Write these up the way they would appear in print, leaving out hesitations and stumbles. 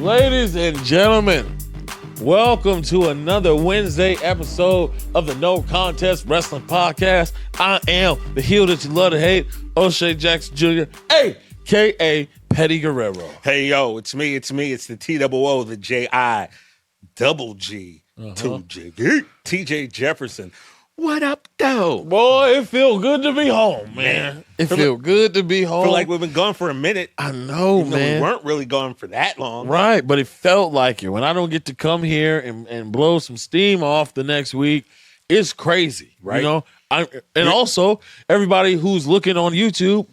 Ladies and gentlemen, welcome to another Wednesday episode of the No Contest Wrestling Podcast. I am the heel that you love to hate, O'Shea Jackson Jr., a.k.a. Petty Guerrero. Hey, yo, it's me. It's the T-O-O, the J-I, double G, TJ Jefferson. What up, though? Boy, it feel good to be home, man. It feel good to be home. Feel like we've been gone for a minute. I know, man. We weren't really gone for that long. Right, but it felt like it. When I don't get to come here and blow some steam off the next week, it's crazy, right? You know, also, everybody who's looking on YouTube,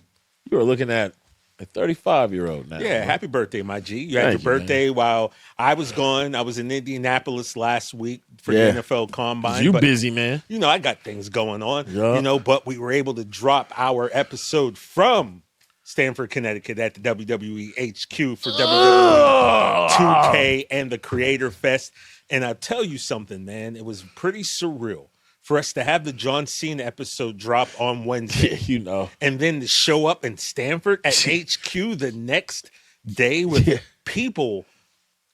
you are looking at a 35-year-old now. Yeah, happy birthday, my G. You had your birthday while I was gone. I was in Indianapolis last week for the NFL Combine. You busy, man. You know, I got things going on. Yeah. You know, but we were able to drop our episode from Stamford, Connecticut at the WWE HQ for WWE 2K and the Creator Fest. And I'll tell you something, man. It was pretty surreal for us to have the John Cena episode drop on Wednesday. You know. And then to show up in Stamford at HQ the next day with people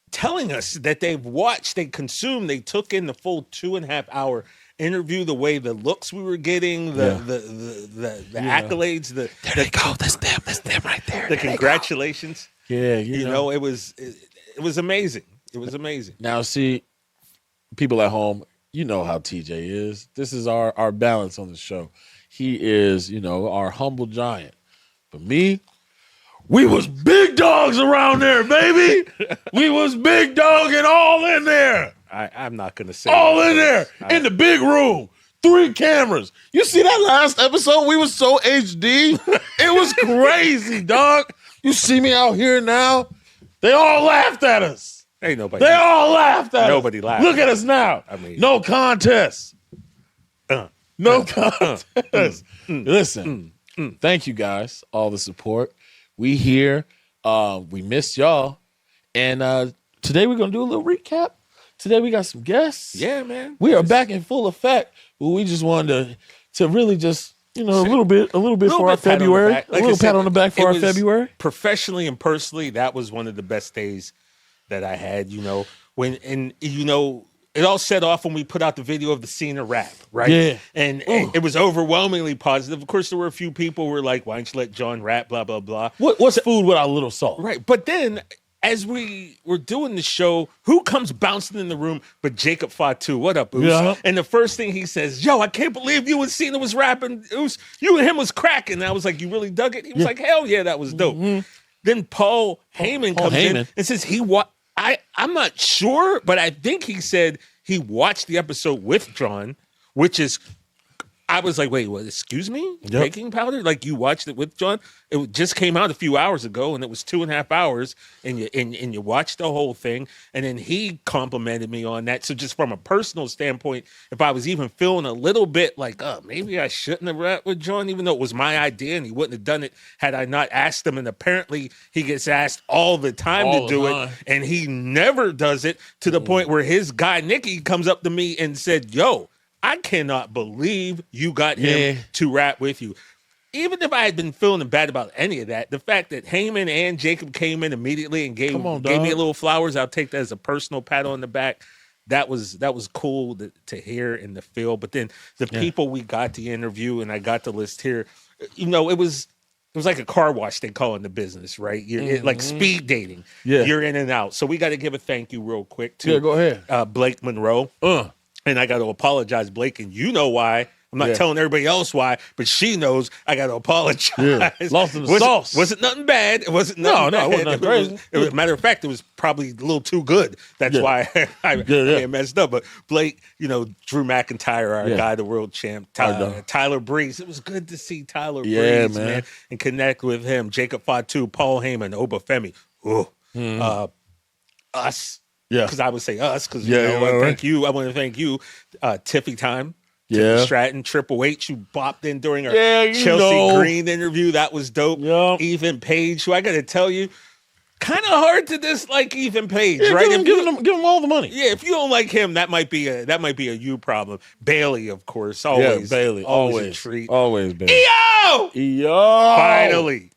telling us that they've watched, they consumed, they took in the full 2.5 hour interview, the way the looks we were getting, the accolades, there they go. That's them right there. The congratulations. Yeah, you know, it was amazing. It was amazing. Now, see, people at home, you know how TJ is. This is our balance on the show. He is, you know, our humble giant. But me, we was big dogs around there, baby. We was big dog and all in there. I'm not going to say all that, in there, in the big room. 3 cameras. You see that last episode? We was so HD. It was crazy, dog. You see me out here now? They all laughed at us. Ain't nobody. They all laughed at us. Nobody laughed. Look at us now. I mean, no contest. No contest. Listen, thank you guys, all the support. We here. We missed y'all. And today we're going to do a little recap. Today we got some guests. Yeah, man. We are back in full effect. But we just wanted to really just, you know, a little bit for our February. Like a little pat on the back for our February. Professionally and personally, that was one of the best days that I had, you know, it all set off when we put out the video of the Cena rap, right? Yeah. And it was overwhelmingly positive. Of course, there were a few people who were like, why don't you let John rap, blah, blah, blah. What's food without a little salt? Right. But then as we were doing the show, who comes bouncing in the room but Jacob Fatu? What up, Oos? Yeah. And the first thing he says, yo, I can't believe you and Cena was rapping. Oos, you and him was cracking. And I was like, you really dug it? He was like, hell yeah, that was dope. Mm-hmm. Then Paul Heyman comes in and says I'm not sure, but I think he said he watched the episode with John, which is, I was like, wait, what, excuse me? Yep. Baking powder? Like you watched it with John? It just came out a few hours ago and it was 2.5 hours and you watched the whole thing. And then he complimented me on that. So just from a personal standpoint, if I was even feeling a little bit like, oh, maybe I shouldn't have rapped with John, even though it was my idea and he wouldn't have done it had I not asked him. And apparently he gets asked all the time to do it. And he never does it to the point where his guy, Nikki, comes up to me and said, yo, I cannot believe you got him to rap with you. Even if I had been feeling bad about any of that, the fact that Heyman and Jacob came in immediately and gave me a little flowers, I'll take that as a personal pat on the back. That was cool to hear and to feel. But then the people we got to interview, and I got the list here, you know, it was like a car wash, they call in the business, right? Like speed dating. Yeah. You're in and out. So we got to give a thank you real quick to go ahead. Blake Monroe. And I got to apologize, Blake, and you know why. I'm not telling everybody else why, but she knows I got to apologize. Yeah. Lost in the sauce. Wasn't nothing bad. It wasn't nothing bad. It wasn't nothing crazy. It was, matter of fact, it was probably a little too good. That's why I messed up. But Blake, you know, Drew McIntyre, our guy, the world champ, Tyler Breeze. It was good to see Tyler Breeze, man, and connect with him. Jacob Fatu, Paul Heyman, Obafemi. Us. Yeah, because I would say us. Because thank you. I want to thank you, Tiffy Time. Tiffy Stratton, Triple H, who bopped in during our Chelsea Green interview. That was dope. Yep. Ethan Page, who I got to tell you, kind of hard to dislike Ethan Page, right? Give him all the money. Yeah, if you don't like him, that might be a you problem. Bailey, of course, always. Bailey, always a treat. Always Bailey. Iyo! Iyo! Finally.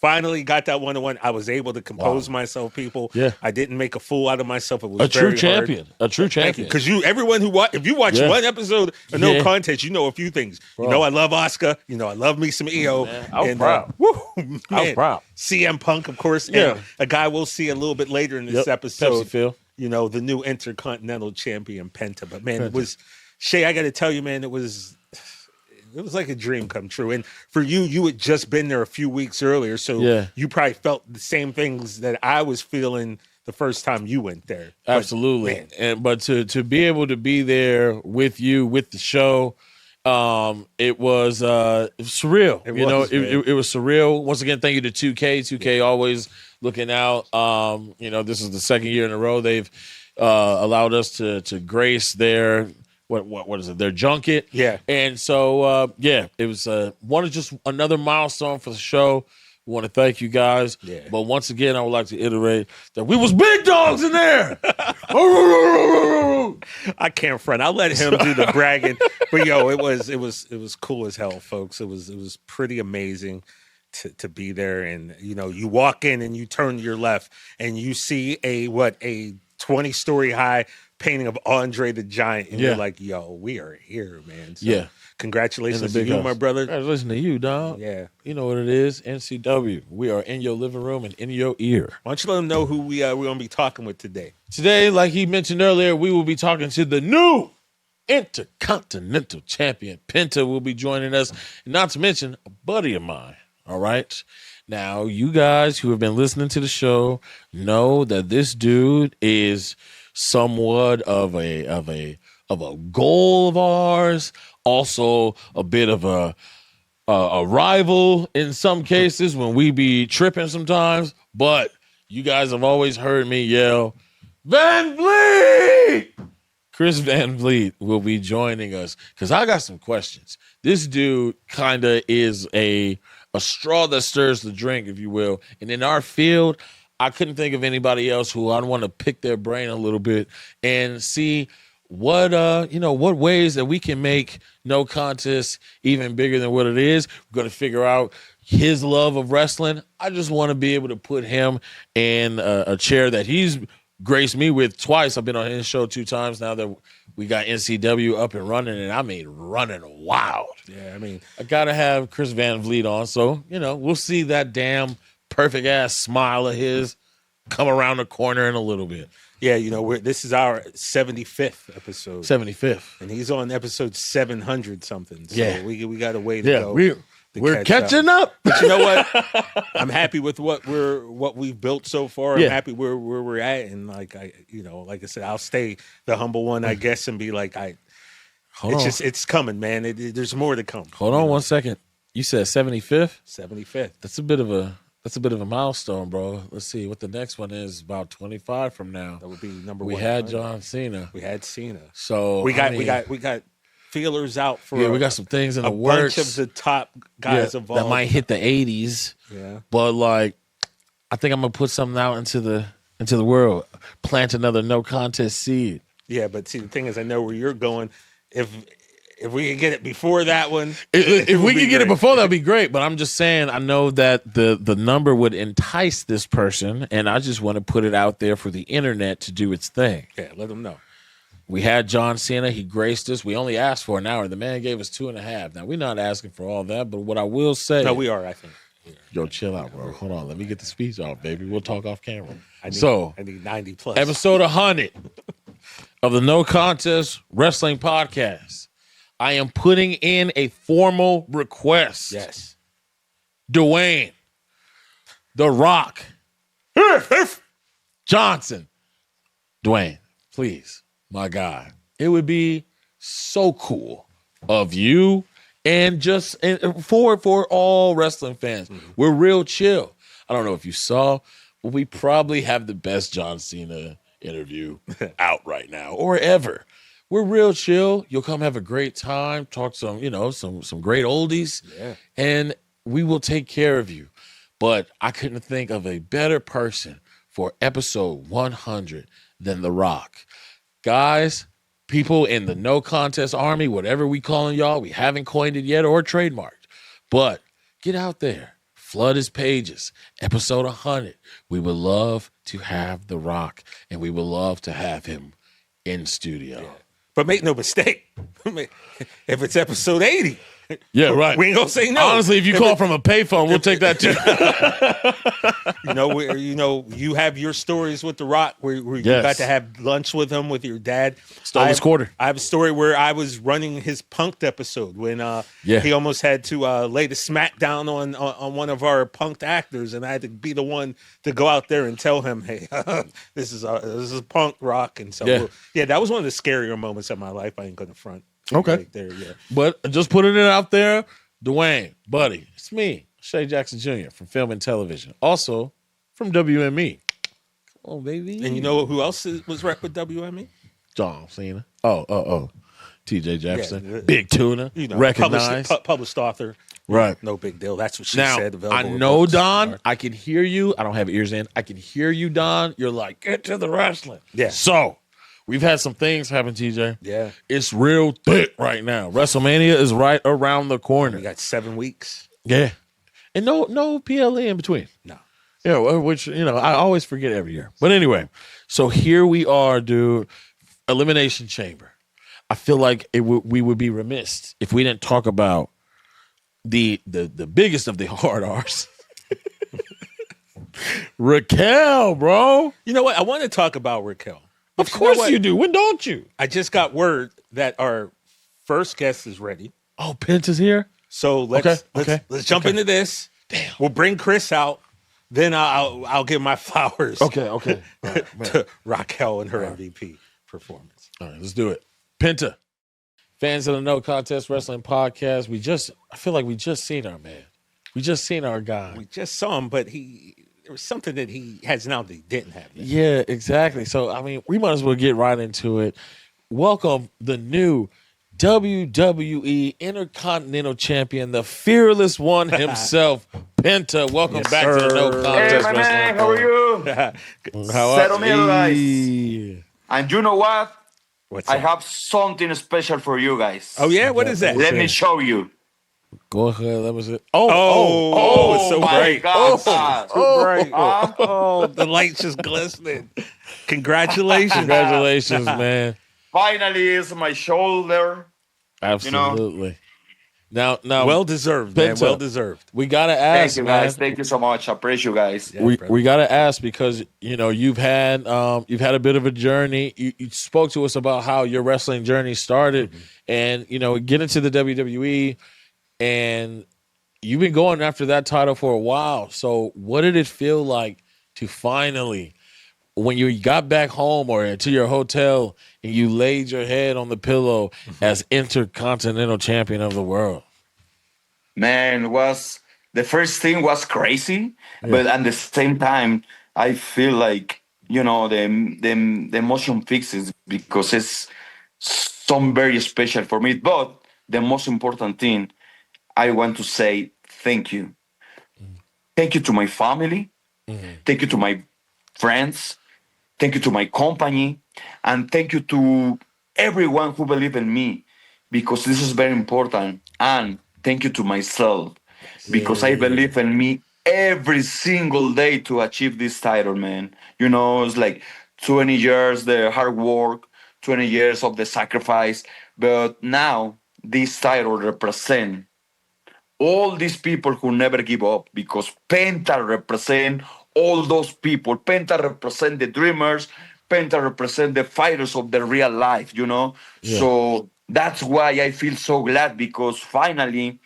Finally got that 1-1. I was able to compose myself, people. Yeah. I didn't make a fool out of myself. It was A true very champion. hard. A true champion. Because everyone who if you watch one episode of No Contest, you know a few things. Bro. You know I love Oscar. You know I love me some Iyo. Man, I was proud. I was proud. CM Punk, of course. Yeah. And a guy we'll see a little bit later in this episode. Pepsi Phil. You know, the new Intercontinental Champion, Penta. But, man, it was... Shay, I got to tell you, man, it was like a dream come true. And for you had just been there a few weeks earlier, so you probably felt the same things that I was feeling the first time you went there. Absolutely. But to be able to be there with you, with the show, it was surreal. It was surreal. Once again, thank you to 2K. 2K always looking out. This is the second year in a row they've allowed us to grace their what is it? Their junket. Yeah. And so it was just another milestone for the show. We want to thank you guys. Yeah. But once again, I would like to iterate that we was big dogs in there. I can't front. I'll let him do the bragging. But it was cool as hell, folks. It was pretty amazing to be there. And you walk in and you turn to your left and you see a 20-story high painting of Andre the Giant, and you're like, yo, we are here, man. So congratulations to you, my brother. Congratulations to you, dog. Yeah. You know what it is, NCW. We are in your living room and in your ear. Why don't you let them know who we're going to be talking with today? Today, like he mentioned earlier, we will be talking to the new Intercontinental Champion. Penta will be joining us, not to mention a buddy of mine, all right? Now, you guys who have been listening to the show know that this dude is somewhat of a goal of ours, also a bit of a rival in some cases when we be tripping sometimes. But you guys have always heard me yell, Van Vliet! Chris Van Vliet will be joining us because I got some questions. This dude kind of is a straw that stirs the drink, if you will. And in our field, I couldn't think of anybody else who I'd want to pick their brain a little bit and see what ways that we can make No Contest even bigger than what it is. We're going to figure out his love of wrestling. I just want to be able to put him in a chair that he's graced me with twice. I've been on his show 2 times now that we got NCW up and running, and I mean running wild. Yeah, I mean, I got to have Chris Van Vliet on, so, we'll see that damn perfect-ass smile of his come around the corner in a little bit. Yeah, this is our 75th episode. 75th. And he's on episode 700-something. So we got a way to go. We're catching up. But you know what? I'm happy with what we've built so far. I'm happy where we're at. And like I said, I'll stay the humble one, I guess, and be like, it's coming, man. There's more to come. Hold on 1 second. You said 75th? 75th. That's a bit of a milestone, bro. Let's see what the next one is. About 25 from now. That would be number one. We had John Cena. We had Cena. So we got feelers out for. Yeah, we got some things in the works. A bunch of the top guys involved that might hit the 80s. Yeah, but I think I'm gonna put something out into the world. Plant another No Contest seed. Yeah, but see, the thing is, I know where you're going. If we could get it before that one, if we could get it before, that'd be great. But I'm just saying, I know that the number would entice this person, and I just want to put it out there for the internet to do its thing. Yeah, let them know. We had John Cena. He graced us. We only asked for an hour. The man gave us 2.5. Now, we're not asking for all that, but what I will say... No, we are, I think. Yo, chill out, bro. Hold on. Let me get the speech off, baby. We'll talk off camera. I need 90 plus. Episode 100 of the No Contest Wrestling Podcast. I am putting in a formal request. Yes. Dwayne, The Rock, Johnson. Dwayne, please. My God, it would be so cool of you and for all wrestling fans. Mm-hmm. We're real chill. I don't know if you saw, but we probably have the best John Cena interview out right now or ever. We're real chill. You'll come have a great time, talk some great oldies, and we will take care of you. But I couldn't think of a better person for episode 100 than The Rock. Guys, people in the No Contest Army, whatever we calling y'all, we haven't coined it yet or trademarked. But get out there, flood his pages. Episode 100. We would love to have The Rock, and we would love to have him in studio. Yeah. But make no mistake, if it's episode 80, yeah, right. We ain't gonna say no. Honestly, if you call from a payphone, we'll take that too. You have your stories with The Rock where you got to have lunch with him with your dad. Stole his quarter. I have a story where I was running his Punked episode when he almost had to lay the smack down on one of our punked actors, and I had to be the one to go out there and tell him, "Hey, this is Punk Rock." And so, that was one of the scarier moments of my life. I ain't gonna front. Okay. Right there, yeah. But just putting it out there, Dwayne, buddy, it's me, Shay Jackson Jr. from Film and Television. Also from WME. Come on, baby. And you know who else was rep with WME? John Cena. Oh. TJ Jefferson. Big Tuna. Recognized. Published author. Right. No big deal. That's what she now, said. I know, Don. I can hear you. I don't have ears in. I can hear you, Don. You're like, get to the wrestling. Yeah. So, we've had some things happen, TJ. Yeah. It's real thick right now. WrestleMania is right around the corner. We got 7 weeks. Yeah. And no PLE in between. No. Yeah, which, I always forget every year. But anyway, so here we are, dude. Elimination Chamber. I feel like we would be remiss if we didn't talk about the biggest of the hard R's. Raquel, bro. You know what? I want to talk about Raquel. Of course you do. When don't you? I just got word that our first guest is ready. Oh, Penta's here? So let's jump into this. Damn. We'll bring Chris out. Then I'll give my flowers. Okay. To Raquel and her MVP performance. All right, let's do it. Penta. Fans of the No Contest Wrestling Podcast. I feel like we just seen our man. We just seen our guy. We just saw him, but there was something that he has now that he didn't have. Then. Yeah, exactly. So, we might as well get right into it. Welcome the new WWE Intercontinental Champion, the fearless one himself, Penta. Welcome back to the No Contest Hey, my Wrestling man, how are you? How Settle me, guys. you? And you know what? What's I that? have something special for you guys. Oh, yeah? What is that? Let me show you. Go ahead. That was it. Oh, it's so my bright. God. So bright. Oh, the light's just glistening. Congratulations. Congratulations, man. Finally, is my shoulder. Absolutely. Now, Well deserved, man. Penta, Well deserved. we gotta Thank ask, you, man. guys. Thank you so much. I appreciate you guys. Yeah, we gotta ask because you've had a bit of a journey. You spoke to us about how your wrestling journey started, and get into the WWE, and you've been going after that title for a while. So, what did it feel like to finally, when you got back home or to your hotel and you laid your head on the pillow as Intercontinental Champion of the world? Man, the first thing was crazy, but at the same time, I feel like the emotion fixes because it's some very special for me. But the most important thing, I want to say thank you. Thank you to my family. Thank you to my friends. Thank you to my company. And thank you to everyone who believed in me, because this is very important. And thank you to myself, because I believe in me every single day to achieve this title, man. It's like 20 years, the hard work, 20 years of the sacrifice. But now this title represents all these people who never give up, because Penta represent all those people. Penta represent the dreamers. Penta represent the fighters of the real life, Yeah. So that's why I feel so glad, because finally,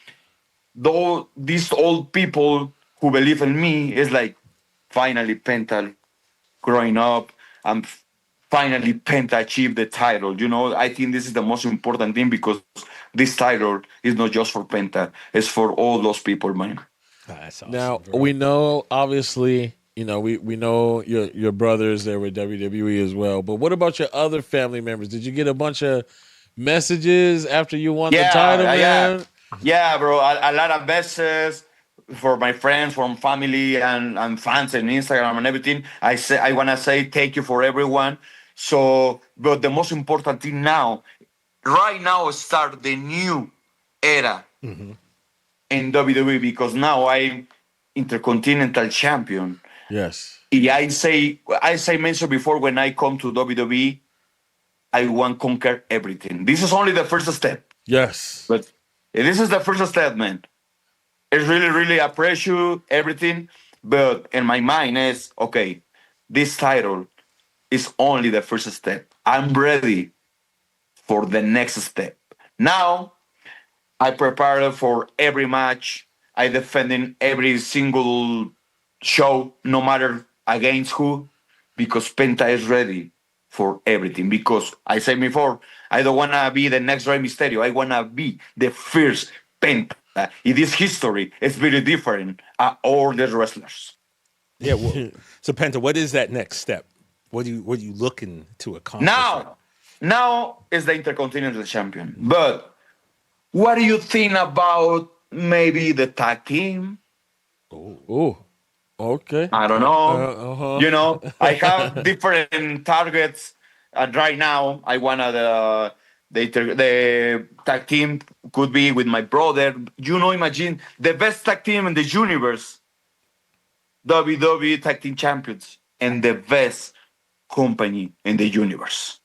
though these old people who believe in me is like finally Penta growing up, and finally Penta achieved the title. I think this is the most important thing, because this title is not just for Penta, it's for all those people, man. That's awesome, Now, bro. we know, obviously, we know your brothers there with WWE as well, but what about your other family members? Did you get a bunch of messages after you won the title, man? Yeah, bro. A lot of messages for my friends, from family and fans and Instagram and everything. I want to say thank you for everyone. So, but the most important thing right now, start the new era in WWE, because now Intercontinental Champion. Yes. I mentioned before, when I come to WWE, I want to conquer everything. This is only the first step, Yes. but this is the first step, man. It's really, really appreciate everything, but in my mind is okay. This title is only the first step. I'm ready for the next step. Now I prepared for every match. I defending every single show, no matter against who, because Penta is ready for everything. Because I said before, I don't wanna be the next Rey Mysterio. I wanna be the first Penta. In this history, it's very different all the wrestlers. Yeah. Well, so Penta, what is that next step? What are you looking to accomplish? Now is the Intercontinental Champion. But what do you think about maybe the tag team? Oh. Okay. I don't know. Uh-huh. I have different targets. Right now, I wanna the tag team could be with my brother. Imagine the best tag team in the universe, WWE Tag Team Champions, and the best company in the universe.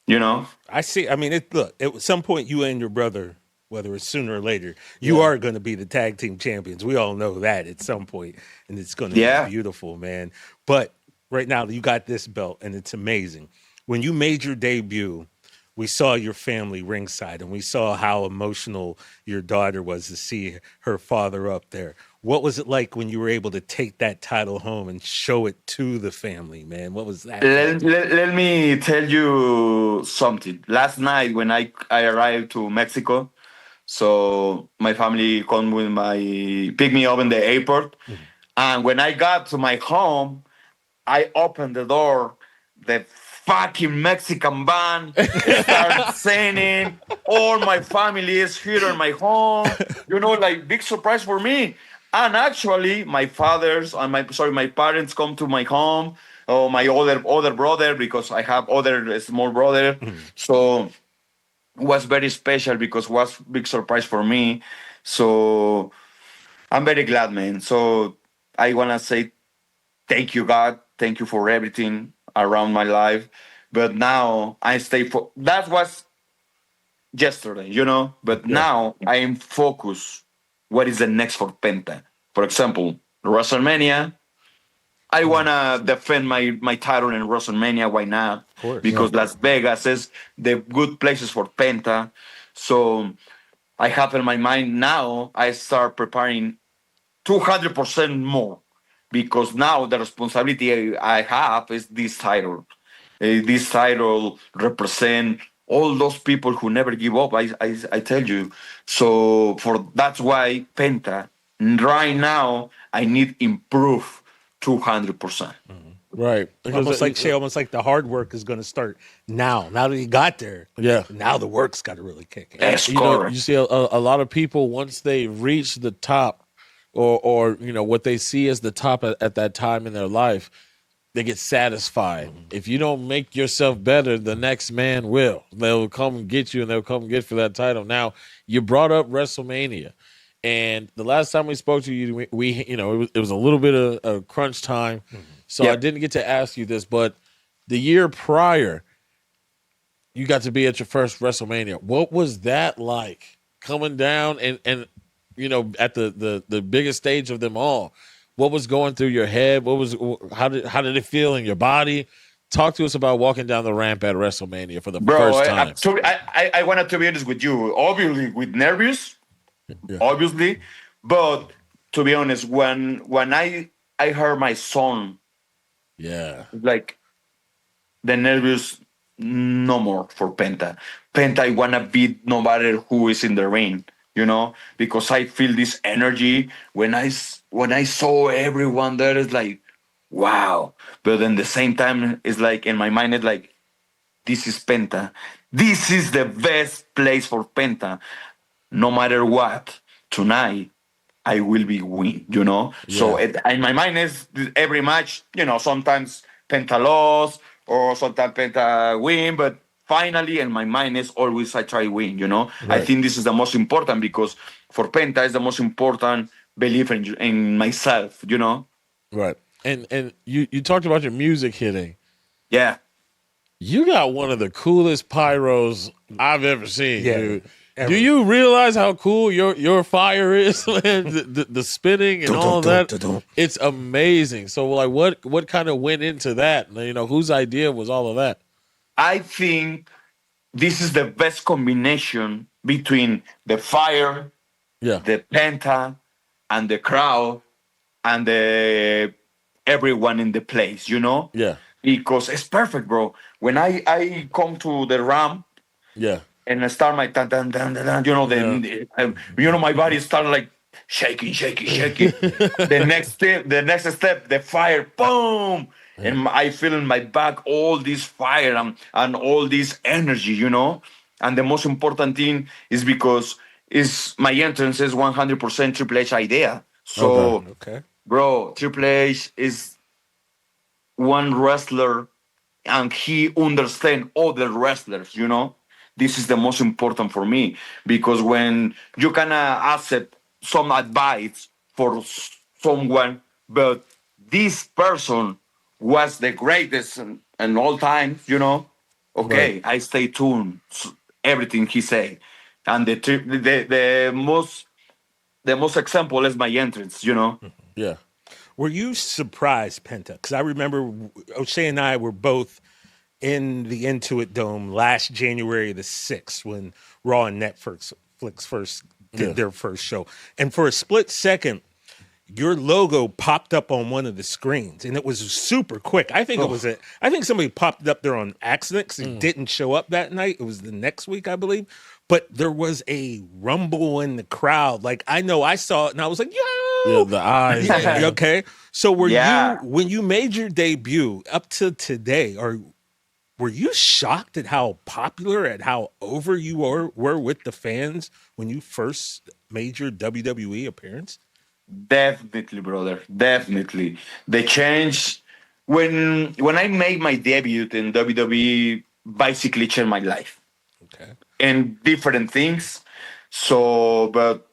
I see. I mean, look, at some point, you and your brother, whether it's sooner or later, you are going to be the tag team champions. We all know that at some point, and it's going to be Yeah. beautiful, man. But right now, you got this belt, and it's amazing. When you made your debut, we saw your family ringside, and we saw how emotional your daughter was to see her father up there. What was it like when you were able to take that title home and show it to the family, man? What was that? Let me tell you something. Last night when I arrived to Mexico, so my family come with pick me up in the airport. And when I got to my home, I opened the door. The fucking Mexican band started singing. All my family is here in my home. Like big surprise for me. And actually, my my parents come to my home. Oh, my other brother, because I have other small brother. So it was very special because it was big surprise for me. So I'm very glad, man. So I wanna say thank you, God. Thank you for everything around my life. But now I stay for that was yesterday. But now I am focused. What is the next for Penta? For example, WrestleMania. I wanna defend my title in WrestleMania. Why not? Of course. Because Las Vegas is the good places for Penta. So I have in my mind now. I start preparing 200% more, because now the responsibility I have is this title. This title represent all those people who never give up. I tell you. So that's why Penta right now I need improve 200%. Right. Almost like the hard work is going to start now. Now that you got there, now the work's got to really kick in. That's You correct. see a lot of people, once they reach the top, or what they see as the top at that time in their life, they get satisfied. If you don't make yourself better, the next man will. They'll come and get you, and they'll come and get for that title. Now, you brought up WrestleMania, and the last time we spoke to you, we it was a little bit of crunch time, so I didn't get to ask you this, but the year prior, you got to be at your first WrestleMania. What was that like, coming down and at the biggest stage of them all? What was going through your head? How did it feel in your body? Talk to us about walking down the ramp at WrestleMania for the first time. I wanted to be honest with you. Obviously, with nervous, obviously, but to be honest, when I heard my son, like the nervous, no more for Penta. Penta, I wanna beat no matter who is in the ring. Because I feel this energy when I saw everyone there. It's like, wow. But at the same time, it's like in my mind, it's like, this is Penta. This is the best place for Penta. No matter what, tonight I will be win. So in my mind is every match. Sometimes Penta loss or sometimes Penta win, but finally in my mind is always I try win. I think this is the most important, because for Penta is the most important believe in myself, you know? Right. And you talked about your music hitting. Yeah. You got one of the coolest pyros I've ever seen, Yeah, dude. ever. Do you realize how cool your fire is, man? The spinning and all that. It's amazing. So, like, what kind of went into that? You know, whose idea was all of that? I think this is the best combination between the fire, Yeah, the penta, and the crowd, and the everyone in the place, you know? yeah, Because it's perfect, bro. When I come to the ramp yeah, and I start my tan tan tan tan, tan, you know, yeah. my body start like shaking, shaking, shaking. The next step, the fire, boom, Yeah. and I feel in my back all this fire and all this energy, you know. And the most important thing is because is my entrance is 100% Triple H idea. Okay. So, Okay. bro, Triple H is one wrestler and he understands other wrestlers, you know. This is the most important for me because when you can accept some advice for someone, but this person was the greatest in all time, you know. Right. Okay, I stay tuned. Everything he say, and the most example is my entrance, you know. Yeah. Were you surprised, Penta? Because I remember O'Shea and I were both in the Intuit Dome last January the 6th when Raw and Netflix first did Yeah. their first show. And for a split second, your logo popped up on one of the screens and it was super quick. I think I think somebody popped it up there on accident because it didn't show up that night. It was the next week, I believe. But there was a rumble in the crowd. Like I know I saw it and I was like, Yeah. yo. The eyes. Yeah, Man. okay. So Yeah. when you made your debut up to today, or were you shocked at how popular, at how over you were with the fans when you first made your WWE appearance? Definitely, brother. Definitely. The change when I made my debut in WWE basically changed my life Okay. and different things. So, but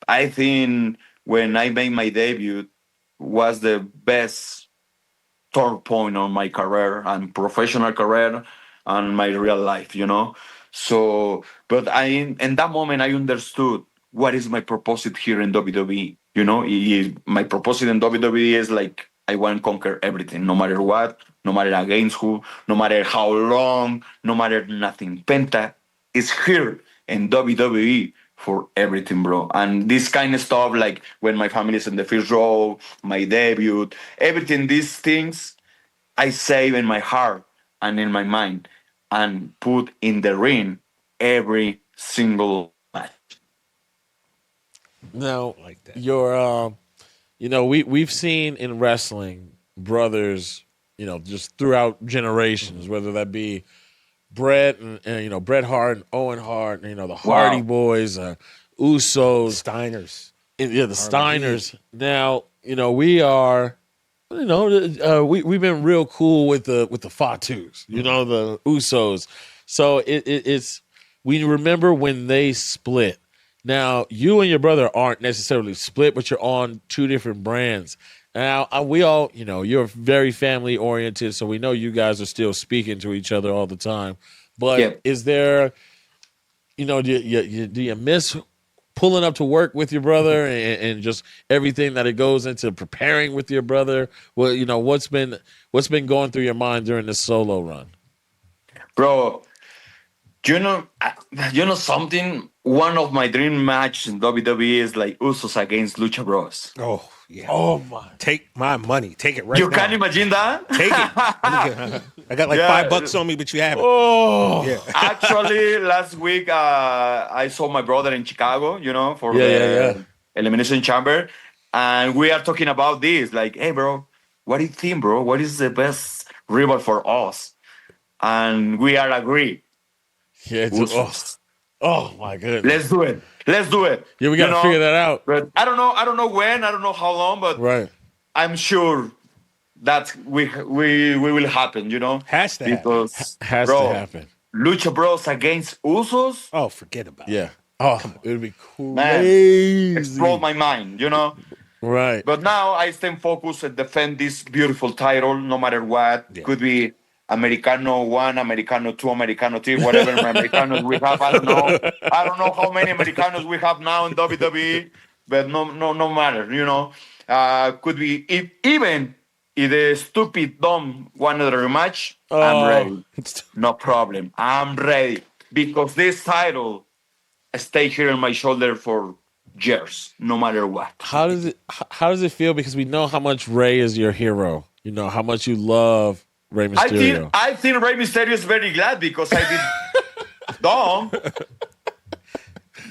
I think when I made my debut was the best turn point on my career and professional career and my real life, you know. So, but in that moment I understood what is my purpose here in WWE. You know, my purpose in WWE is like I want to conquer everything, no matter what, no matter against who, no matter how long, no matter nothing. Penta is here in WWE for everything, bro. And this kind of stuff, like when my family is in the first row, my debut, everything, these things I save in my heart and in my mind and put in the ring every single match. Now, Like that. your you know, we've seen in wrestling brothers, you know, just throughout generations, whether that be Bret and you know Bret Hart and Owen Hart, and, you know, the Hardy Wow. Boys, Usos, Steiners. and, yeah, the Harley Steiners. Now, you know, we are, you know, we've been real cool with the Fatus, you know, the Usos. So it's we remember when they split. Now, you and your brother aren't necessarily split, but you're on two different brands. Now, we all, you know, you're very family oriented, so we know you guys are still speaking to each other all the time. But Yeah. is there, you know, do you miss pulling up to work with your brother and just everything that it goes into preparing with your brother? Well, you know, what's been going through your mind during this solo run? Bro, you know something? One of my dream matches in WWE is like Usos against Lucha Bros. Oh, yeah. Oh my! Take my money. Take it right You now. can imagine that? Take it. I got like Yeah. $5 on me, but you have it. Oh Yeah. Actually, last week I saw my brother in Chicago, you know, for yeah. the Elimination Chamber. And we are talking about this. Like, hey, bro, what do you think, bro? What is the best rival for us? And we are agree. Yeah, Usos. oh my goodness! Let's do it. Let's do it. Yeah, we got You to figure know, that out. but I don't know. I don't know when. I don't know how long. But Right? I'm sure that we will happen. You know, Has to happen. because Has to bro, happen. Lucha Bros against Usos. Oh, forget about it. Yeah. Oh, it would be Man, crazy. explode my mind, Right. But now I stay focused and defend this beautiful title, no matter what. Yeah. Could be Americano 1, Americano 2, Americano 3, whatever Americanos we have. I don't know. I don't know how many Americanos we have now in WWE, but no matter. Could be even if the stupid dumb one of the rematch. I'm ready. No problem. I'm ready because this title stay here on my shoulder for years, no matter what. How does it feel? Because we know how much Ray is your hero. You know how much you love Rey Mysterio. I think Rey Mysterio is very glad because I did Dom.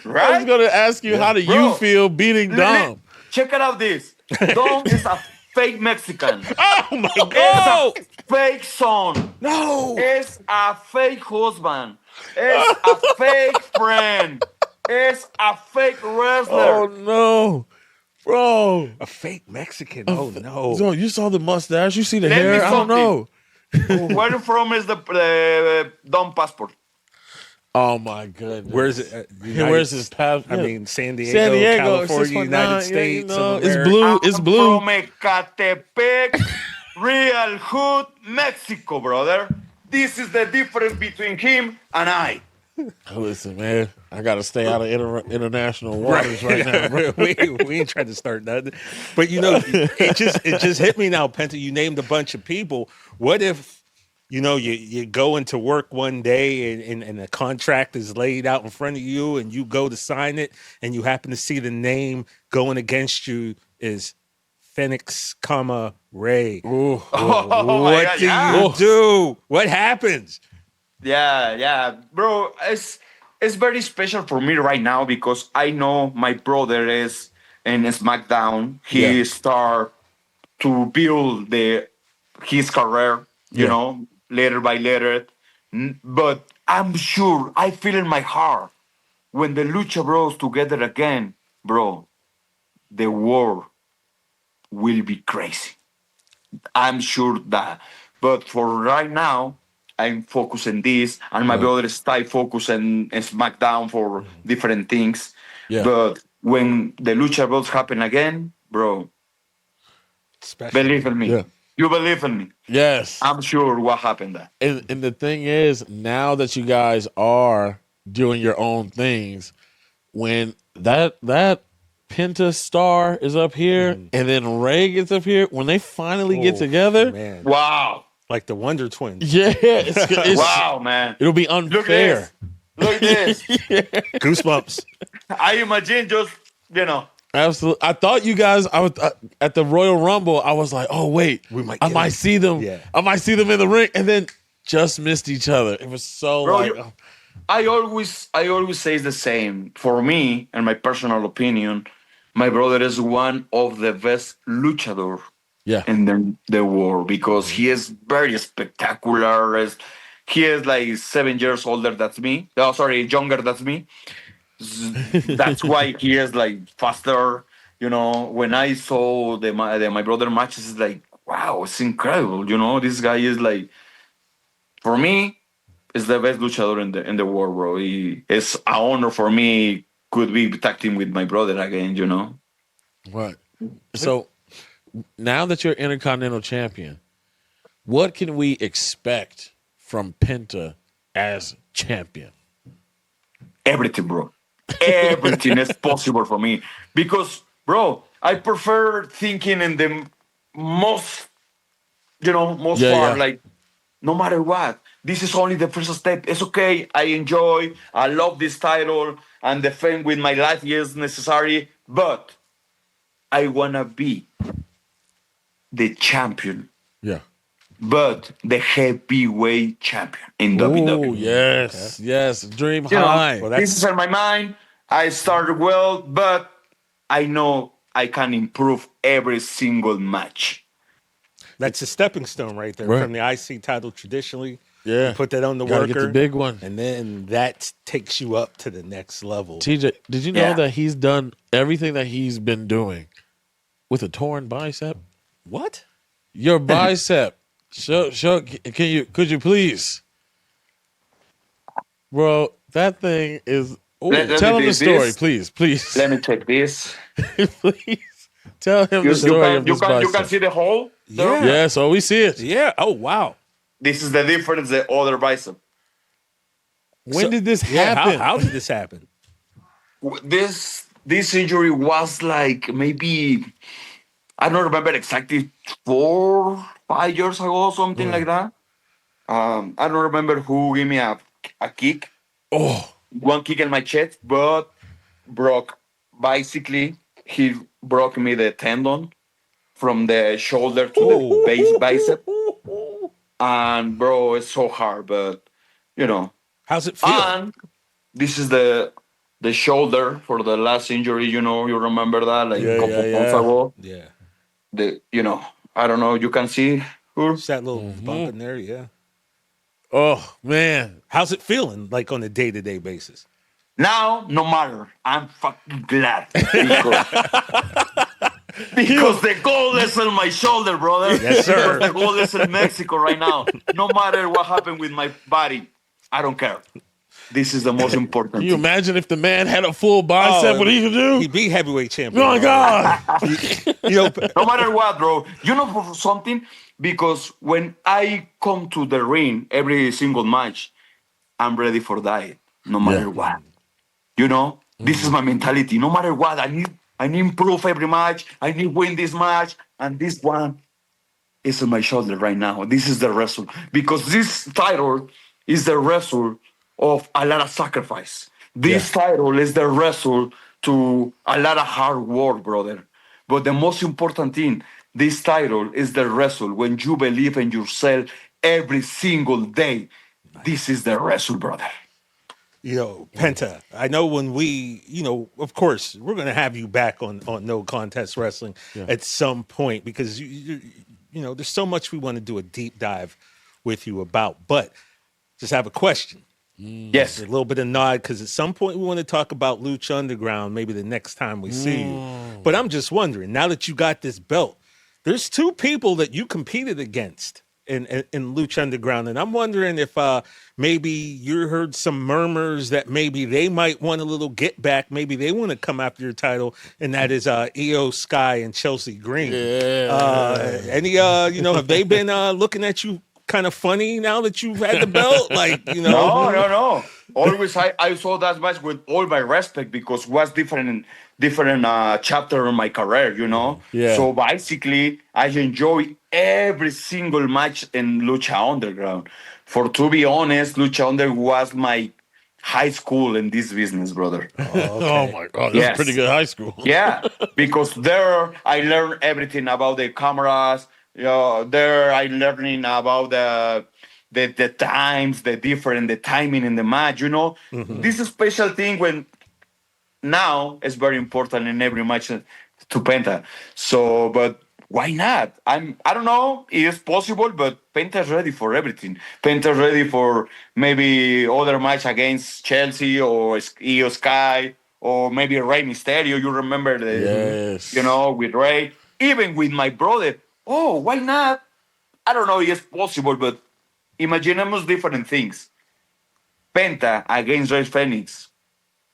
Right? I was going to ask you, how do you feel beating Dom? Check it out this. Dom is a fake Mexican. Oh my God! It's a fake son. No. It's a fake husband. It's a fake friend. It's a fake wrestler. Oh no, bro! A fake Mexican. Oh no! So you saw the mustache? You see the Let me hair? I don't know. Where from is the Dom passport? Oh my goodness! Where's it? Where's his passport? I mean, San Diego, California, United States. It's blue. It's blue. From Ecatepec, real hood, Mexico, brother. This is the difference between him and I. Listen, man, I got to stay out of international waters right now. Bro. we ain't trying to start nothing, but it just hit me now, Penta. You named a bunch of people. What if you go into work one day and a contract is laid out in front of you, and you go to sign it, and you happen to see the name going against you is Phoenix, Ray. Ooh. What do you do? What happens? Yeah, bro. It's very special for me right now because I know my brother is in SmackDown. He start to build his career, later by later. But I'm sure, I feel in my heart, when the Lucha Bros together again, bro, the world will be crazy. I'm sure that. But for right now, I'm focusing this, and my brother stay focused in SmackDown for different things. Yeah. But when the Lucha Bros happen again, bro, believe in me. Yeah. You believe in me. Yes. I'm sure what happened there. And the thing is, now that you guys are doing your own things, when that Penta star is up here and then Ray gets up here, when they finally get together, man. Wow. Like the Wonder Twins. Yeah, it's wow, man. It'll be unfair. Look at this. Goosebumps. I imagine just, Absolutely. I thought you guys. I was at the Royal Rumble. I was like, oh wait, I might see them. Yeah. I might see them in the ring, and then just missed each other. It was so Bro, I always say the same. For me, and my personal opinion, my brother is one of the best luchador in the world because he is very spectacular. He is like 7 years older than me. Oh, sorry, younger than me. That's why he is like faster. When I saw my brother matches, it's like, wow, it's incredible. This guy is like, for me, is the best luchador in the world, bro. It's an honor for me. Could be tag team with my brother again. Right. So now that you're Intercontinental Champion, what can we expect from Penta as champion? Everything, bro. Everything is possible for me because, bro, I prefer thinking in the most far. Like, no matter what, this is only the first step. It's okay. I enjoy. I love this title, and defend with my life is necessary. But I wanna be the champion. Yeah. But the heavyweight champion in WWE. Oh, yes. Dream high. This is in my mind. I started well, but I know I can improve every single match. That's a stepping stone right there from the IC title traditionally. Yeah. You put that on the Gotta worker. get the big one. And then that takes you up to the next level. TJ, did you know that he's done everything that he's been doing with a torn bicep? What? Your bicep. Show, could you please? Bro, that thing is Let Tell me him the do story, this. please. Let me check this. Please. Tell him You, the story of you this can bicep. see the hole there. Yeah. Yeah, so we see it. Yeah. Oh, wow. This is the difference. The other bicep. When did this Yeah. happen? How did this happen? This injury was like maybe I don't remember exactly 4 5 years ago, something like that. I don't remember who gave me a kick, Oh, one kick in my chest, but broke. Basically, he broke me the tendon from the shoulder to the Oh. base bicep, and bro, it's so hard. But you know, How's it feel? and this is the shoulder for the last injury. You remember that like a couple months ago. Yeah. I don't know. You can see her Just that little bump in there. Yeah. oh man. How's it feeling like on a day-to-day basis? now. No matter, I'm fucking glad because the goal is on my shoulder, brother. Yes, sir. Because the goal is in Mexico right now. No matter what happened with my body, I don't care. This is the most important Can you thing. imagine if the man had a full bicep? What he could do? He'd be heavyweight champion. Oh my God. No matter what, bro. You know for something? Because when I come to the ring every single match, I'm ready for that. No matter what. This is my mentality. No matter what, I need improve every match. I need win this match. And this one is on my shoulder right now. This is the result. Because this title is the result of a lot of sacrifice. This title is the result to a lot of hard work, brother. But the most important thing, this title is the result when you believe in yourself every single day. This is the result, brother. Penta, I know when we, of course, we're going to have you back on No Contest Wrestling at some point because, there's so much we want to do a deep dive with you about. But just have a question. Yes. A little bit of nod because at some point we want to talk about Lucha Underground maybe the next time we see you. But I'm just wondering, now that you got this belt, there's two people that you competed against in Lucha Underground. And I'm wondering if maybe you heard some murmurs that maybe they might want a little get back. Maybe they want to come after your title. And that is Iyo Sky and Chelsea Green. Have they been looking at you kind of funny now that you've had the belt? No. Always I saw that match with all my respect because it was different chapter in my career. Yeah. So basically, I enjoy every single match in Lucha Underground. For to be honest, Lucha Underground was my high school in this business, brother. Oh my God, that's pretty good high school. Yeah, because there I learned everything about the cameras. There I learning about the times, the timing in the match. This is special thing when now it's very important in every match to Penta. So, but why not? I don't know. It is possible, but Penta's ready for everything. Penta's ready for maybe other match against Chelsea or Iyo Sky or maybe Rey Mysterio. You remember with Rey, even with my brother. Oh, why not? I don't know. It's possible, but imaginemos different things. Penta against Rey Phoenix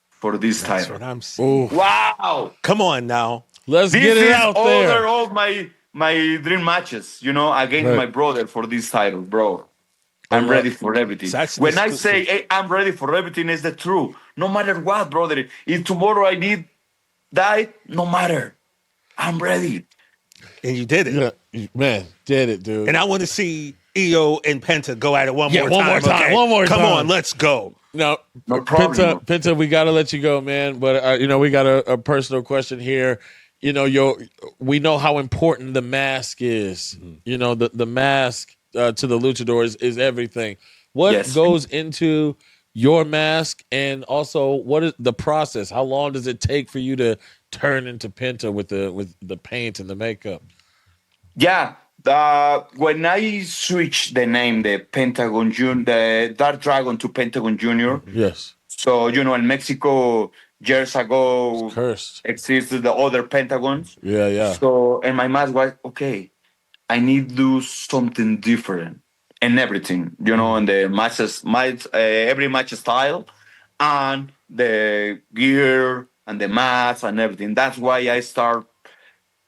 for this That's title. what I'm saying. Wow. Come on now. Let's get it out there. They're all my dream matches, against my brother for this title, bro. I'm ready for everything. When I say hey, I'm ready for everything, is the truth. No matter what, brother. If tomorrow I need die, no matter. I'm ready. And you did it. Yeah, man, did it, dude. And I want to see Iyo and Penta go at it one more time. Okay? One more time. Come on, let's go. Now, No problem. Penta, we got to let you go, man. But, we got a personal question here. We know how important the mask is. The mask to the luchadors is everything. What goes into your mask, and also what is the process? How long does it take for you to turn into Penta with the paint and the makeup? Yeah. When I switched the name, the Pentagon the Dark Dragon to Pentagon Junior. Yes. So in Mexico years ago, Cursed. existed the other Pentagons. Yeah. So and my mask was okay. I need to do something different and everything, and the matches, every match style. and the gear and the mats and everything. That's why I start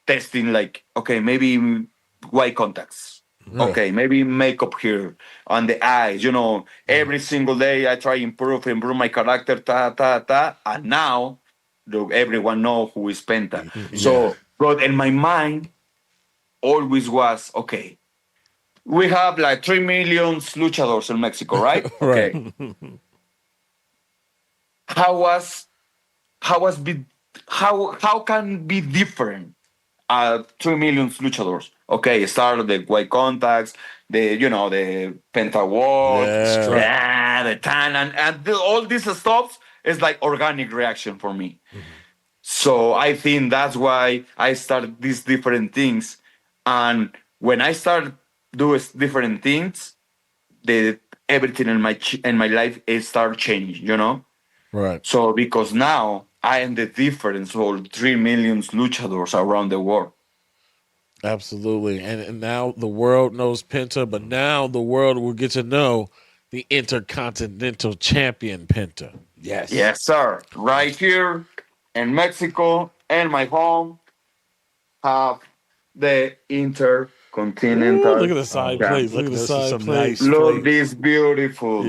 testing, like, okay, maybe white contacts. Okay, maybe makeup here on the eyes. Every single day I try improve my character, and now look, everyone know who is Penta. So, but in my mind, always was okay. We have like 3 million luchadors in Mexico, right? Right. Okay. How was how was be how can be different 3 million luchadors? Okay, start the white contacts, the penta walk, the tan, and all these stuff is like organic reaction for me. So I think that's why I start these different things, and when I start doing different things, the everything in my life is start changing. Right. So because now I am the difference for 3 million luchadors around the world. Absolutely. And now the world knows Penta, but now the world will get to know the Intercontinental Champion Penta. Yes. Yes, sir. Right here in Mexico and my home have the Intercontinental. Ooh, look at the side plates. Look at the Those are side some plates. nice Look plates. this beautiful.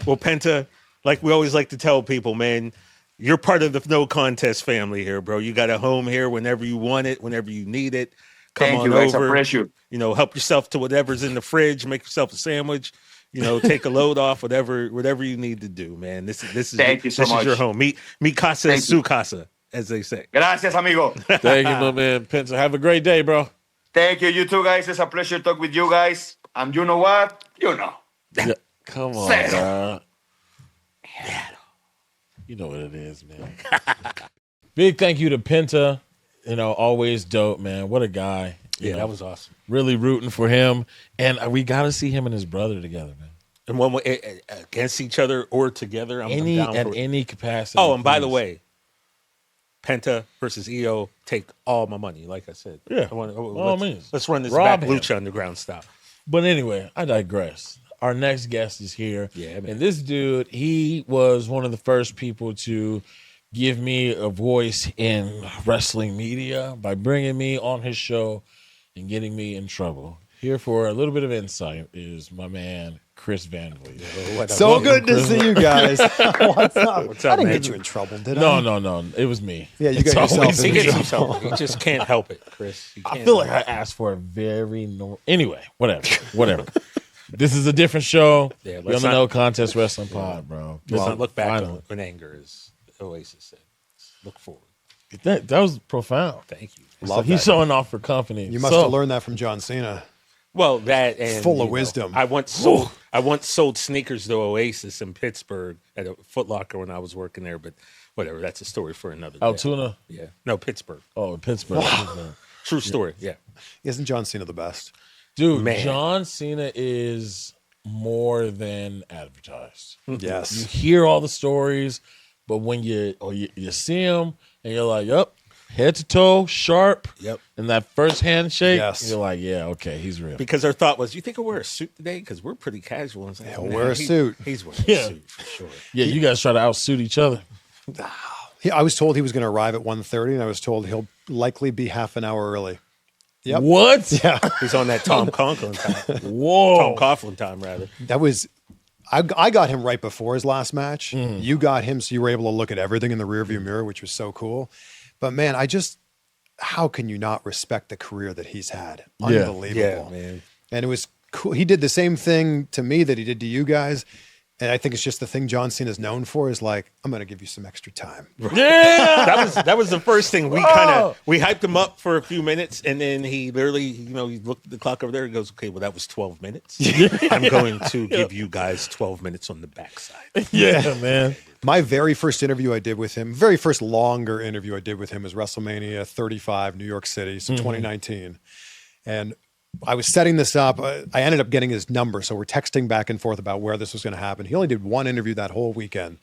Well, Penta, like we always like to tell people, man, you're part of the No Contest family here, bro. You got a home here whenever you want it, whenever you need it. Come Thank on you, guys. over. Appreciate you. Help yourself to whatever's in the fridge. Make yourself a sandwich. Take a load off. Whatever you need to do, man. This is Thank you so this is your much. home. Mi casa Thank es su you. casa, as they say. Gracias, amigo. Thank you, my man Penta. Have a great day, bro. Thank you. You too, guys. It's a pleasure to talk with you guys. And you know what? You know. Yeah. Come on, Zero. bro. You know what it is, man. Big thank you to Penta. Always dope, man. What a guy. That was awesome. Really rooting for him. And we got to see him and his brother together, man. And one way against each other or together, I'm down for it. Any capacity. Oh, and by the please. way, Penta versus Iyo, take all my money. Like I said, Yeah, all means. Let's run this Rob back him. Lucha Underground style. But anyway, I digress. Our next guest is here. Yeah, man. And this dude, he was one of the first people to give me a voice in wrestling media by bringing me on his show and getting me in trouble. Here for a little bit of insight is my man, Chris Van Vliet. So good to see you guys. What's up? What's up, I didn't man? get you in trouble, did I? No. It was me. Yeah, you It's got yourself always in He me. gets himself. He just can't help it, Chris. I feel like I asked for a very Anyway, whatever. This is a different show. Yeah, We're on the No Contest Wrestling Pod, bro. Let's not look back Finally. in anger, as Oasis said. Look forward. That was profound. Thank you. Love He's that. showing off for company. You must have learned that from John Cena. Well, that and Full of wisdom. I once sold sneakers to Oasis in Pittsburgh at a Foot Locker when I was working there, but whatever. That's a story for another day. Altoona? Yeah. No, Pittsburgh. Oh, in Pittsburgh. True story. Yeah. Isn't John Cena the best? Dude, Man. John Cena is more than advertised. You Yes. hear all the stories, but when you see him and you're like, yep, head to toe, sharp. Yep. And that first handshake, Yes. you're like, yeah, okay, he's real. Because our thought was, you think I'll wear a suit today? Because we're pretty casual. And He'll wear a suit. He's wearing Yeah. a suit for sure. Yeah, you guys try to outsuit each other. I was told he was going to arrive at 1:30, and I was told he'll likely be half an hour early. Yep. What? Yeah. He's on that Tom Coughlin time. Whoa. Tom Coughlin time, rather. That was... I got him right before his last match. You got him, so you were able to look at everything in the rearview mirror, which was so cool. But man, how can you not respect the career that he's had? Yeah. Unbelievable. Yeah, man. And it was cool. He did the same thing to me that he did to you guys. And I think it's just the thing John Cena is known for is like, I'm going to give you some extra time. Yeah. That was the first thing we we hyped him up for a few minutes, and then he literally, he looked at the clock over there and goes, okay, well, that was 12 minutes. I'm going to give you guys 12 minutes on the backside. Yeah, man. My very first interview I did with him, very first longer interview I did with him was WrestleMania 35, New York City, so 2019. And I was setting this up. I ended up getting his number, so we're texting back and forth about where this was going to happen. He only did one interview that whole weekend,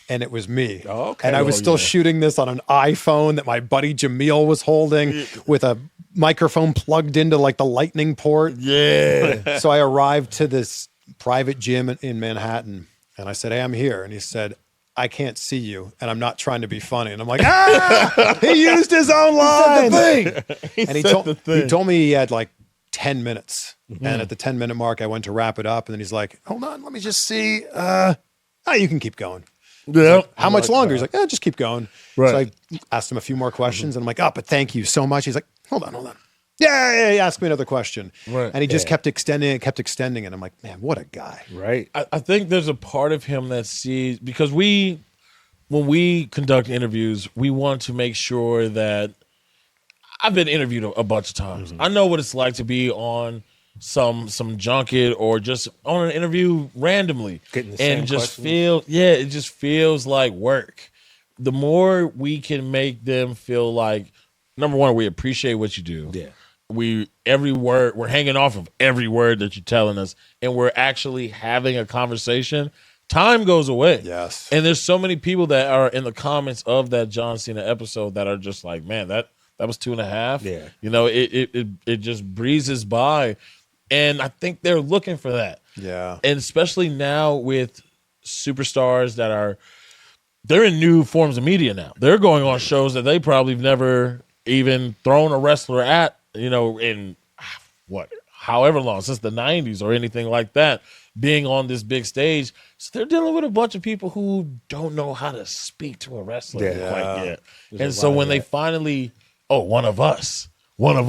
and it was me. Oh, okay. And I was still shooting this on an iPhone that my buddy Jameel was holding with a microphone plugged into like the lightning port. Yeah. So I arrived to this private gym in Manhattan, And I said, hey, I'm here. And he said, I can't see you, and I'm not trying to be funny. And I'm like, he used his own line. He told me he had like 10 minutes. And at the 10-minute mark, I went to wrap it up. And then he's like, hold on, let me just see. You can keep going. Yeah. Like, how much longer? He's like, just keep going. Right. So I asked him a few more questions, and I'm like, but thank you so much. He's like, hold on. Yeah, ask me another question. Right. And he just kept extending it, And I'm like, man, what a guy. Right. I think there's a part of him that sees, because when we conduct interviews, we want to make sure that I've been interviewed a bunch of times. I know what it's like to be on some junket or just on an interview randomly and just it just feels like work. The more we can make them feel like, number one, we appreciate what you do. Yeah. We're hanging off of every word that you're telling us, and we're actually having a conversation. Time goes away. Yes. And there's so many people that are in the comments of that John Cena episode that are just like, man, that was 2.5. Yeah. You know, it just breezes by. And I think they're looking for that. Yeah. And especially now with superstars they're in new forms of media now. They're going on shows that they probably have never even thrown a wrestler at, in however long, since the 90s or anything like that, being on this big stage. So they're dealing with a bunch of people who don't know how to speak to a wrestler quite yet. And so when they finally, one of us, then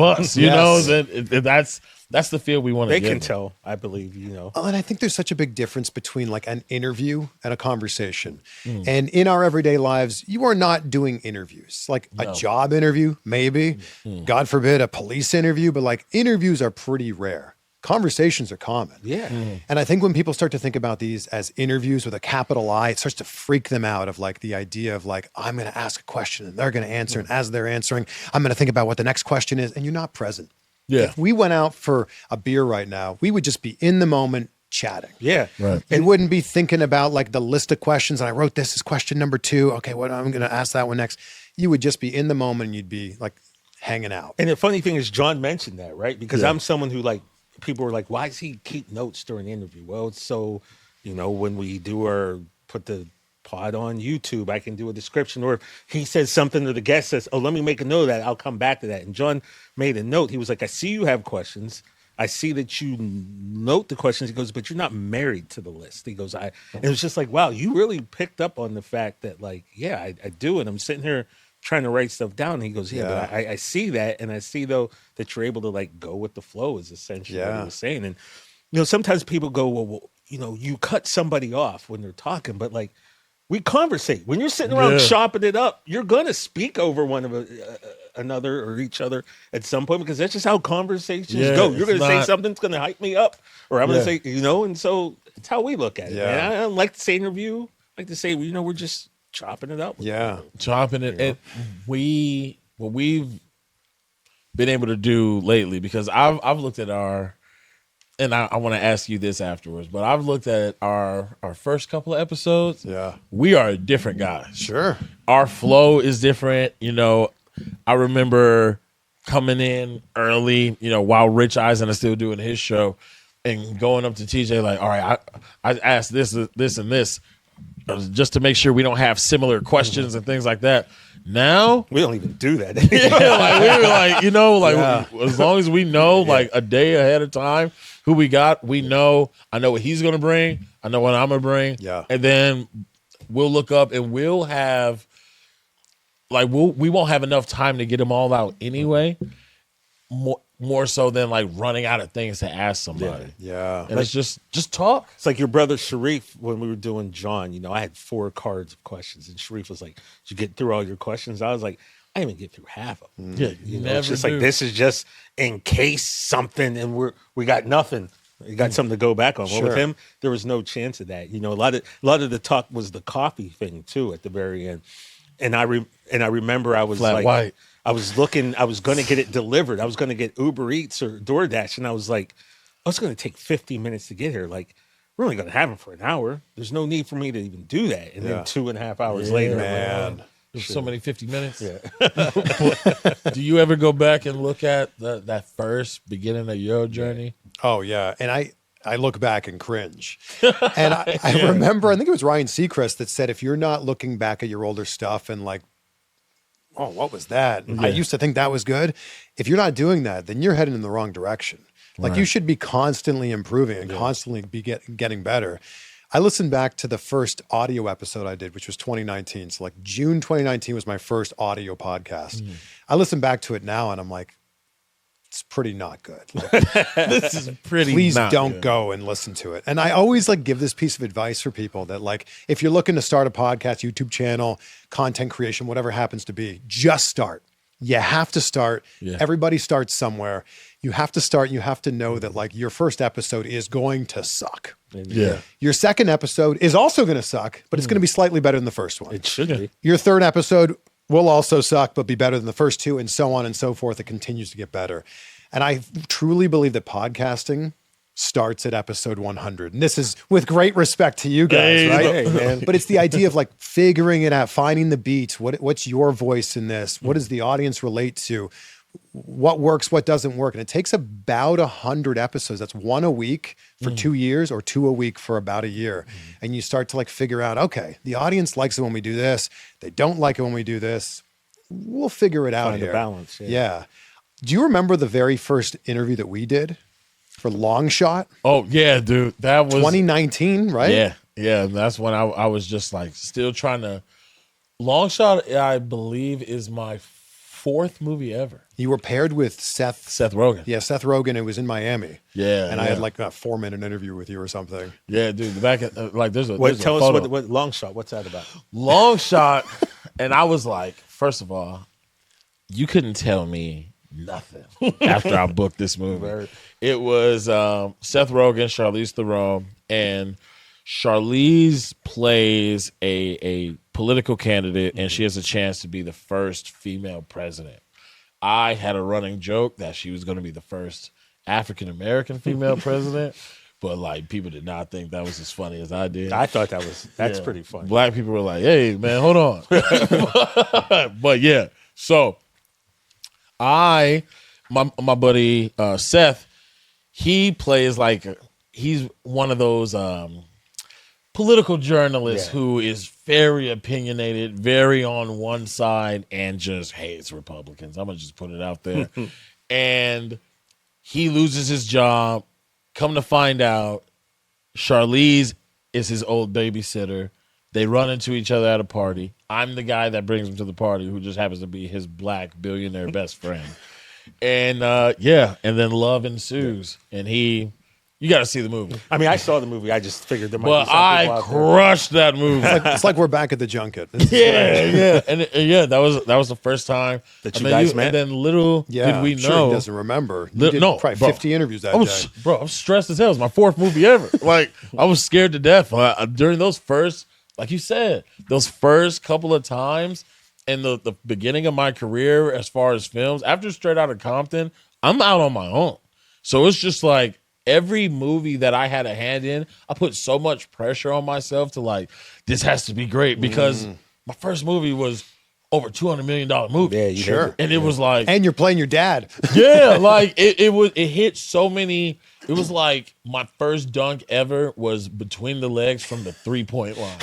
that's the feel we want to They get. can tell, I believe, Oh, and I think there's such a big difference between like an interview and a conversation. And in our everyday lives, you are not doing interviews. Like a job interview, maybe. God forbid, a police interview. But like interviews are pretty rare. Conversations are common. Yeah. And I think when people start to think about these as interviews with a capital I, it starts to freak them out of like the idea of like, I'm going to ask a question and they're going to answer. And as they're answering, I'm going to think about what the next question is. And you're not present. Yeah. If we went out for a beer right now, we would just be in the moment chatting. Yeah. Right. You wouldn't be thinking about like the list of questions. And I wrote this as question number 2. Okay, what I'm going to ask that one next. You would just be in the moment and you'd be like hanging out. And the funny thing is, John mentioned that, right? Because I'm someone who people were like, why does he keep notes during the interview? Well, it's so, when we put the pod on YouTube, I can do a description, or if he says something to the guest says, let me make a note of that, I'll come back to that. And John made a note. He was like, I see you have questions. I see that you note the questions. He goes, but you're not married to the list. He goes, and it was just like, wow, you really picked up on the fact that I do. And I'm sitting here trying to write stuff down. And he goes, but I see that. And I see though that you're able to go with the flow is essentially what he was saying. And, sometimes people go, well, you cut somebody off when they're talking, but we conversate. When you're sitting around chopping it up, you're going to speak over one of another or each other at some point, because that's just how conversations go. You're going to say something that's going to hype me up, or I'm going to say, and so it's how we look at it. Man. I don't like to say interview. I like to say, we're just chopping it up. Chopping it. And what we've been able to do lately, because I've looked at and I want to ask you this afterwards, but I've looked at our first couple of episodes. Yeah. We are different guys. Sure. Our flow is different. I remember coming in early, while Rich Eisen is still doing his show, and going up to TJ like, all right, I asked this, and this, just to make sure we don't have similar questions and things like that. Now we don't even do that. We were as long as we know a day ahead of time who we got, we know. I know what he's gonna bring. I know what I'm gonna bring. Yeah. And then we'll look up and we'll have we won't have enough time to get them all out anyway. More so than running out of things to ask somebody. Yeah. And it's just talk. It's like your brother Sharif, when we were doing John, I had 4 cards of questions, and Sharif was like, did you get through all your questions? I was like, I didn't even get through half of them. Yeah. It's just this is just in case something, and we got nothing. You got something to go back on. Well, with him, there was no chance of that. A lot of the talk was the coffee thing too at the very end. And I remember I was Flat white. I was going to get it delivered. I was going to get Uber Eats or DoorDash. And I was like, it's going to take 50 minutes to get here. We're only going to have them for an hour. There's no need for me to even do that. And then 2.5 hours later, man. There's so many 50 minutes. Yeah. Do you ever go back and look at that first beginning of your journey? Oh, yeah. And I I look back and cringe. And I remember, I think it was Ryan Seacrest that said, if you're not looking back at your older stuff and like, oh, what was that? I used to think that was good. If you're not doing that, then you're heading in the wrong direction. Like you should be constantly improving and constantly be getting better. I listened back to the first audio episode I did, which was 2019. So like June 2019 was my first audio podcast. I listen back to it now and I'm like, it's pretty not good. Like, This is pretty. please not don't good. go and listen to it. And I always like give this piece of advice for people that like, if you're looking to start a podcast, YouTube channel, content creation, whatever happens to be, just start. You have to start. Yeah. Everybody starts somewhere. You have to start. You have to know that like your first episode is going to suck. Yeah. Your second episode is also going to suck, but it's going to be slightly better than the first one. It should be. Your third episode will also suck, but be better than the first two, and so on and so forth. It continues to get better. And I truly believe that podcasting starts at episode 100. And this is with great respect to you guys, right? Hey, man. But it's the idea of like figuring it out, finding the beats. What's your voice in this? What does the audience relate to? What works, what doesn't work? And it takes about 100 episodes. That's one a week for 2 years or two a week for about a year. And you start to like figure out, okay, the audience likes it when we do this. They don't like it when we do this. We'll figure it out Find here. a balance. Yeah. Do you remember the very first interview that we did for Long Shot? Oh yeah, dude. That was 2019, right? Yeah, yeah. That's when I was just like still trying to. Long Shot, I believe, is my fourth movie ever. You were paired with Seth Rogen. Yeah, Seth Rogen. It was in Miami. Yeah, And I yeah. had like a 4-minute interview with you or something. Yeah, dude. Back at like there's a What, there's a tell us photo. what Long Shot, what's that about? Long Shot, and I was like, first of all, you couldn't tell me nothing after I booked this movie. It was Seth Rogen, Charlize Theron, and Charlize plays a political candidate, and she has a chance to be the first female president. I had a running joke that she was going to be the first African American female president, but like people did not think that was as funny as I did. I thought that's Yeah. pretty funny. Black people were like, "Hey, man, hold on." But yeah, so my buddy Seth, he plays like he's one of those political journalists who is very opinionated, very on one side, and just hates Republicans. I'm gonna just put it out there. And he loses his job. Come to find out, Charlize is his old babysitter. They run into each other at a party. I'm the guy that brings him to the party, who just happens to be his black billionaire best friend. And and then love ensues. And you got to see the movie. I mean, I saw the movie. I just figured there might But be some people I out there. crushed that movie. It's like we're back at the junket. This is Yeah, and that was the first time That And you then guys met? And then little did we sure know, he doesn't remember. You Li- did no, probably bro. 50 interviews that I day. was, bro, I'm stressed as hell. It's my fourth movie ever. Like I was scared to death during those first, like you said, those first couple of times in the beginning of my career as far as films. After Straight Outta Compton, I'm out on my own. So it's just like every movie that I had a hand in, I put so much pressure on myself to like, this has to be great because my first movie was over $200 million movie. Yeah, you Sure. did. And it was like, And you're playing your dad. yeah, like it hit so many. It was like my first dunk ever was between the legs from the 3-point line.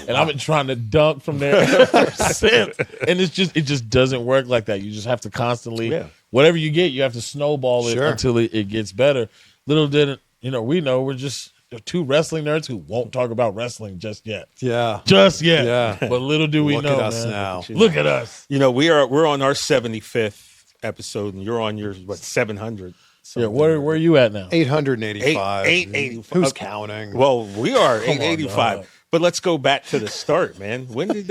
And I've been trying to dunk from there ever since. And it just doesn't work like that. You just have to constantly, whatever you get, you have to snowball it Sure. until it gets better. Little didn't, we know we're just two wrestling nerds who won't talk about wrestling just yet. Yeah. Just yet. Yeah. But little do we Look know, at us man. now. Look at us. You know, we're on our 75th episode, and you're on your 700. Yeah, where are you at now? 885. 885. Who's counting? Well, we are Come on, 885. dog. But let's go back to the start, man. When did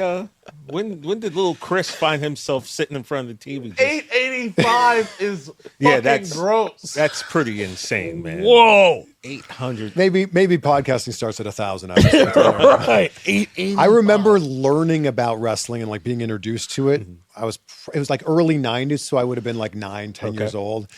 when did little Chris find himself sitting in front of the TV? Just- 885 is Yeah, fucking that's- gross. That's pretty insane, man. Whoa. 800. Maybe podcasting starts at 1,000 episodes. Right. 885. I remember learning about wrestling and like being introduced to it. It was like early 90s, so I would have been like 9-10 years old.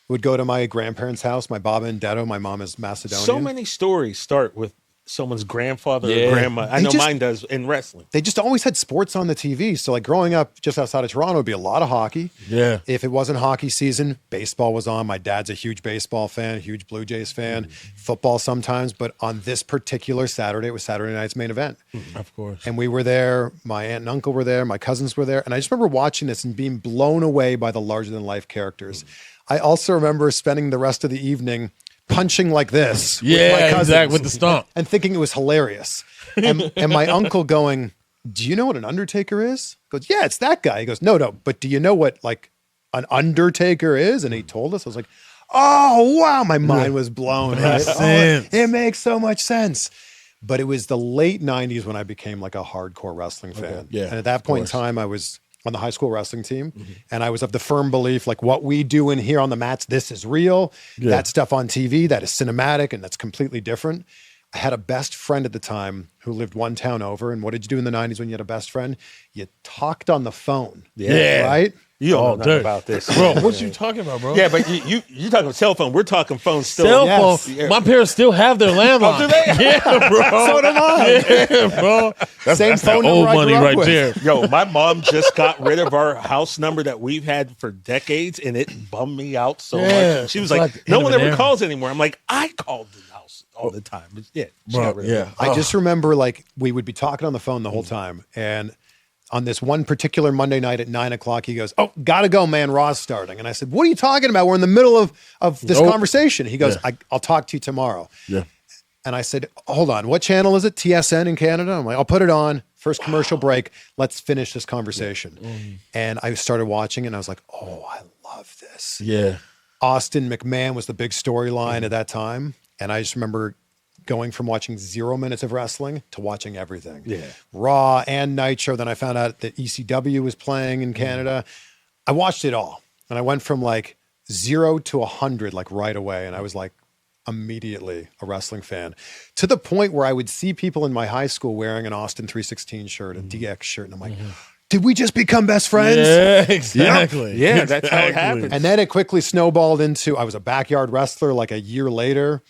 Would go to my grandparents' house. My baba and Dedo, my mom is Macedonian. So many stories start with someone's grandfather Yeah. or grandma. I They know just- mine does in wrestling. They just always had sports on the TV. So like growing up just outside of Toronto would be a lot of hockey. Yeah. If it wasn't hockey season, baseball was on. My dad's a huge baseball fan, huge Blue Jays fan, football sometimes. But on this particular Saturday, it was Saturday night's main event. Of course. And we were there. My aunt and uncle were there. My cousins were there. And I just remember watching this and being blown away by the larger than life characters. I also remember spending the rest of the evening punching like this with my Yeah, cousins exactly. With the stomp. and thinking it was hilarious. And my uncle going, do you know what an undertaker is? Goes, yeah, it's that guy. He goes, no, but do you know what like an undertaker is? And he told us. I was like, oh, wow. My mind was blown. Makes Right? sense. It makes so much sense. But it was the late 90s when I became like a hardcore wrestling fan. Yeah, And at that point in time, I was on the high school wrestling team. And I was of the firm belief, like what we do in here on the mats, this is real. Yeah. That stuff on TV, that is cinematic and that's completely different. I had a best friend at the time who lived one town over. And what did you do in the 90s when you had a best friend? You talked on the phone. Yeah. Right? You don't know nothing dude. about this. Bro, what you talking about, bro? Yeah, but you talking cell phone. We're talking phone still. Cell Yes. phone. My parents still have their landline. do they? Yeah, bro. So do mine. Yeah, bro. Same phone That old number I money grew up right with. there. Yo, my mom just got rid of our house number that we've had for decades, and it bummed me out so Yeah, much. She was it's like, like "No end one of an ever era." calls anymore." I'm like, "I called the house all the time." But yeah, she Bro, got rid of yeah. it. I just remember like we would be talking on the phone the whole time. And on this one particular Monday night at 9:00, he goes, oh, gotta go, man. Raw's starting. And I said, what are you talking about? We're in the middle of this Nope. conversation. He goes, Yeah. I'll talk to you tomorrow. Yeah. And I said, hold on, what channel is it? TSN in Canada? I'm like, I'll put it on. First commercial break. Let's finish this conversation. And I started watching and I was like, oh, I love this. Yeah. Austin McMahon was the big storyline at that time. And I just remember going from watching 0 minutes of wrestling to watching everything. Yeah. Raw and Nitro. Then I found out that ECW was playing in Canada. I watched it all. And I went from like 0 to 100 like right away. And I was like immediately a wrestling fan to the point where I would see people in my high school wearing an Austin 316 shirt, a DX shirt. And I'm like, did we just become best friends? Yeah, exactly. Yeah, that's how it Exactly. happened. And then it quickly snowballed into I was a backyard wrestler like a year later.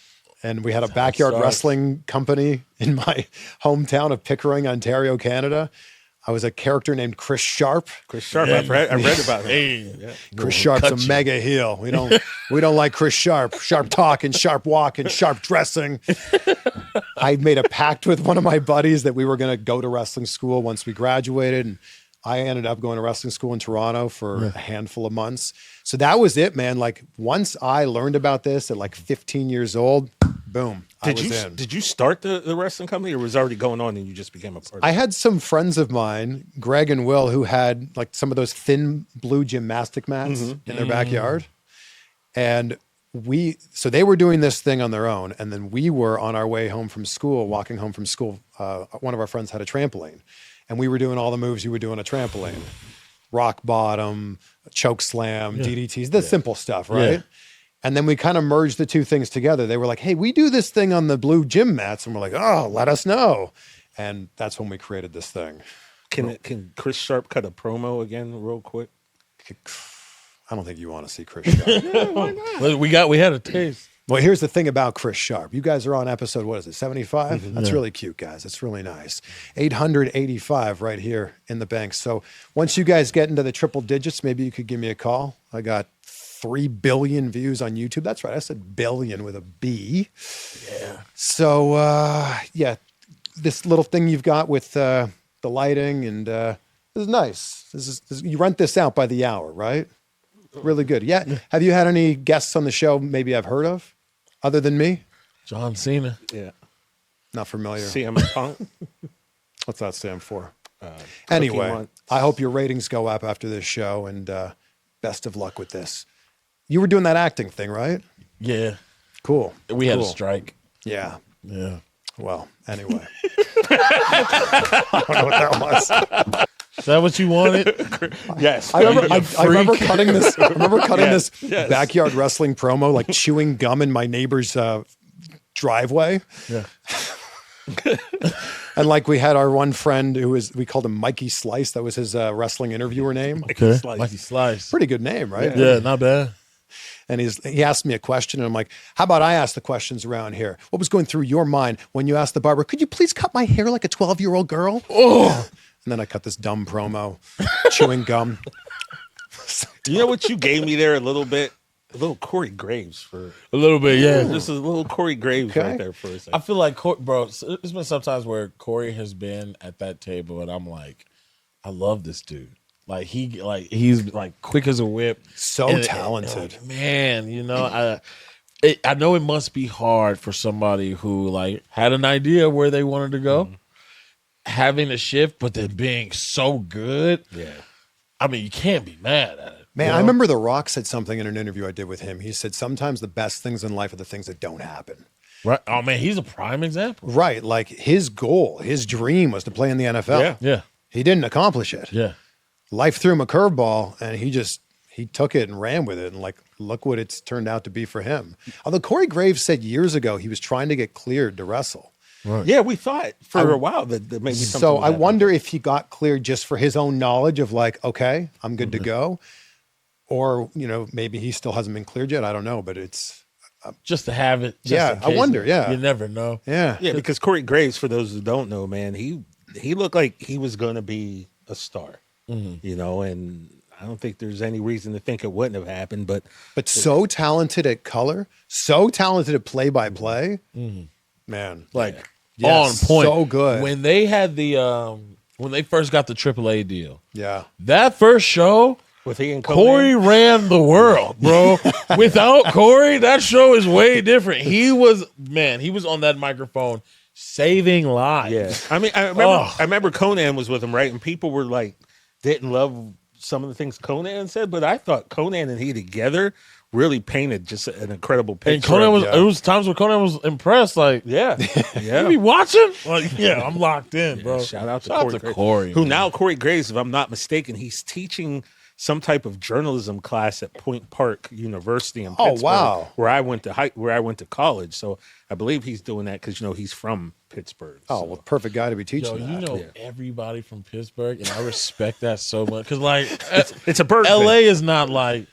And we had a backyard starts. wrestling company in my hometown of Pickering, Ontario, Canada. I was a character named Chris Sharp. Chris Sharp, I read about him. Hey. Chris Sharp's a mega heel. We don't like Chris Sharp. Sharp talking, sharp walking, sharp dressing. I made a pact with one of my buddies that we were going to go to wrestling school once we graduated. And I ended up going to wrestling school in Toronto for a handful of months. So that was it, man. Like once I learned about this at like 15 years old, boom, I was in. Did you start the wrestling company, or was it already going on and you just became a part of I it? had some friends of mine, Greg and Will, who had like some of those thin blue gymnastic mats in their backyard. And so they were doing this thing on their own. And then we were on our way home from school, walking home from school. One of our friends had a trampoline and we were doing all the moves you would do on a trampoline. Rock bottom, choke slam, DDTs, the simple stuff, right? Yeah. And then we kind of merged the two things together. They were like, hey, we do this thing on the blue gym mats. And we're like, oh, let us know. And that's when we created this thing. Can Chris Sharp cut a promo again real quick? I don't think you want to see Chris Sharp. Look, we had a taste. Well, here's the thing about Chris Sharp. You guys are on episode, what is it, 75? That's really cute, guys. It's really nice. 885 right here in the bank. So once you guys get into the triple digits, maybe you could give me a call. I got 3 billion views on YouTube. That's right. I said billion with a B. Yeah. So, yeah, this little thing you've got with the lighting and this is nice. You rent this out by the hour, right? Really good. Yeah. Have you had any guests on the show maybe I've heard of other than me? John Cena. Yeah. Not familiar. CM Punk. What's that stand for? Anyway, Months. I hope your ratings go up after this show and best of luck with this. You were doing that acting thing, right? Yeah. Cool. We had a Cool. strike. Yeah. Yeah. Well, anyway. I don't know what that was. Is that what you wanted? Yes. I remember, I remember freak. cutting this. I remember cutting Yes, this yes. backyard wrestling promo, like chewing gum in my neighbor's driveway. Yeah. And like we had our one friend we called him Mikey Slice. That was his wrestling interviewer name. Okay. Slice. Mikey Slice. Pretty good name, right? Yeah, not bad. And he asked me a question, and I'm like, how about I ask the questions around here? What was going through your mind when you asked the barber, could you please cut my hair like a 12-year-old girl? Oh. And then I cut this dumb promo, chewing gum. You know what you gave me there a little bit? A little Corey Graves for a little bit, yeah. Just a little Corey Graves right there for a second. I feel like, bro, there's been sometimes where Corey has been at that table, and I'm like, I love this dude. Like he's like quick as a whip, so talented, man. You know, I know it must be hard for somebody who like had an idea where they wanted to go, having a shift, but then being so good. Yeah, I mean, you can't be mad at it. Man, you know? I remember The Rock said something in an interview I did with him. He said, sometimes the best things in life are the things that don't happen. Right. Oh, man, he's a prime example. Right. Like his goal, his dream was to play in the NFL. Yeah. He didn't accomplish it. Yeah. Life threw him a curveball, and he took it and ran with it. And like, look what it's turned out to be for him. Although Corey Graves said years ago he was trying to get cleared to wrestle. Right. Yeah, we thought for a while that maybe something. So I wonder if he got cleared just for his own knowledge of like, okay, I'm good to go. Or, you know, maybe he still hasn't been cleared yet. I don't know, but it's just to have it. I wonder. Yeah. You never know. Yeah. Yeah, because Corey Graves, for those who don't know, man, he looked like he was going to be a star, you know, and I don't think there's any reason to think it wouldn't have happened, but so talented at color, so talented at play-by-play, man, like on point. So good. When they had when they first got the AAA deal, that first show, with he and Corey ran the world, bro. Without Corey, that show is way different. He was on that microphone saving lives. Yeah. I mean, I remember Conan was with him, right? And people were like, didn't love some of the things Conan said, but I thought Conan and he together really painted just an incredible picture. And Conan was, it was times where Conan was impressed, like, yeah. You be watching? Like, yeah, I'm locked in, bro. Shout out to Corey. Who now, Corey Graves, if I'm not mistaken, he's teaching some type of journalism class at Point Park University in Pittsburgh, where I went to college. So I believe he's doing that because, you know, he's from Pittsburgh. Oh, well, perfect guy to be teaching. You know everybody from Pittsburgh, and I respect that so much because, like, it's a bird. LA is not like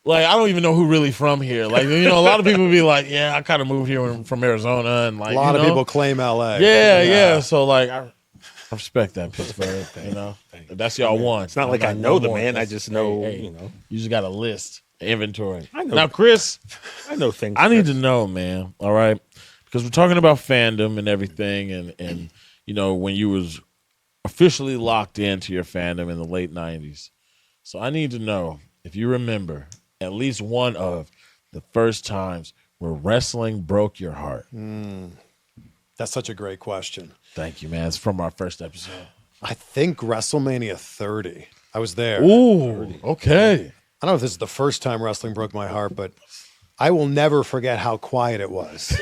I don't even know who really from here. Like, you know, a lot of people be like, yeah, I kind of moved here from Arizona, and like a lot of people claim LA. Yeah. So like, I respect that, Pittsburgh. You know, that's y'all want. It's not like I know the man. I just know, you know. You just got a list, inventory. I know. Now, Chris, I know things. I need to know, man. All right, because we're talking about fandom and everything, and you know, when you was officially locked into your fandom in the late '90s. So I need to know if you remember at least one of the first times where wrestling broke your heart. That's such a great question. Thank you, man. It's from our first episode. I think WrestleMania 30. I was there. Ooh, okay. I don't know if this is the first time wrestling broke my heart, but I will never forget how quiet it was.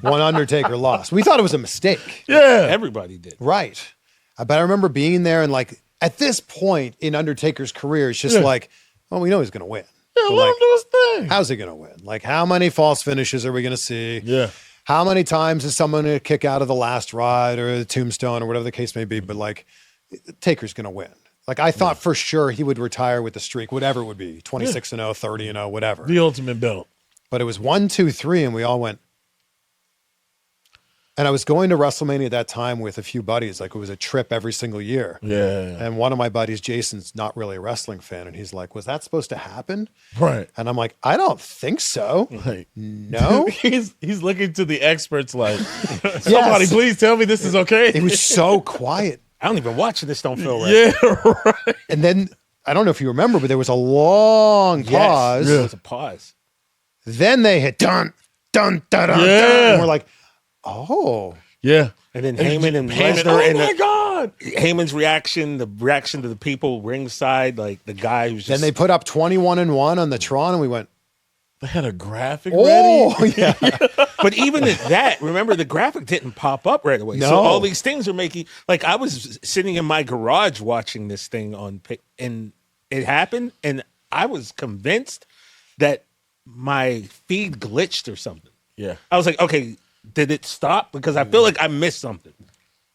One Undertaker lost. We thought it was a mistake. Yeah. Everybody did. Right. But I remember being there and like at this point in Undertaker's career, it's just like, well, we know he's going to win. Yeah, let him do his thing. How's he going to win? Like, how many false finishes are we going to see? Yeah. How many times is someone going to kick out of the last ride or the tombstone or whatever the case may be? But like, Taker's going to win. Like, I thought for sure he would retire with the streak, whatever it would be, 26-0, 30-0, whatever. The ultimate belt. But it was 1, 2, 3, and we all went. And I was going to WrestleMania at that time with a few buddies. Like, it was a trip every single year. Yeah. And one of my buddies, Jason's not really a wrestling fan. And he's like, was that supposed to happen? Right. And I'm like, I don't think so. Like, no. he's looking to the experts like, somebody please tell me this is okay. It was so quiet. I don't even watch this. Don't feel right. Yeah, right. And then, I don't know if you remember, but there was a long pause. There was a pause. Then they hit dun, dun, dun, dun, dun. And we're like, oh. Yeah. And then Heyman and Lesnar. Oh, my God. Heyman's reaction, the reaction to the people ringside, like the guy who's just. Then they put up 21-1 on the Tron, and we went, they had a graphic oh, ready. Yeah. But even at that, remember the graphic didn't pop up right away. No. So all these things are making, like I was sitting in my garage watching this thing and it happened, and I was convinced that my feed glitched or something. Yeah. I was like, okay, did it stop? Because I feel like I missed something.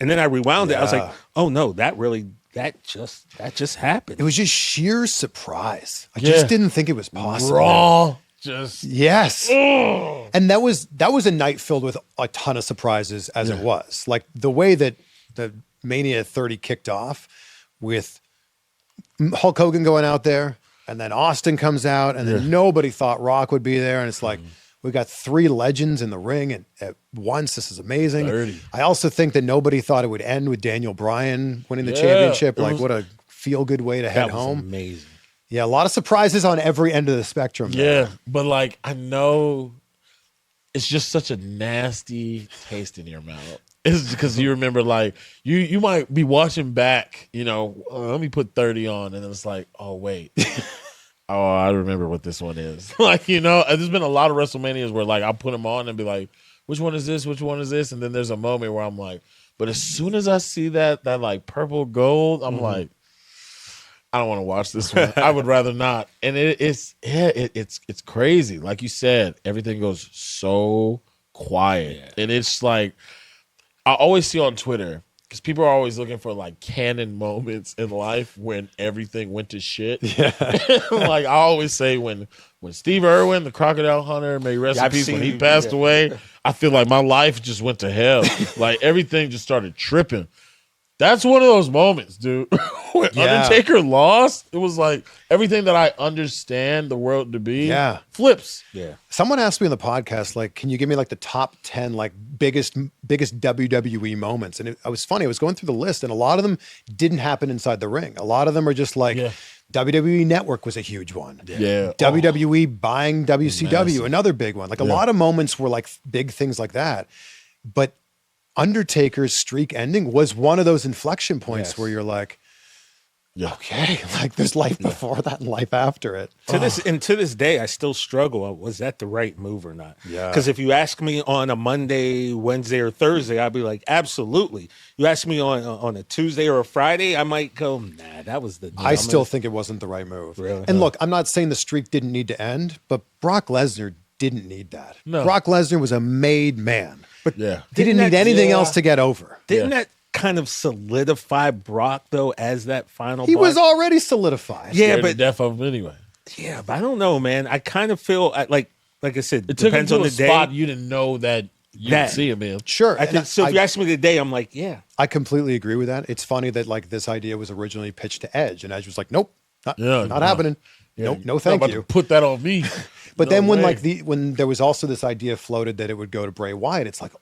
And then I rewound it. I was like, oh no, that really that just happened. It was just sheer surprise. I just didn't think it was possible. Raw. Just yes. And that was a night filled with a ton of surprises as it was. Like the way that the Mania 30 kicked off with Hulk Hogan going out there, and then Austin comes out, and then nobody thought Rock would be there. And it's like, we got 3 legends in the ring at once. This is amazing. 30. I also think that nobody thought it would end with Daniel Bryan winning the championship. Like, what a feel-good way to head home. Amazing. Yeah, a lot of surprises on every end of the spectrum. Yeah, but like, I know it's just such a nasty taste in your mouth. It's because you remember, like, you might be watching back, let me put 30 on, and then it's like, oh, wait. Oh, I remember what this one is. Like, there's been a lot of WrestleManias where, like, I'll put them on and be like, which one is this? Which one is this? And then there's a moment where I'm like, but as soon as I see that like purple gold, I'm like, I don't want to watch this one. I would rather not. And it's crazy. Like you said, everything goes so quiet. Yeah. And it's like, I always see on Twitter, because people are always looking for like canon moments in life when everything went to shit. Yeah. Like I always say when Steve Irwin, the Crocodile Hunter, may rest in peace, when he passed away, I feel like my life just went to hell. Like everything just started tripping. That's one of those moments, dude. When Undertaker lost, it was like everything that I understand the world to be flips. Yeah. Someone asked me on the podcast, like, can you give me like the top 10 like biggest WWE moments? And I was funny. I was going through the list, and a lot of them didn't happen inside the ring. A lot of them are just like WWE Network was a huge one. Yeah. WWE buying WCW, another big one. Like a lot of moments were like big things like that. But Undertaker's streak ending was one of those inflection points where you're like, okay, like there's life before that and life after it. To this day, I still struggle. Was that the right move or not? Yeah. Because if you ask me on a Monday, Wednesday, or Thursday, I'd be like, absolutely. You ask me on a Tuesday or a Friday, I might go, nah, that was the dumbest. I still think it wasn't the right move. Really? And look, I'm not saying the streak didn't need to end, but Brock Lesnar didn't need that. No. Brock Lesnar was a made man. But he didn't that- need anything else to get over. Didn't that kind of solidify Brock, though, as that final He boss? was already solidified. Yeah, Scared to but death of him anyway. yeah, but I don't know, man. I kind of feel like I said, It took him depends to on a the spot day. you didn't know that you That- could see him in. Sure. I think, so if you ask me today, I'm like, yeah. I completely agree with that. It's funny that like this idea was originally pitched to Edge, and Edge was like, nope, not happening. Nope, no thank about you. to put that on me. But No then when way. when there was also this idea floated that it would go to Bray Wyatt, it's like,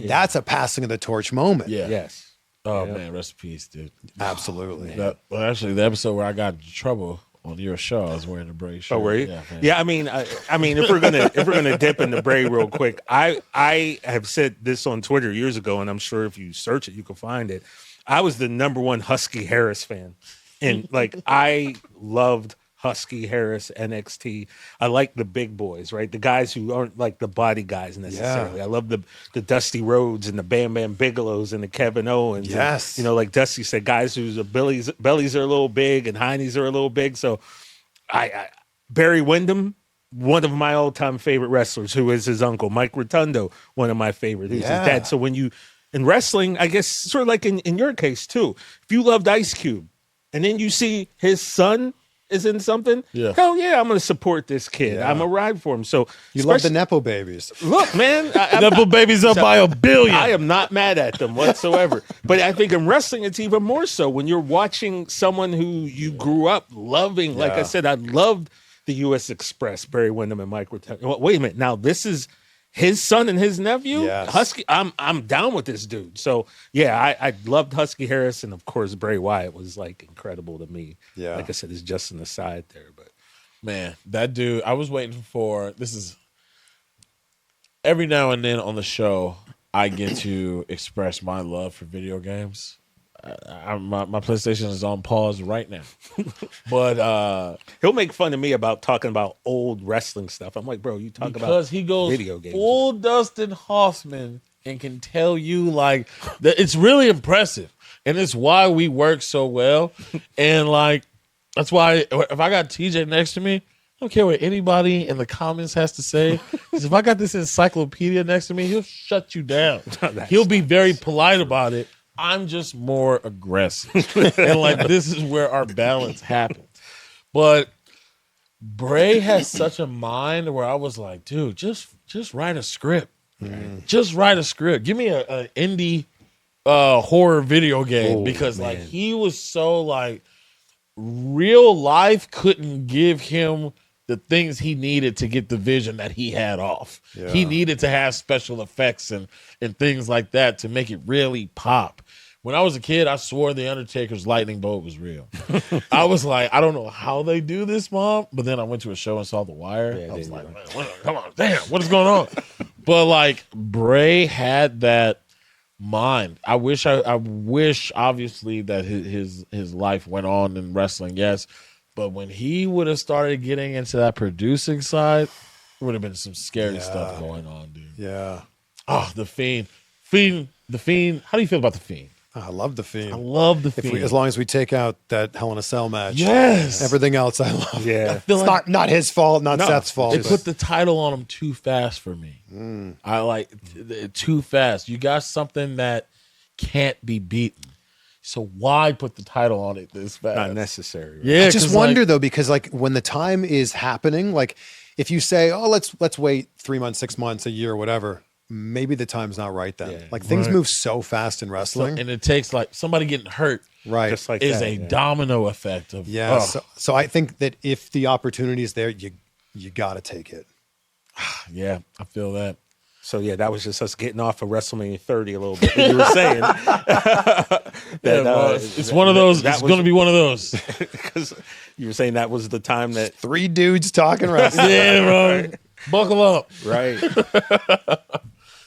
that's a passing of the torch moment. Yeah. Yes. Oh man, rest in peace, dude. Absolutely. Actually, the episode where I got in trouble on your show, I was wearing a Bray shirt. Oh, were you? Yeah, man. Yeah, I mean, if we're gonna dip into Bray real quick, I have said this on Twitter years ago, and I'm sure if you search it, you can find it. I was the #1 Husky Harris fan, and like I loved Husky Harris, NXT. I like the big boys, right? The guys who aren't like the body guys necessarily. I love the Dusty Rhodes and the Bam Bam Bigelows and the Kevin Owens. Yes. And, like Dusty said, guys whose bellies are a little big and heinies are a little big. So I Barry Windham, one of my all-time favorite wrestlers, who is his uncle. Mike Rotundo, one of my favorites, who's his dad. So when you, in wrestling, I guess sort of like in your case too, if you loved Ice Cube and then you see his son is in something, hell yeah, I'm going to support this kid. I'm going to ride for him. So You love the Nepo babies. look, man. Nepo babies up by $1 billion. I am not mad at them whatsoever. But I think in wrestling, it's even more so when you're watching someone who you grew up loving. Like I said, I loved the U.S. Express, Barry Windham and Mike Rotundo. Wait a minute. Now, this is his son and his nephew? Yes. Husky, I'm down with this dude. So, yeah, I loved Husky Harris. And, of course, Bray Wyatt was, like, incredible to me. Yeah. Like I said, it's just an aside there. But Man, that dude, I was waiting for, this is, every now and then on the show, I get to express my love for video games. My PlayStation is on pause right now. But he'll make fun of me about talking about old wrestling stuff. I'm like, bro, you talk about because he goes video games. full Dustin Hoffman and can tell you like that it's really impressive. And it's why we work so well. And like that's why if I got TJ next to me, I don't care what anybody in the comments has to say. 'Cause if I got this encyclopedia next to me, he'll shut you down. He'll be very polite about it. I'm just more aggressive. And like this is where our balance happens. But Bray has such a mind where I was like, dude, just write a script. Just write a script. Give me an indie horror video game because like he was so like real life couldn't give him the things he needed to get the vision that he had off. Yeah. He needed to have special effects and things like that to make it really pop. When I was a kid, I swore the Undertaker's lightning bolt was real. I was like, I don't know how they do this, Mom. But then I went to a show and saw The Wire. Yeah, I was like, man, come on, damn, what is going on? But like Bray had that mind. I wish obviously that his life went on in wrestling, yes. But when he would have started getting into that producing side, there would have been some scary stuff going on, dude. Yeah. Oh, The Fiend. The Fiend. How do you feel about The Fiend? I love The Fiend. I love The Fiend. As long as we take out that Hell in a Cell match. Yes. Everything else I love. Yeah. It's like, not his fault, not Seth's fault. They put the title on him too fast for me. I like too fast. You got something that can't be beaten. So why put the title on it this fast? Not necessary. Right? Yeah. I just wonder though, because like when the time is happening, like if you say, oh, let's wait 3 months, 6 months, a year, whatever, maybe the time's not right then. Like things move so fast in wrestling. And it takes like somebody getting hurt. Right. Just like is that, a domino effect of So I think that if the opportunity is there, you got to take it. Yeah, I feel that. So yeah, that was just us getting off of WrestleMania 30 a little bit. You were saying it's one of those. It's going to be one of those because you were saying that was the time that 3 dudes talking wrestling. Yeah, bro. Buckle up. Right.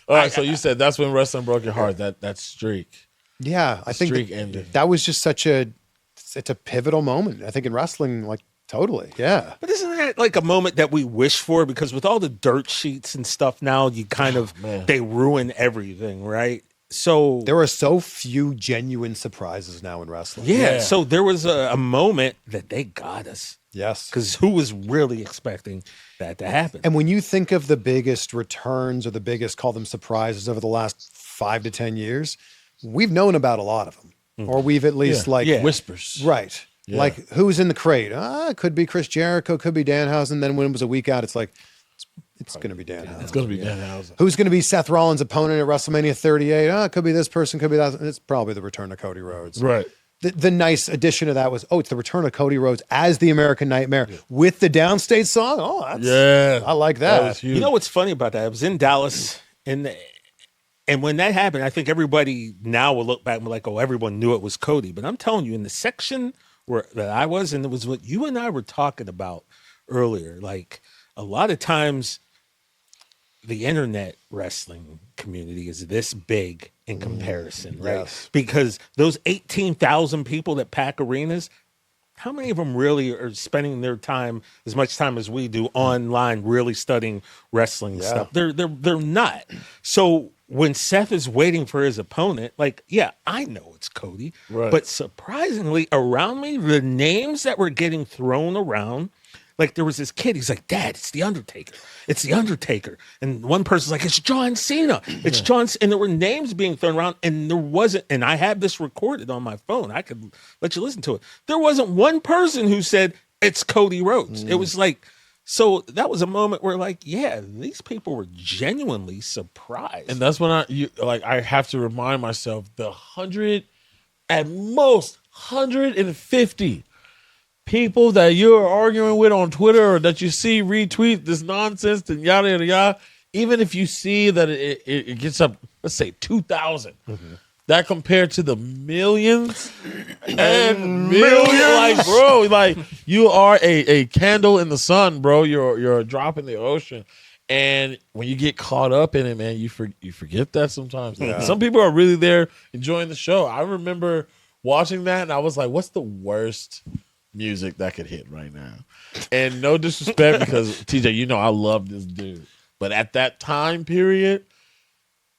All right. So you said that's when wrestling broke your heart. That streak. Yeah, I think streak ended. That was just it's a pivotal moment. I think in wrestling, like totally. Yeah. But isn't that like a moment that we wish for? Because with all the dirt sheets and stuff now, you kind of they ruin everything, right? So there are so few genuine surprises now in wrestling. Yeah. So there was a moment that they got us. Yes. Because who was really expecting that to happen? And when you think of the biggest returns or the biggest, call them surprises over the last 5 to 10 years, we've known about a lot of them. Or we've at least whispers. Right. Yeah. Like who's in the crate? It could be Chris Jericho, could be Danhausen. Then when it was a week out, it's like, it's going to be Danhausen. It's going to be Danhausen. Who's going to be Seth Rollins' opponent at WrestleMania 38? It could be this person, could be that. It's probably the return of Cody Rhodes. Right. The nice addition of that was, it's the return of Cody Rhodes as the American Nightmare with the Downstate song. I like that. That was huge. You know what's funny about that? I was in Dallas, and when that happened, I think everybody now will look back and be like, everyone knew it was Cody. But I'm telling you, in the section that I was, and it was what you and I were talking about earlier, like a lot of times the internet wrestling community is this big in comparison, right? Yes. Because those 18,000 people that pack arenas, how many of them really are spending their time, as much time as we do, online really studying wrestling stuff? They're not. So when Seth is waiting for his opponent, like, I know it's Cody. Right. But surprisingly, around me, the names that were getting thrown around, like there was this kid, he's like, Dad, it's The Undertaker. It's The Undertaker. And one person's like, it's John Cena. It's John Cena. And there were names being thrown around, and there wasn't, and I have this recorded on my phone. I could let you listen to it. There wasn't one person who said, it's Cody Rhodes. It was like, so that was a moment where like, these people were genuinely surprised. And that's when I have to remind myself the 100, at most 150 people that you're arguing with on Twitter or that you see retweet this nonsense and yada, yada, yada, even if you see that it gets up, let's say 2,000, that compared to the millions and millions, like, bro, like you are a candle in the sun, bro. You're a drop in the ocean. And when you get caught up in it, man, you forget that sometimes. Yeah. Some people are really there enjoying the show. I remember watching that and I was like, what's the worst music that could hit right now? And no disrespect, because TJ, I love this dude, but at that time period,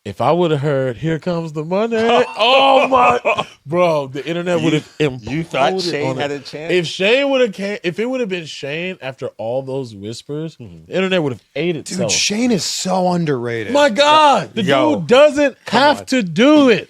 if I would have heard "Here Comes the Money," oh my, bro, the internet would have imploded. You thought Shane had a chance? If Shane would have if it would have been Shane after all those whispers, the internet would have ate itself. Dude, Shane is so underrated. My God, the dude doesn't have to do it.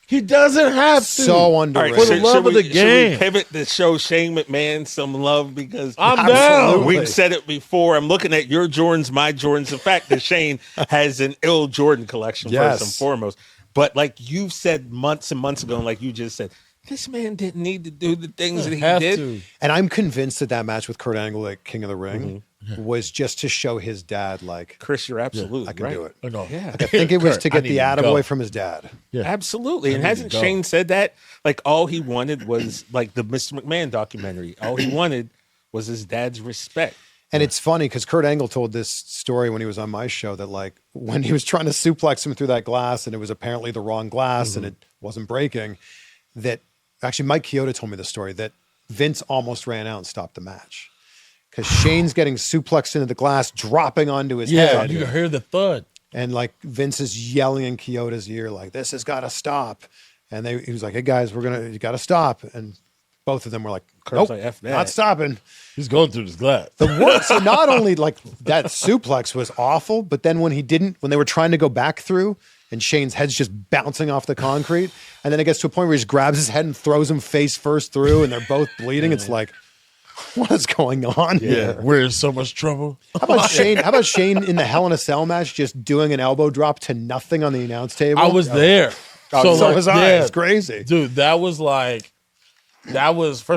He doesn't have to. So All right, underrated. For the love of the Should game. we pivot to show Shane McMahon some love because I'm down. Absolutely. we've said it before. I'm looking at your Jordans, my Jordans. The fact that Shane has an ill Jordan collection Yes. first and foremost. But like you've said months and months ago, and like you just said, this man didn't need to do the things that he Have did. to. And I'm convinced that match with Kurt Angle at King of the Ring was just to show his dad, like, Chris, you're absolutely I can right. do it. I know. Yeah. I think it was Kurt, to I get need the to attaboy go. from his dad. Yeah. Absolutely. And need hasn't to go. Shane said that? Like all he wanted was like the Mr. McMahon documentary. All he wanted was his dad's respect. And it's funny because Kurt Angle told this story when he was on my show that, like, when he was trying to suplex him through that glass and it was apparently the wrong glass and it wasn't breaking, that actually Mike Chioda told me the story that Vince almost ran out and stopped the match because Shane's getting suplexed into the glass, dropping onto his Yeah, head. you can hear the thud. And like Vince is yelling in Chioda's ear, like, this has got to stop. And he was like, hey guys, you got to stop. And both of them were like, Kurt's nope, like, F that. not stopping. He's going through this glass. So not only like that suplex was awful, but then when they were trying to go back through and Shane's head's just bouncing off the concrete. And then it gets to a point where he just grabs his head and throws him face first through and they're both bleeding. It's like, what is going on here? We're in so much trouble. How about Shane in the Hell in a Cell match just doing an elbow drop to nothing on the announce table? I was there. So was I. yeah, It's crazy. Dude, first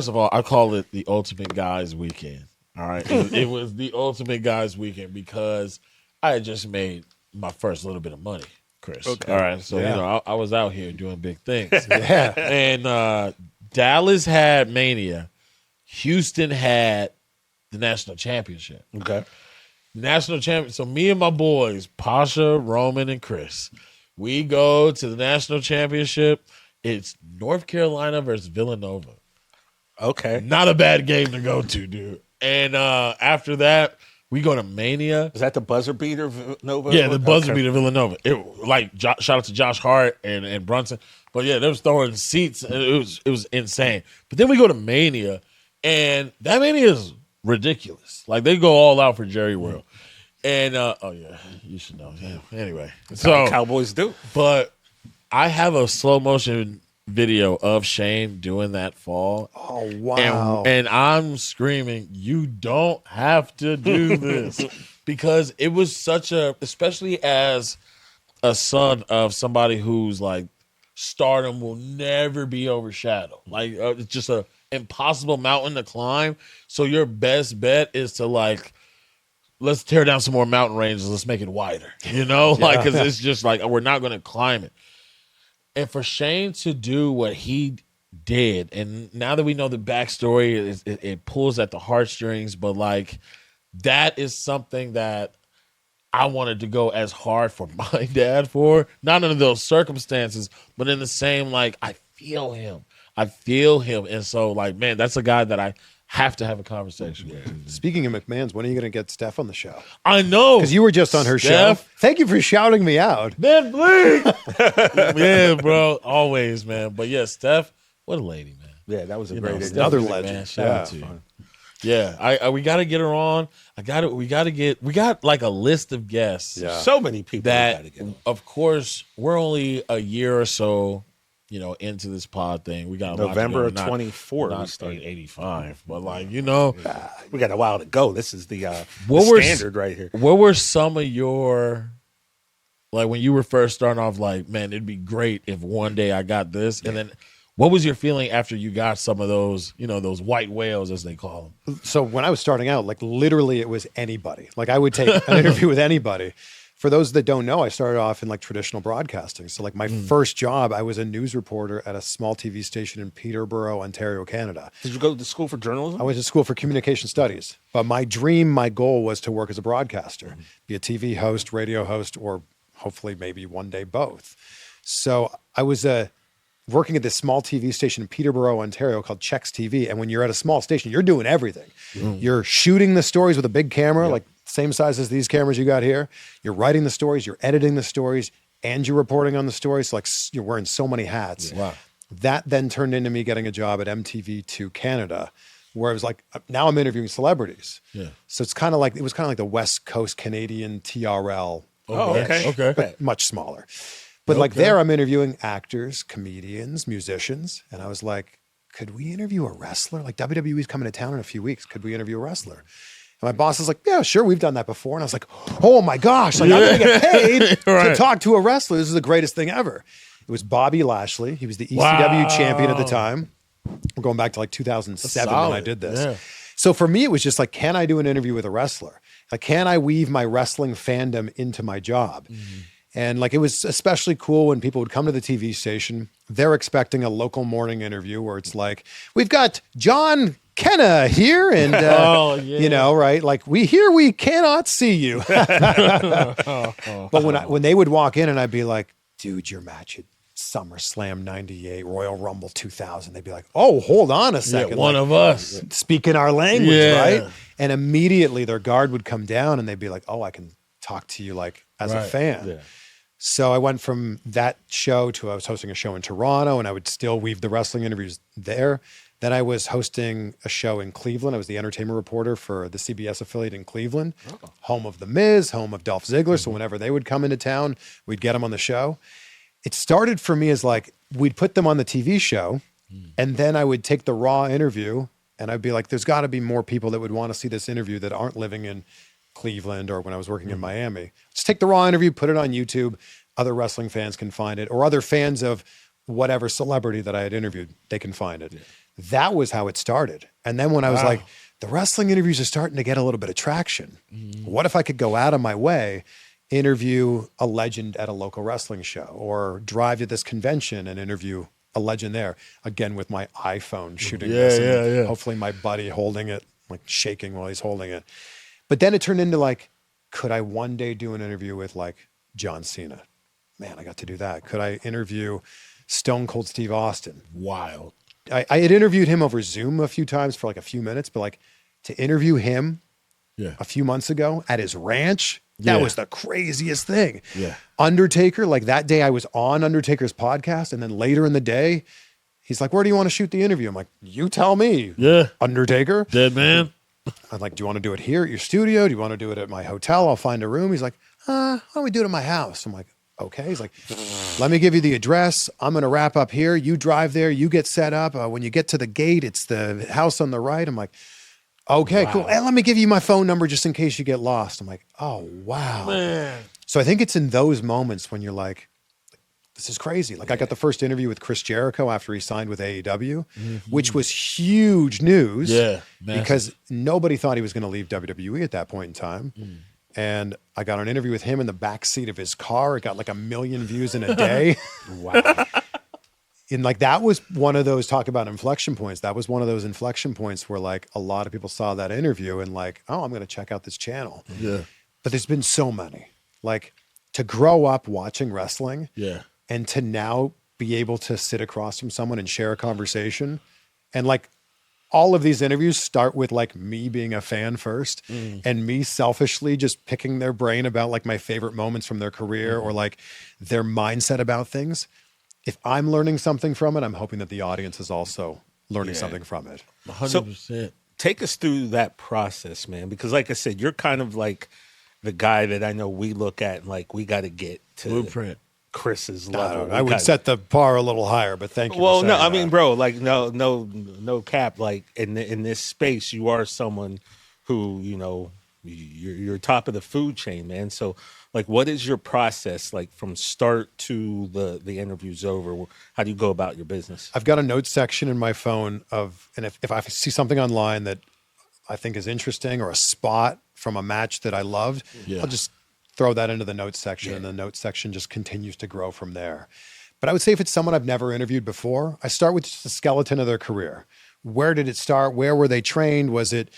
of all, I call it the ultimate guys weekend. All right. It was the ultimate guys weekend because I had just made my first little bit of money, Chris. Okay. All right. So, Yeah. I was out here doing big things. Yeah. And Dallas had Mania. Houston had the national championship. Okay. National champion. So me and my boys, Pasha, Roman, and Chris, we go to the national championship. It's North Carolina versus Villanova. Okay. Not a bad game to go to, dude. And after that, we go to Mania. Is that the buzzer beater, Nova? Yeah, the buzzer beater Villanova. Shout out to Josh Hart and Brunson. But yeah, they was throwing seats. And it was insane. But then we go to Mania, and that Mania is ridiculous. Like they go all out for Jerry World. And you should know. Yeah. Anyway, so Cowboys do. but I have a slow motion video of Shane doing that fall. Oh, wow. And I'm screaming, you don't have to do this. Because it was especially as a son of somebody who's like, stardom will never be overshadowed. Like, it's just a impossible mountain to climb. So your best bet is to like, let's tear down some more mountain ranges. Let's make it wider, like, because it's just like, we're not going to climb it. And for Shane to do what he did, and now that we know the backstory, it pulls at the heartstrings, but like that is something that I wanted to go as hard for my dad for, not under those circumstances, but in the same, like, I feel him. And so like, man, that's a guy that I have to have a conversation with. Speaking of McMahon's, when are you going to get Steph on the show? I know. Because you were just on her Steph? show. Thank you for shouting me out. Man, please. Yeah, bro. Always, man. But yeah, Steph, what a lady, man. Yeah, that was a You great know, idea. Another Steph, legend. man. Shout out to you. Yeah, we got to get her on. We got like a list of guests. Yeah. So many people That, gotta get. of course, we're only a year or so, into this pod thing. We got a lot to November go. of 24 we Not started. 85, but like, We got a while to go. This is the What were- standard right here. what were some of your, like, when you were first starting off, like, man, it'd be great if one day I got this, and then what was your feeling after you got some of those, those white whales, as they call them? So when I was starting out, like literally it was anybody. Like I would take an interview with anybody. For those that don't know, I started off in like traditional broadcasting. So like my first job, I was a news reporter at a small TV station in Peterborough, Ontario, Canada. Did you go to school for journalism? I went to school for communication studies, but my goal was to work as a broadcaster, be a TV host, radio host, or hopefully maybe one day both. So I was working at this small TV station in Peterborough, Ontario called Chex TV. And when you're at a small station, you're doing everything. You're shooting the stories with a big camera, like same size as these cameras you got here. You're writing the stories, you're editing the stories, and you're reporting on the stories. So like you're wearing so many hats. Wow. That then turned into me getting a job at MTV2 Canada, where I was like, now I'm interviewing celebrities. Yeah. So it was kind of like the West Coast Canadian TRL, Oh, okay. Okay. but much smaller. But like there, I'm interviewing actors, comedians, musicians. And I was like, could we interview a wrestler? Like WWE's coming to town in a few weeks. Could we interview a wrestler? And my boss is like, yeah, sure. We've done that before. And I was like, oh my gosh, like I'm going to get paid to talk to a wrestler. This is the greatest thing ever. It was Bobby Lashley. He was the ECW champion at the time. We're going back to like 2007 when I did this. Yeah. So for me, it was just like, can I do an interview with a wrestler? Like, can I weave my wrestling fandom into my job? Mm-hmm. And like, it was especially cool when people would come to the TV station. They're expecting a local morning interview where it's like, we've got John Kenna here. And, you know, right? Like we cannot see you. But when they would walk in and I'd be like, dude, your match at SummerSlam 98, Royal Rumble 2000. They'd be like, oh, hold on a second. One of us. Speaking our language, right? And immediately their guard would come down and they'd be like, oh, I can talk to you like as a fan. Yeah. So I went from that show to I was hosting a show in Toronto and I would still weave the wrestling interviews there. Then I was hosting a show in Cleveland. I was the entertainment reporter for the CBS affiliate in Cleveland, home of The Miz, home of Dolph Ziggler. Mm-hmm. So whenever they would come into town, we'd get them on the show. It started for me as like, we'd put them on the TV show and then I would take the raw interview and I'd be like, there's got to be more people that would want to see this interview that aren't living in Cleveland or when I was working in Miami. Just take the raw interview, put it on YouTube. Other wrestling fans can find it or other fans of whatever celebrity that I had interviewed, they can find it. Yeah. That was how it started. And then when I was like, the wrestling interviews are starting to get a little bit of traction. What if I could go out of my way, interview a legend at a local wrestling show or drive to this convention and interview a legend there, again with my iPhone shooting this and hopefully my buddy holding it, like shaking while he's holding it. But then it turned into like, could I one day do an interview with like John Cena? Man, I got to do that. Could I interview Stone Cold Steve Austin? Wild. I had interviewed him over Zoom a few times for like a few minutes, but like to interview him a few months ago at his ranch, that was the craziest thing. Yeah. Undertaker, like that day I was on Undertaker's podcast and then later in the day, he's like, where do you want to shoot the interview? I'm like, you tell me. Yeah. Undertaker. Dead man. I'm like, do you want to do it here at your studio? Do you want to do it at my hotel? I'll find a room. He's like, why don't we do it at my house? I'm like, okay. He's like, let me give you the address. I'm going to wrap up here. You drive there. You get set up. When you get to the gate, it's the house on the right. I'm like, okay, cool. And let me give you my phone number just in case you get lost. I'm like, oh, wow. Man. So I think it's in those moments when you're like, this is crazy. Like I got the first interview with Chris Jericho after he signed with AEW, which was huge news because nobody thought he was going to leave WWE at that point in time. And I got an interview with him in the backseat of his car. It got like 1 million views in a day. Wow. And like, that was one of those, talk about inflection points. That was one of those inflection points where like a lot of people saw that interview and like, oh, I'm going to check out this channel. Yeah. But there's been so many, like to grow up watching wrestling and to now be able to sit across from someone and share a conversation. And like, all of these interviews start with like me being a fan first and me selfishly just picking their brain about like my favorite moments from their career or like their mindset about things. If I'm learning something from it, I'm hoping that the audience is also learning something from it. 100%. So, take us through that process, man, because like I said, you're kind of like the guy that I know we look at and like, we got to get to blueprint. Chris's level. I would set the bar a little higher, but thank you. Well, no, I mean, bro, like no cap. Like in this space, you are someone who, you know, you're top of the food chain, man. So, like, what is your process like from start to the interview's over? How do you go about your business? I've got a notes section in my phone and if I see something online that I think is interesting or a spot from a match that I loved, I'll just throw that into the notes section and the notes section just continues to grow from there. But I would say if it's someone I've never interviewed before, I start with just the skeleton of their career. Where did it start? Where were they trained? Was it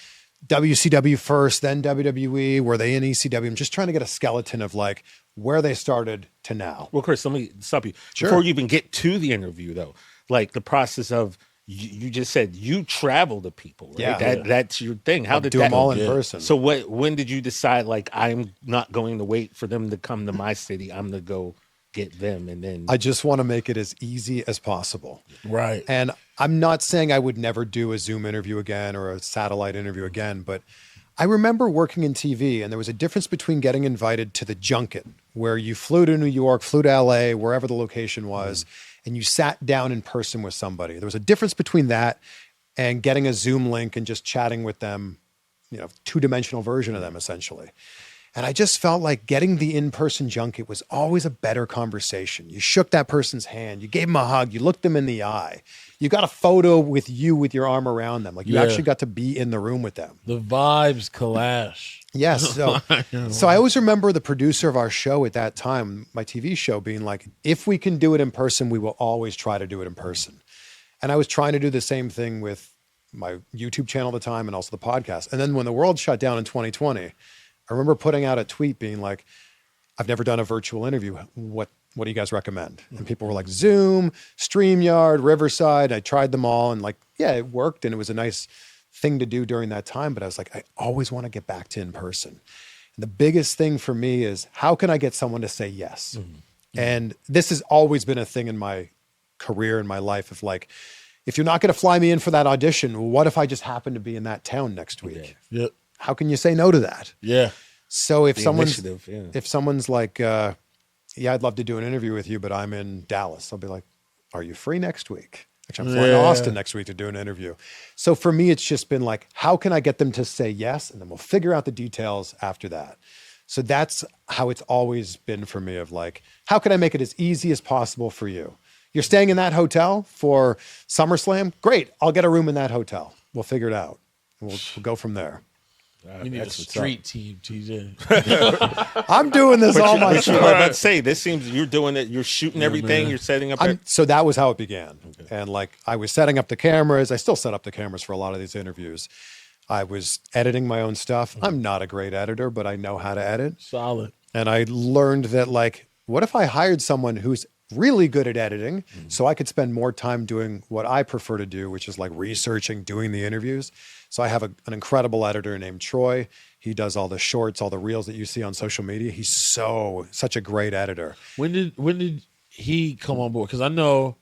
WCW first, then WWE? Were they in ECW? I'm just trying to get a skeleton of like where they started to now. Well, Chris, let me stop you. Sure. Before you even get to the interview though, like the process of, you just said you travel to people, right? Yeah. That's your thing. How did do that them all in person? So when did you decide like I'm not going to wait for them to come to my city? I'm gonna go get them, and then I just want to make it as easy as possible. Right. And I'm not saying I would never do a Zoom interview again or a satellite interview again, but I remember working in TV, and there was a difference between getting invited to the junket, where you flew to New York, flew to LA, wherever the location was, and you sat down in person with somebody. There was a difference between that and getting a Zoom link and just chatting with them, two-dimensional version of them, essentially. And I just felt like getting the in-person junket was always a better conversation. You shook that person's hand, you gave them a hug, you looked them in the eye. You got a photo with you with your arm around them. Like you actually got to be in the room with them. The vibes clash. Yes. So I always remember the producer of our show at that time, my TV show, being like, if we can do it in person, we will always try to do it in person. And I was trying to do the same thing with my YouTube channel at the time and also the podcast. And then when the world shut down in 2020, I remember putting out a tweet being like, I've never done a virtual interview. What do you guys recommend? And people were like, Zoom, StreamYard, Riverside. I tried them all. And like, yeah, it worked. And it was a nice thing to do during that time. But I was like, I always want to get back to in person. And the biggest thing for me is, how can I get someone to say yes? And this has always been a thing in my career, in my life, of like, if you're not going to fly me in for that audition, what if I just happen to be in that town next week? Yep. How can you say no to that? Yeah. So if The someone's initiative, if someone's like, yeah, I'd love to do an interview with you, but I'm in Dallas, I'll be like, are you free next week? Actually, I'm flying to Austin next week to do an interview. So for me, it's just been like, how can I get them to say yes? And then we'll figure out the details after that. So that's how it's always been for me, of like, how can I make it as easy as possible for you? You're staying in that hotel for SummerSlam? Great. I'll get a room in that hotel. We'll figure it out. We'll go from there. We need a street team, TJ. I'm doing this all myself. Let's say this seems you're doing it. You're shooting everything. You're setting up. So that was how it began. Okay. And like, I was setting up the cameras. I still set up the cameras for a lot of these interviews. I was editing my own stuff. I'm not a great editor, but I know how to edit. Solid. And I learned that, like, what if I hired someone who's really good at editing, so I could spend more time doing what I prefer to do, which is like researching, doing the interviews. So I have an incredible editor named Troy. He does all the shorts, all the reels that you see on social media. He's such a great editor. When did he come on board? Because I know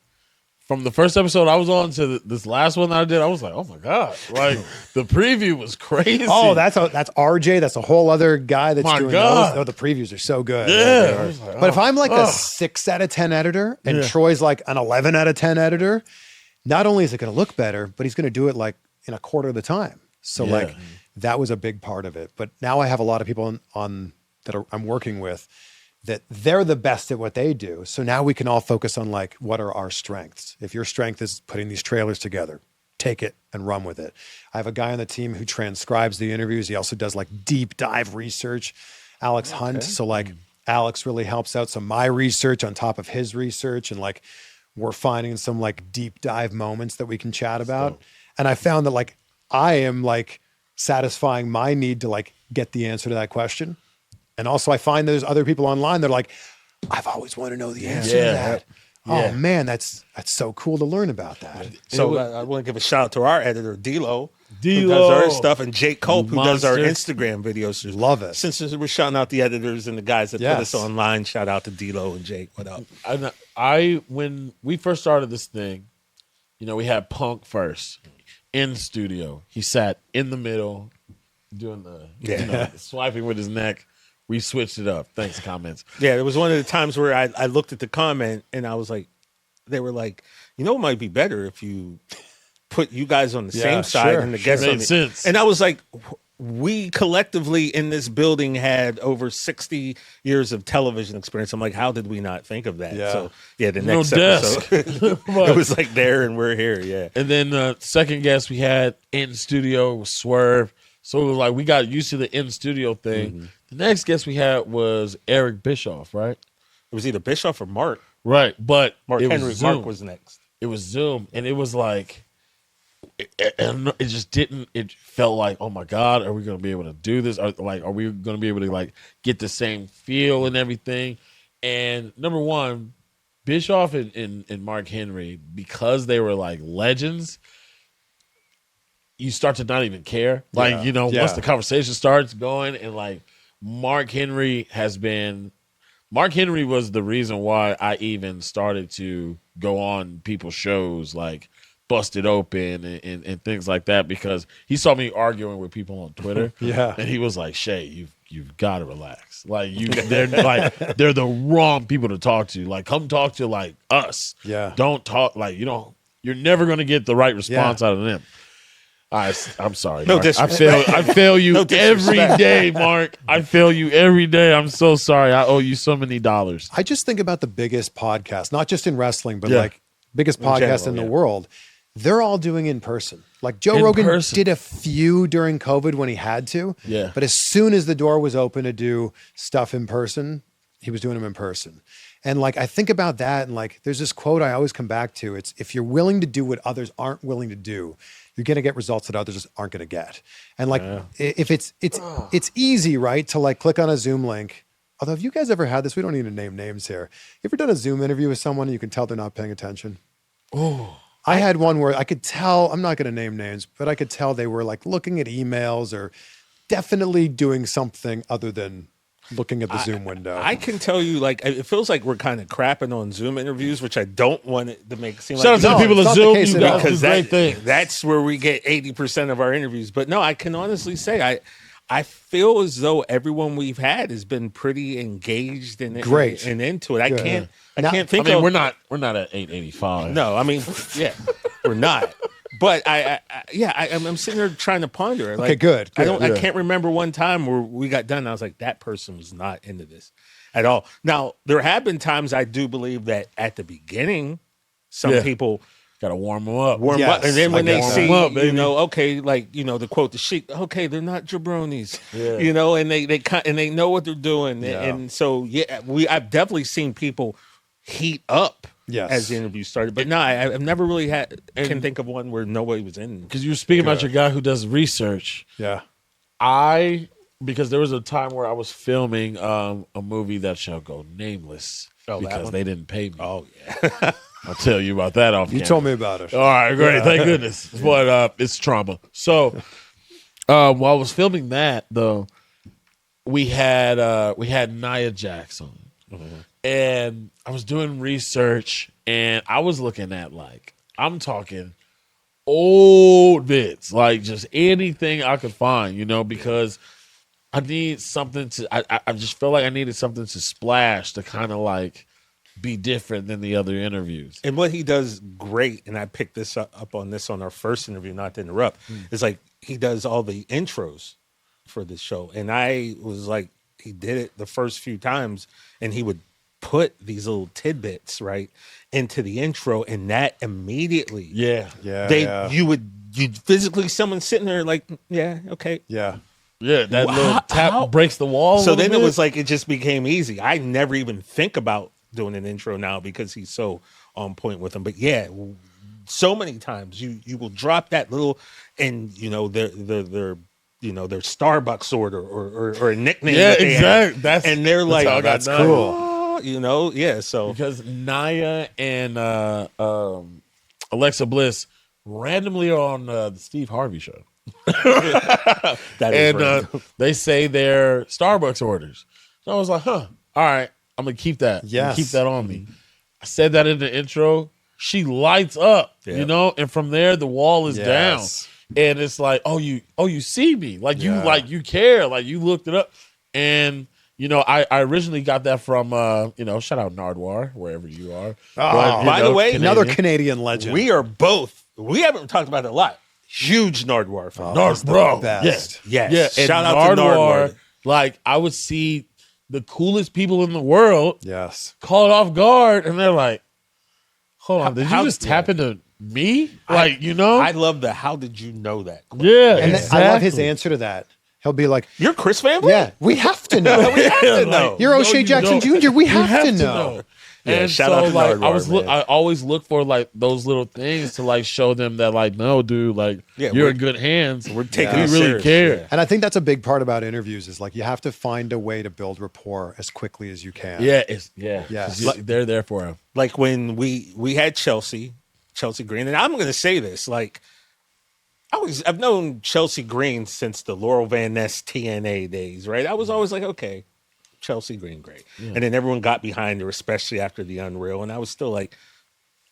from the first episode I was on to this last one that I did, I was like, oh my God. Like, the preview was crazy. Oh, that's RJ. That's a whole other guy that's doing those. Oh, the previews are so good. Yeah. But if I'm like a 6 out of 10 editor and Troy's like an 11 out of 10 editor, not only is it going to look better, but he's going to do it like in a quarter of the time. So like, that was a big part of it. But now I have a lot of people on that I'm working with that they're the best at what they do. So now we can all focus on like, what are our strengths? If your strength is putting these trailers together, take it and run with it. I have a guy on the team who transcribes the interviews. He also does like deep dive research, Alex Hunt. So like Alex really helps out some my research on top of his research. And like, we're finding some like deep dive moments that we can chat about. And I found that like, I am like satisfying my need to like get the answer to that question. And also I find there's other people online that are like, I've always wanted to know the answer to that. Oh man, that's so cool to learn about that. So I want to give a shout out to our editor, D-Lo, who does our stuff, and Jake Culp, who does our Instagram videos. Love it. Since we're shouting out the editors and the guys that put us online, shout out to D-Lo and Jake. What up? When we first started this thing, we had Punk first in studio. He sat in the middle doing the swiping with his neck. We switched it up. Thanks, comments. Yeah, it was one of the times where I looked at the comment and I was like, they were like, it might be better if you put you guys on the same side and the guests on the sense. And I was like, we collectively in this building had over 60 years of television experience. I'm like, how did we not think of that? Yeah. So the next episode, it was like there and we're here. Yeah. And then the second guest we had in studio was Swerve. So it was like we got used to the in studio thing. Mm-hmm. The next guest we had was Eric Bischoff, right? It was either Bischoff or Mark. Right, but Mark Henry. Mark was next. It was Zoom, and it was like, it just didn't. It felt like, oh my God, are we going to be able to do this? Are we going to be able to like get the same feel and everything? And number one, Bischoff and Mark Henry, because they were like legends, you start to not even care. Like, once the conversation starts going, and like Mark Henry was the reason why I even started to go on people's shows like busted open and things like that, because he saw me arguing with people on Twitter. Yeah. And he was like, Shay, you've got to relax. Like they're the wrong people to talk to. Like, come talk to like us. Yeah. Don't talk like, you're never going to get the right response out of them. I'm sorry. No Mark. disrespect. I fail you No every disrespect. day, Mark. I fail you every day. I'm so sorry. I owe you so many dollars. I just think about the biggest podcast, not just in wrestling, but Yeah. like biggest podcast general, in the world. They're all doing in person. Like Joe In Rogan person. did a few during COVID when he had to. Yeah. But as soon as the door was open to do stuff in person, he was doing them in person. And like I think about that, and like there's this quote I always come back to. It's, if you're willing to do what others aren't willing to do, you're going to get results that others aren't going to get. And like if it's easy, right, to like click on a Zoom link. Although, have you guys ever had this? We don't need to name names here. You ever done a Zoom interview with someone and you can tell they're not paying attention? Oh, I had one where I could tell, I'm not going to name names, but I could tell they were like looking at emails or definitely doing something other than looking at the Zoom window. I can tell you, like, it feels like we're kind of crapping on Zoom interviews, which I don't want it to make it seem shout out like. to the No, people it's at not the Zoom. case You at guys all. do Because great things. that's where we get 80% of our interviews. But no, I can honestly say I feel as though everyone we've had has been pretty engaged and Great. and into it. I Good. can't Now- think I mean, of we're not at 885. No, I mean, yeah, we're not. But I'm sitting there trying to ponder. Like, Okay, good, I can't remember one time where we got done. And I was like, that person was not into this at all. Now, there have been times I do believe that at the beginning, some Yeah. people Gotta warm them up. warm Yes, up, and then when I they get see, that. Warm up, baby. okay, like to quote the Sheik, okay, they're not jabronis, Yeah. and they know what they're doing, Yeah. and so I've definitely seen people heat up. Yes. As the interview started, but no, I've never really can think of one where nobody was in. Because you were speaking about your guy who does research. Yeah. Because there was a time where I was filming a movie that shall go nameless that because one? they didn't pay me. Oh yeah, I'll tell you about that off You camera. told me about it. All right, great. Thank goodness. But it's trauma. So while I was filming that, though, we had Nia Jax on. And I was doing research, and I was looking at, like, I'm talking old bits, like just anything I could find, because I need something to, I just felt like I needed something to splash to kind of like be different than the other interviews. and what he does great, and I picked this up on our first interview, not to interrupt, is like he does all the intros for this show, and I was like, he did it the first few times, and he would put these little tidbits right into the intro, and that immediately, you'd physically someone sitting there like, yeah, okay. Yeah. Yeah, that Wow, little tap how- breaks the wall. So then it was like it just became easy. I never even think about doing an intro now because he's so on point with them. But yeah, so many times you will drop that little, and their Starbucks order or a nickname. Yeah, that they have. exactly. And they're like, how I got that's done. cool. Yeah. So Because Nia and Alexa Bliss randomly are on the Steve Harvey show. that is And random. they say their Starbucks orders. So I was like, all right, I'm going to keep that. I'm gonna Yes. keep that on me. I said that in the intro. She lights up, Yeah. and from there, the wall is Yes. down. And it's like, you see me. Like, you care. Like, you looked it up. And, I originally got that from, shout out Nardwar, wherever you are. Oh, by the way, Another Canadian legend. we haven't talked about it a lot. Huge Nardwar fan. Nard, bro. best. Yes. Yeah. And Shout out to Nardwar. Like, I would see the coolest people in the world Yes. caught off guard, and they're like, hold on, did How- you just tap into me? I I love the how did you know that? yeah. And exactly. I love his answer to that. He'll be like, You're Chris Family? yeah, we have to know. We have to know. You're O'Shea you Jackson don't. Jr. We You have to know. Yeah, And shout so, out to like, Nardwar, man. I always look for like those little things to like show them that like, no, dude, like Yeah, you're we're- in good hands. We're taking we it really serious. care. Yeah. And I think that's a big part about interviews is like you have to find a way to build rapport as quickly as you can. Yeah, yeah. Yes. 'Cause they're there for him. Like when we had Chelsea Green, and I'm going to say this, like I've known Chelsea Green since the Laurel Van Ness TNA days, right? I was always like, okay, Chelsea Green, great. And then everyone got behind her, especially after the Unreal, and I was still like,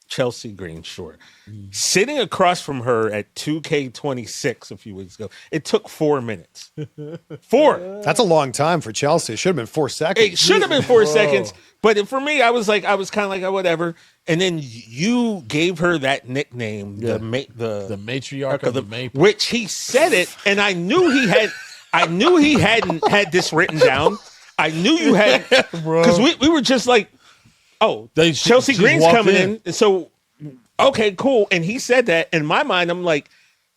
Chelsea Green, sure. Sitting across from her at 2K26 a few weeks ago, it took 4 minutes. 4. That's a long time for Chelsea. It should have been 4 seconds. It should have been 4 seconds, but for me, I was kind of like, oh, whatever. And then you gave her that nickname, the matriarch of the Maple, which he said it, and I knew he hadn't had this written down. I knew you had, because we were just like, oh, Chelsea Green's coming in. So, okay, cool. And he said that. In my mind, I'm like,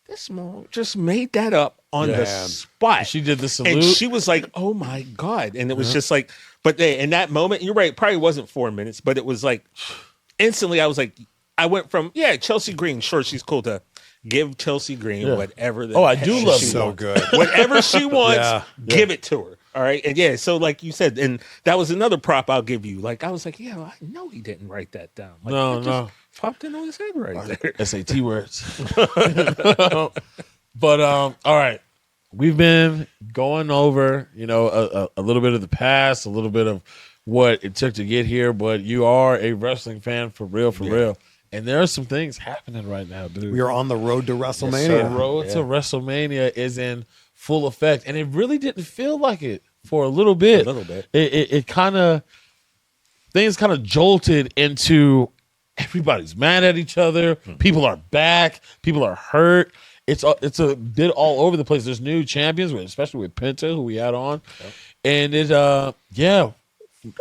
this mom just made that up on the spot. She did the salute. And she was like, oh my God. And it was just like, but in that moment, you're right, it probably wasn't 4 minutes, but it was like, instantly I was like, I went from, Chelsea Green, sure, she's cool, to give Chelsea Green whatever. I do love she so wants. good. Whatever she wants, give it to her. All right. And so like you said, and that was another prop I'll give you. Like, I was like, I know he didn't write that down. Like, no. Popped in on his head right there. SAT words. But all right. We've been going over, a little bit of the past, a little bit of what it took to get here, but you are a wrestling fan for real. And there are some things happening right now, dude. We are on the road to WrestleMania. The road to WrestleMania is in full effect, and it really didn't feel like it for a little bit. It kind of, things kind of jolted into everybody's mad at each other. People are back. People are hurt. It's a bit all over the place. There's new champions, especially with Penta, who we had on, and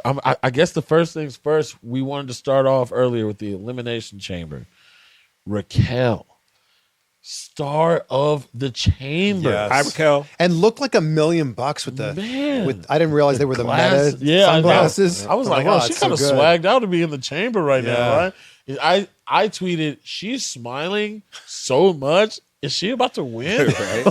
I guess the first things first. We wanted to start off earlier with the Elimination Chamber. Raquel, star of the chamber. Yes. Hi, Raquel. And looked like $1 million with the I didn't realize they were the glass, Meta sunglasses. I was like, oh, she kind of swagged out to be in the chamber right now, right? I tweeted, she's smiling so much. Is she about to win? Right.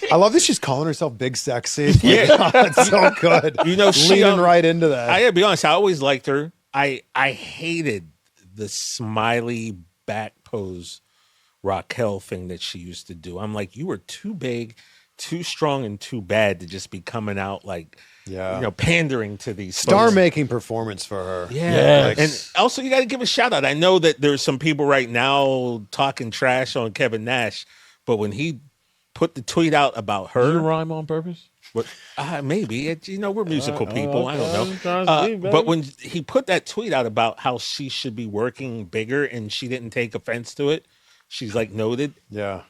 I love that she's calling herself Big Sexy. It's so good. She leaning right into that. I gotta be honest, I always liked her. I hated the smiley back pose Raquel thing that she used to do. I'm like, you were too big, too strong, and too bad to just be coming out like, pandering to these star-making performance for her. Yeah. And also, you got to give a shout out. I know that there's some people right now talking trash on Kevin Nash, but when he put the tweet out about her, did you rhyme on purpose? Maybe. We're musical people. I don't know. But when he put that tweet out about how she should be working bigger and she didn't take offense to it, she's like noted. Yeah.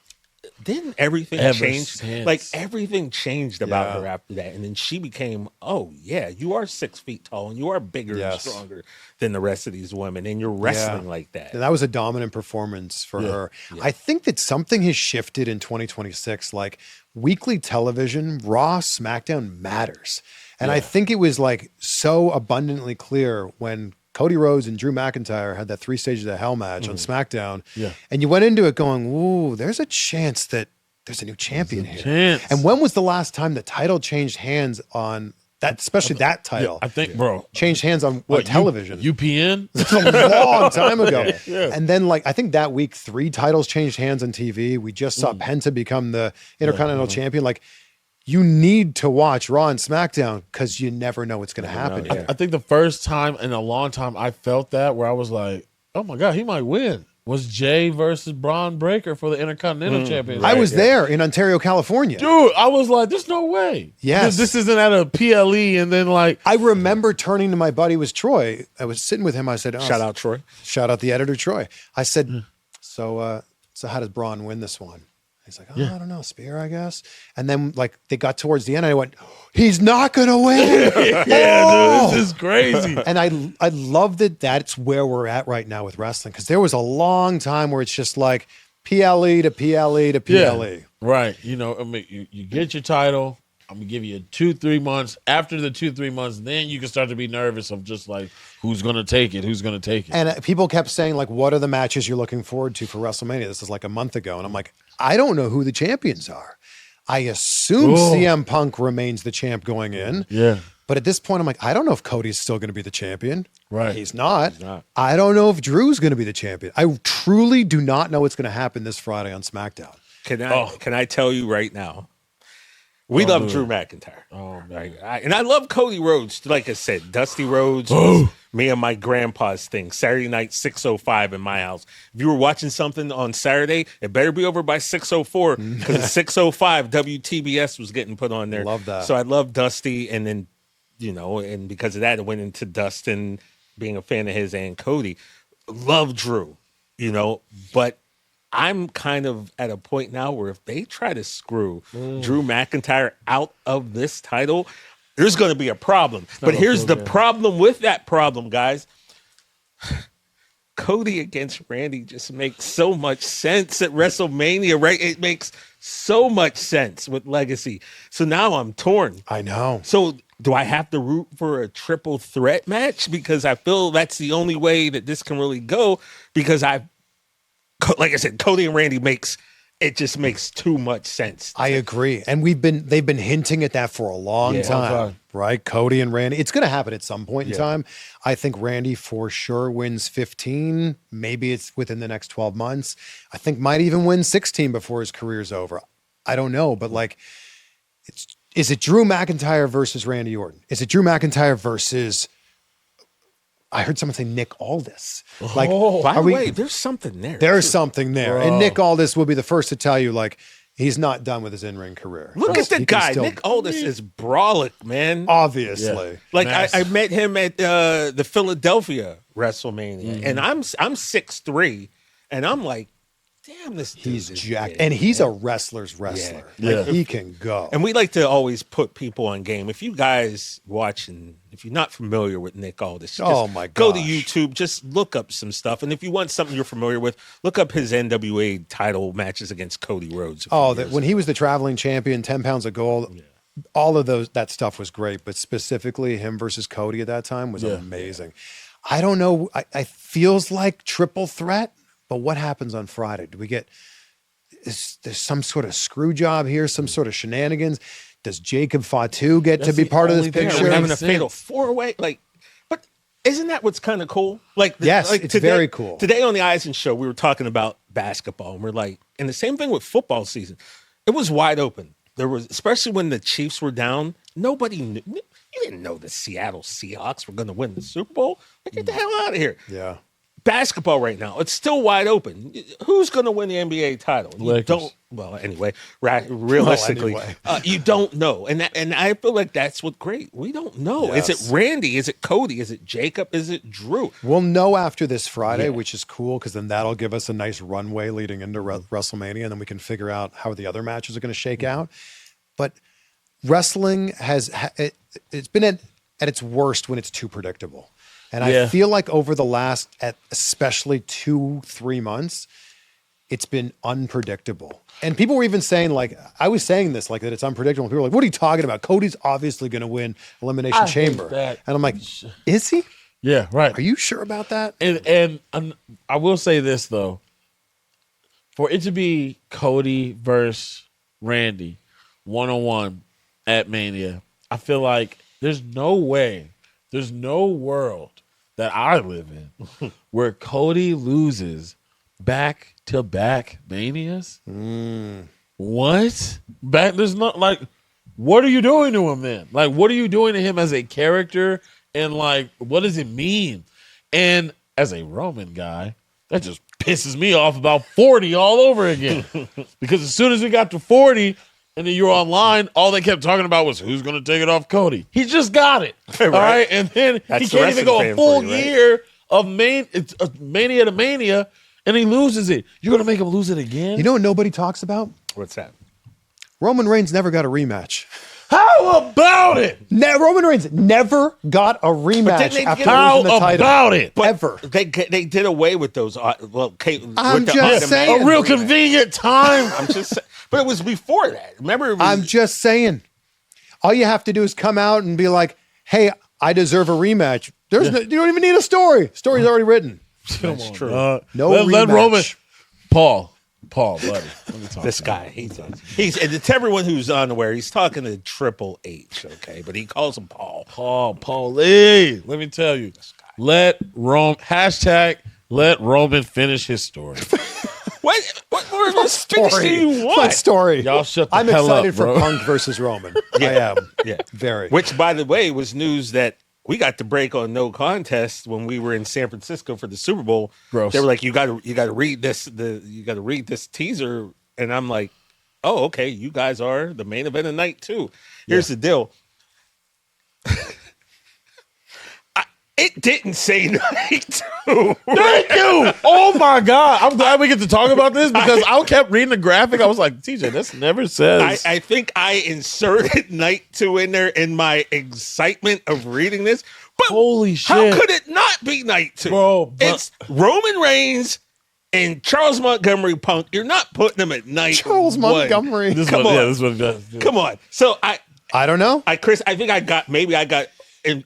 Didn't everything change? Since. Like everything changed about her after that. And then she became, you are 6 feet tall and you are bigger and stronger than the rest of these women. And you're wrestling like that. And that was a dominant performance for her. Yeah. I think that something has shifted in 2026. Like weekly television, Raw, SmackDown matters. And I think it was like so abundantly clear when Cody Rhodes and Drew McIntyre had that 3 stages of hell match on SmackDown. Yeah. And you went into it going, ooh, there's a chance that there's a new champion here. And when was the last time the title changed hands on that, especially that title? I think, bro. Changed hands on television. UPN? It's a long time ago. And then, I think that week, 3 titles changed hands on TV. We just saw Penta become the Intercontinental Champion. You need to watch Raw and SmackDown because you never know what's going to happen here. I think the first time in a long time I felt that where I was like, oh my God, he might win, was Jay versus Braun Breaker for the Intercontinental Championship. I was there in Ontario, California. Dude, I was like, there's no way. Yes. This isn't at a PLE and then I remember turning to my buddy, was Troy. I was sitting with him. I said, shout out Troy. Shout out the editor, Troy. I said, so how does Braun win this one? He's like, I don't know, spear, I guess. And then they got towards the end, and I went, he's not gonna win. Dude, this is crazy. And I love that that's where we're at right now with wrestling, because there was a long time where it's just like PLE to PLE to PLE. Yeah, right. You get your title. I'm gonna give you 2-3 months. After the 2-3 months, then you can start to be nervous of just who's gonna take it, who's gonna take it. And people kept saying what are the matches you're looking forward to for WrestleMania? This is a month ago, and I'm like, I don't know who the champions are. I assume CM Punk remains the champ going in. Yeah. But at this point, I'm like, I don't know if Cody's still going to be the champion. Right. He's not. I don't know if Drew's going to be the champion. I truly do not know what's going to happen this Friday on SmackDown. Can I tell you right now? We love Drew McIntyre. Oh, man. And I love Cody Rhodes. Like I said, Dusty Rhodes me and my grandpa's thing. Saturday night, 6:05 in my house. If you were watching something on Saturday, it better be over by 6:04 because at 6:05 WTBS was getting put on there. Love that. So I love Dusty, and then and because of that, it went into Dustin being a fan of his and Cody. Love Drew, but I'm kind of at a point now where if they try to screw Drew McIntyre out of this title, there's going to be a problem. But here's the problem with that problem, guys. Cody against Randy just makes so much sense at WrestleMania, right? It makes so much sense with Legacy. So now I'm torn. I know. So do I have to root for a triple threat match? Because I feel that's the only way that this can really go. Because like I said, Cody and Randy makes too much sense. I agree. And they've been hinting at that for a long time, right? Cody and Randy. It's going to happen at some point in time. I think Randy for sure wins 15. Maybe it's within the next 12 months. I think might even win 16 before his career's over. I don't know, but is it Drew McIntyre versus Randy Orton? Is it Drew McIntyre versus, I heard someone say Nick Aldis. By the way, there's something there. There's something there. Bro. And Nick Aldis will be the first to tell you, he's not done with his in-ring career. Look at the guy. Nick Aldis is brolic, man. Obviously. Yeah. I met him at the Philadelphia WrestleMania, and I'm 6'3", and I'm like, damn, he's jacked. And he's a wrestler's wrestler. Yeah. He can go. And we like to always put people on game. If you guys watching, if you're not familiar with Nick Aldis, go to YouTube, just look up some stuff. And if you want something you're familiar with, look up his NWA title matches against Cody Rhodes. When he was the traveling champion, 10 pounds of gold, all of that stuff was great. But specifically him versus Cody at that time was amazing. I don't know. I feels like triple threat. But what happens on Friday? Do we there's some sort of screw job here, some sort of shenanigans? Does Jacob Fatu get to be part of this picture? We're having a fatal four-way. But isn't that what's kind of cool? It's very cool. Today on the Eisen show, we were talking about basketball, and we're and the same thing with football season. It was wide open. There was, especially when the Chiefs were down, nobody knew. You didn't know the Seattle Seahawks were going to win the Super Bowl. Get the hell out of here. Yeah. Basketball right now, it's still wide open. Who's going to win the NBA title? You don't. Well, anyway, realistically, you don't know, and I feel like that's what's great. We don't know. Yes. Is it Randy? Is it Cody? Is it Jacob? Is it Drew? We'll know after this Friday, which is cool because then that'll give us a nice runway leading into WrestleMania, and then we can figure out how the other matches are going to shake out. But wrestling it's been at its worst when it's too predictable. And I feel like over the last, especially 2-3 months, it's been unpredictable. And people were even saying, I was saying this, that it's unpredictable. People were like, what are you talking about? Cody's obviously going to win Elimination Chamber. And I'm like, is he? Yeah, right. Are you sure about that? And I will say this, though. For it to be Cody versus Randy, 1-on-1 at Mania, I feel like there's no way, there's no world that I live in where Cody loses back-to-back Manias. What? There's not what are you doing to him then? What are you doing to him as a character? And what does it mean? And as a Roman guy, that just pisses me off about 40 all over again. Because as soon as we got to 40, and then you're online, all they kept talking about was who's going to take it off Cody. He just got it. All right. And then he can't even go a full year of Mania to Mania, and he loses it. You're going to make him lose it again? You know what nobody talks about? What's that? Roman Reigns never got a rematch. How about it? Roman Reigns never got a rematch after losing the title. How about it? Ever. They did away with those. I'm just saying. A real convenient time. I'm just saying. But it was before that. Remember? I'm just saying. All you have to do is come out and be like, hey, I deserve a rematch. You don't even need a story. Story's already written. That's true. Rematch. Let Roman. Paul, buddy. Let me talk this guy. He's and to everyone who's unaware, he's talking to Triple H, okay? But he calls him Paul. Paul Lee. Let me tell you. Let Roman finish his story. What story do you want? What story? Y'all shut the I'm hell up, excited for Punk versus Roman. I am. Yeah. Very. Which, by the way, was news that we got the break on no contest when we were in San Francisco for the Super Bowl. Gross. They were like, you got to read this teaser, and I'm like, oh, okay, you guys are the main event of night 2. Here's the deal. It didn't say night 2. Thank you. Oh my God. I'm glad we get to talk about this because I kept reading the graphic. I was like, TJ, this never says. I think I inserted night 2 in there in my excitement of reading this. But Holy shit. how could it not be night 2? Bro, it's Roman Reigns and Charles Montgomery Punk. You're not putting them at night. Charles 1. Montgomery. This Come one, on. yeah, this one does. Yeah. Come on. So I don't know. Chris, I think I got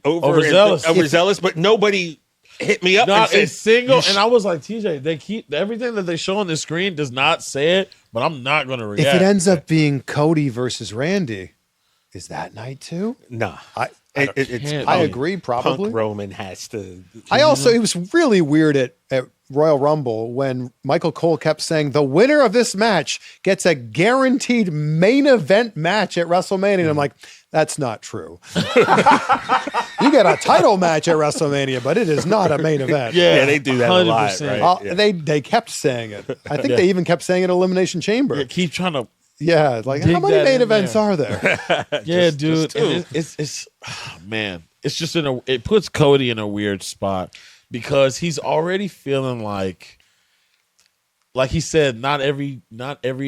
Overzealous. overzealous, but nobody hit me up and Not said, a single. And I was like, TJ, they keep everything that they show on the screen does not say it, but I'm not going to react. If it ends up being Cody versus Randy, is that night 2? nah. I can't. I agree, probably. Punk Roman has to. It was really weird at Royal Rumble when Michael Cole kept saying the winner of this match gets a guaranteed main event match at WrestleMania. And I'm like, that's not true. You get a title match at WrestleMania, but it is not a main event. Yeah, they do that a lot, 100%. right? Yeah. They kept saying it. I think they even kept saying it at Elimination Chamber. Yeah, keep trying to. Yeah, like Dig how many that main in events there. are there? Yeah, dude. just two. And it's man. It's just it puts Cody in a weird spot because he's already feeling like he said, not every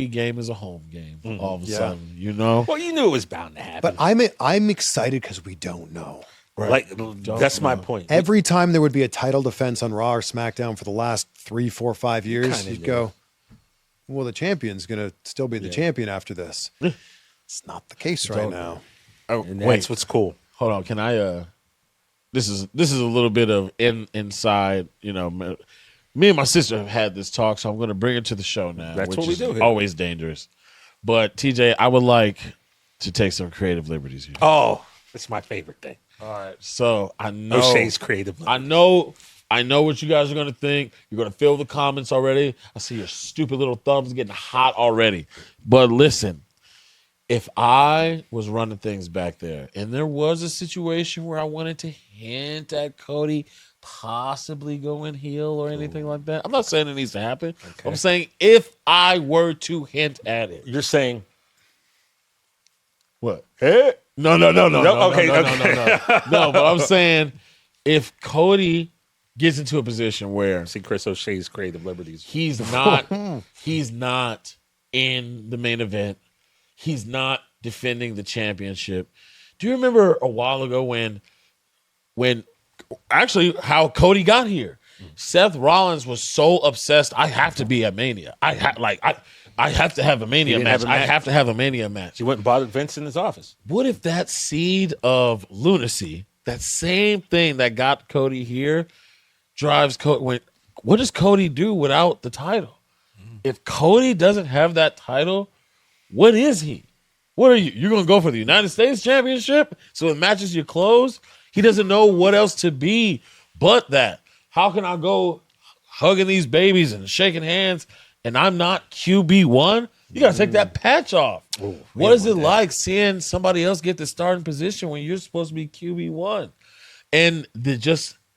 game is a home game. All of a sudden, you know. Well, you knew it was bound to happen. But I'm excited because we don't know. Like that's my point. Every time there would be a title defense on Raw or SmackDown for the last 3, 4, 5 years, kinda you'd do. go, well, the champion's going to still be the champion after this. It's not the case right now. Oh, And wait, that's what's cool. hold on. Can I? This is a little bit of inside. You know, me and my sister have had this talk, so I'm going to bring it to the show now. That's which what we is do here. Always dangerous. But TJ, I would like to take some creative liberties here. Oh, that's my favorite thing. All right. So I know O'Shea's creative. I know what you guys are going to think. You're going to feel the comments already. I see your stupid little thumbs getting hot already. But listen, if I was running things back there and there was a situation where I wanted to hint at Cody possibly going heel or anything like that, I'm not saying it needs to happen. Okay. I'm saying if I were to hint at it. You're saying What? eh? No. Okay. No, but I'm saying if Cody gets into a position where See Chris O'Shea's creative liberties. he's not in the main event, he's not defending the championship. Do you remember a while ago when actually how Cody got here? Seth Rollins was so obsessed. I have to be at Mania. I have to have a Mania didn't match. have a match. I have to have a Mania match. He went and bothered Vince in his office. What if that seed of lunacy, that same thing that got Cody here, drives Cody? What does Cody do without the title? If Cody doesn't have that title, what is he? What are you? You're going to go for the United States Championship? So it matches your clothes? He doesn't know what else to be but that. How can I go hugging these babies and shaking hands and I'm not QB1? You got to take that patch off. What is it like seeing somebody else get the starting position when you're supposed to be QB1? And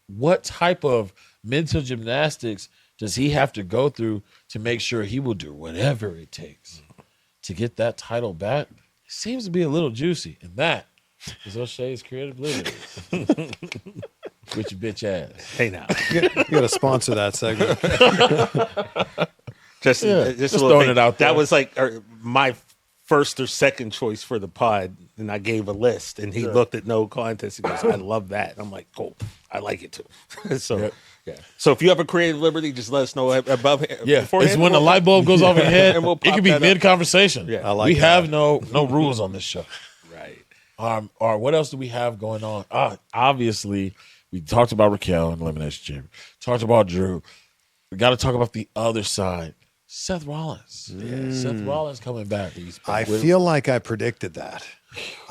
what type of mental gymnastics does he have to go through to make sure he will do whatever it takes to get that title back? It seems to be a little juicy. And that is O'Shea's creative liberty. With your bitch ass. Hey now. You got to sponsor that segment. Just Yeah, a just little throwing thing. it out there. That was like my first or second choice for the pod, and I gave a list, and he looked at no contest. He goes, "I love that." And I'm like, "Cool, I like it too." So yeah. So if you have a creative liberty, just let us know above. Yeah, beforehand, it's when the we'll- light bulb goes off in your head. And we'll It pop could be that up. mid conversation. Yeah. I like we that. have no rules on this show. Right. Or what else do we have going on? Obviously, we talked about Raquel in Elimination Chamber. Talked about Drew. We got to talk about the other side. Seth Rollins. Yeah, Seth Rollins coming back. I feel like I predicted that.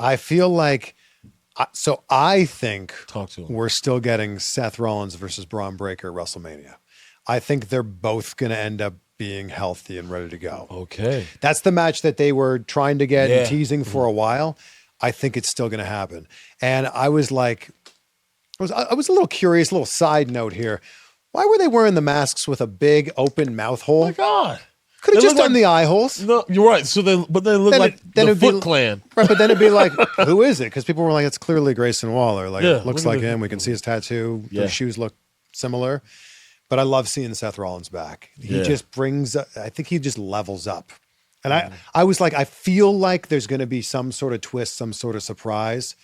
I feel like, I think Talk to him. we're still getting Seth Rollins versus Braun Breaker at WrestleMania. I think they're both going to end up being healthy and ready to go. Okay. That's the match that they were trying to get Yeah. and teasing for a while. I think it's still going to happen. And I was like, I was a little curious, a little side note here. Why were they wearing the masks with a big open mouth hole? Oh my God. Could have They just look done like- the eye holes. No, you're right. So they look like the it'd Foot be, Clan. Right, but then it'd be like, who is it? Because people were like, it's clearly Grayson Waller. Like, Yeah, it looks look at like the- him. We can see his tattoo. Yeah. Those shoes look similar. But I love seeing Seth Rollins back. He Yeah. just brings, I think he just levels up. And I was like, I feel like there's going to be some sort of twist, some sort of surprise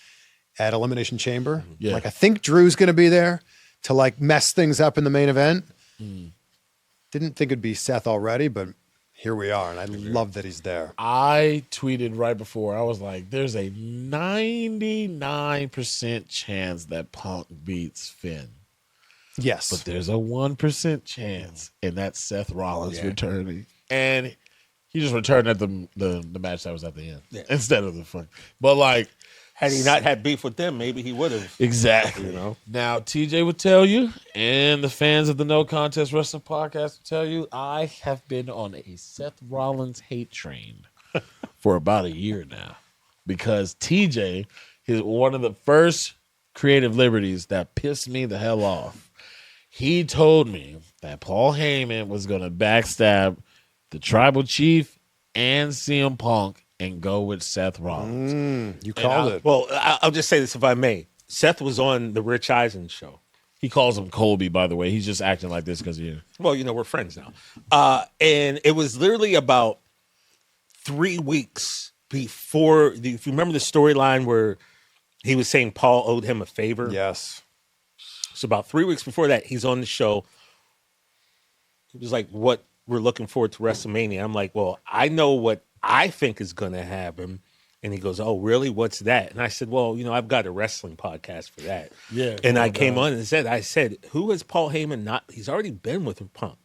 at Elimination Chamber. Yeah. Like, I think Drew's going to be there to like mess things up in the main event. Didn't think it'd be Seth already, but here we are. And I love that he's there. I tweeted right before. I was like, there's a 99% chance that Punk beats Finn. Yes. But there's a 1% chance, and that's Seth Rollins returning. And he just returned at the match that was at the end instead of the fun. But like, Had he not had beef with them, maybe he would have. exactly. You know? Now, TJ would tell you, and the fans of the No Contest Wrestling Podcast would tell you, I have been on a Seth Rollins hate train for about a year now. Because TJ is one of the first creative liberties that pissed me the hell off. He told me that Paul Heyman was going to backstab the Tribal Chief and CM Punk and go with Seth Rollins. You called it. Well, I'll just say this if I may. Seth was on the Rich Eisen show. He calls him Colby, by the way. He's just acting like this because you. Well, we're friends now. And it was literally about 3 weeks before. If you remember the storyline where he was saying Paul owed him a favor. Yes. So about 3 weeks before that, he's on the show. He was like, what we're looking forward to WrestleMania. I'm like, well, I know what I think is going to happen. And he goes, oh, really? What's that? And I said, well, I've got a wrestling podcast for that. Yeah. And I came on and I said, who has Paul Heyman not? He's already been with Punk.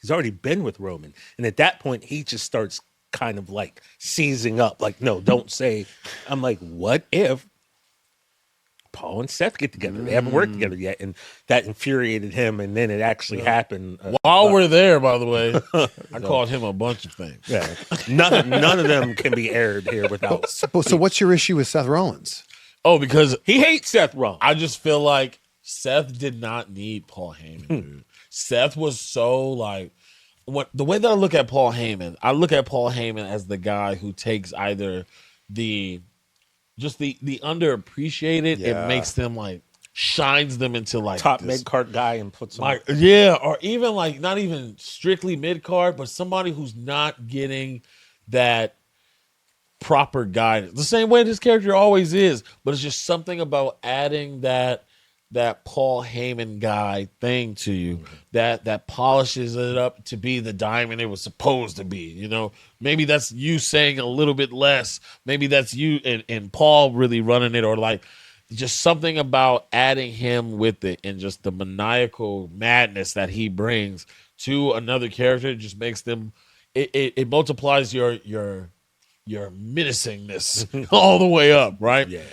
He's already been with Roman. And at that point, he just starts kind of like seizing up. Like, no, don't say. I'm like, what if Paul and Seth get together? They haven't worked together yet. And that infuriated him. And then it actually happened. While we're there, by the way, I called him a bunch of things. Yeah. None of them can be aired here without. So what's your issue with Seth Rollins? Oh, because He hates Seth Rollins. I just feel like Seth did not need Paul Heyman, dude. Seth was so like, the way that I look at Paul Heyman as the guy who takes either the underappreciated and makes them like, shines them into like top this, mid-card guy and puts him. like, yeah, or even like not even strictly mid-card, but somebody who's not getting that proper guidance. The same way this character always is, but it's just something about adding that Paul Heyman guy thing to you that polishes it up to be the diamond it was supposed to be. Maybe that's you saying a little bit less. Maybe that's you and Paul really running it, or like just something about adding him with it and just the maniacal madness that he brings to another character just makes them. It multiplies your menacingness all the way up, right? Yeah.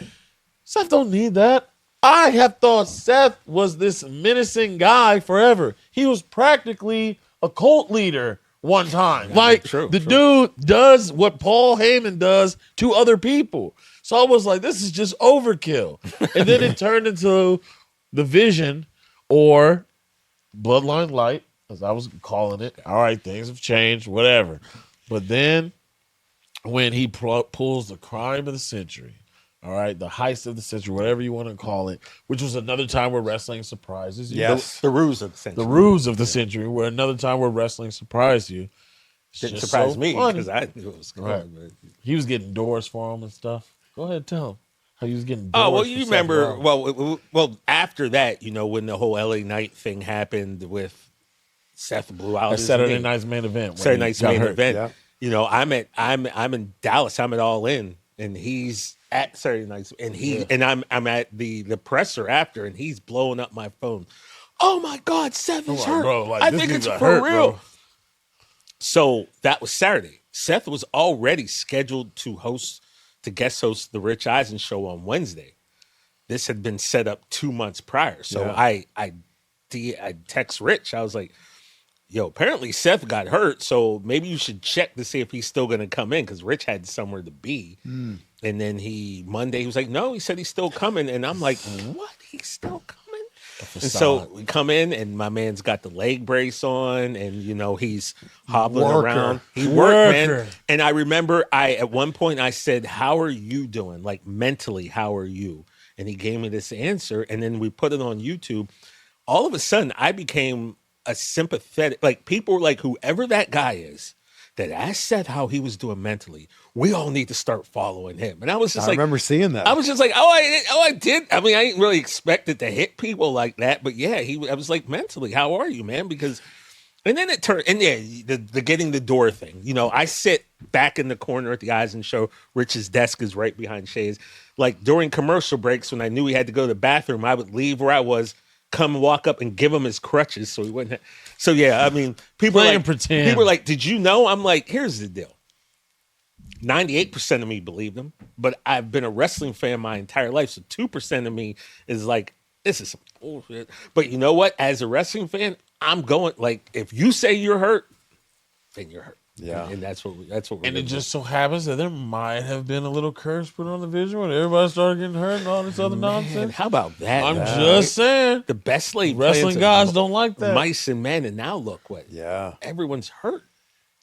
Seth don't need that. I have thought Seth was this menacing guy forever. He was practically a cult leader one time. True. Dude does what Paul Heyman does to other people. So I was like, this is just overkill. And then it turned into the Vision or Bloodline Light, as I was calling it. All right, things have changed, whatever. But then when he pulls the crime of the century, all right, the heist of the century, whatever you want to call it, which was another time where wrestling surprises you. Yes. The ruse of the century. The ruse of the century, where another time where wrestling surprised you. It's Didn't just surprise so me funny. because I knew it was coming. Right. But- He was getting doors for him and stuff. Go ahead, tell him how he was getting doors. Oh, well, for you Seth remember, Rollins. well, after that, when the whole LA Knight thing happened with Seth blew out That his Saturday knee. night's main event. when Saturday he night's got main hurt. event. Yeah. I'm in Dallas. I'm at All In, and he's at Saturday nights, and I'm at the presser after, and he's blowing up my phone. Oh my God, Seth is like, hurt. bro, like, I this think dude's it's a for hurt, real. bro. So that was Saturday. Seth was already scheduled to guest host the Rich Eisen show on Wednesday. This had been set up 2 months prior. So Yeah. I text Rich. I was like, yo, apparently Seth got hurt, so maybe you should check to see if he's still going to come in, because Rich had somewhere to be. And then Monday, he was like, no, he said he's still coming. And I'm like, what? He's still coming? And so we come in, and my man's got the leg brace on, and he's hobbling around. He worked, man. And I remember, at one point I said, "How are you doing? Like mentally, how are you?" And he gave me this answer, and then we put it on YouTube. All of a sudden, I became a sympathetic. Like people were like, "Whoever that guy is that asked Seth how he was doing mentally, we all need to start following him." And I was just I remember seeing that. I was just like, I did. I mean, I didn't really expect it to hit people like that, but yeah, I was like, mentally, how are you, man? Because, and then it turned, and yeah, the getting the door thing. I sit back in the corner at the Eisen show. Rich's desk is right behind Shay's. Like during commercial breaks, when I knew he had to go to the bathroom, I would leave where I was, come walk up and give him his crutches so he wouldn't. So yeah, I mean, people were like, "Did you know?" I'm like, here's the deal. 98% of me believed him, but I've been a wrestling fan my entire life. So 2% of me is like, this is some bullshit. But you know what? As a wrestling fan, I'm going like, if you say you're hurt, then you're hurt. Yeah, and that's what we're. And it just so happens that there might have been a little curse put on the visual, and everybody started getting hurt and all this other nonsense. How about that? I'm just saying, the best laid wrestling guys don't like that. Mice and men, and now look what. Yeah, everyone's hurt.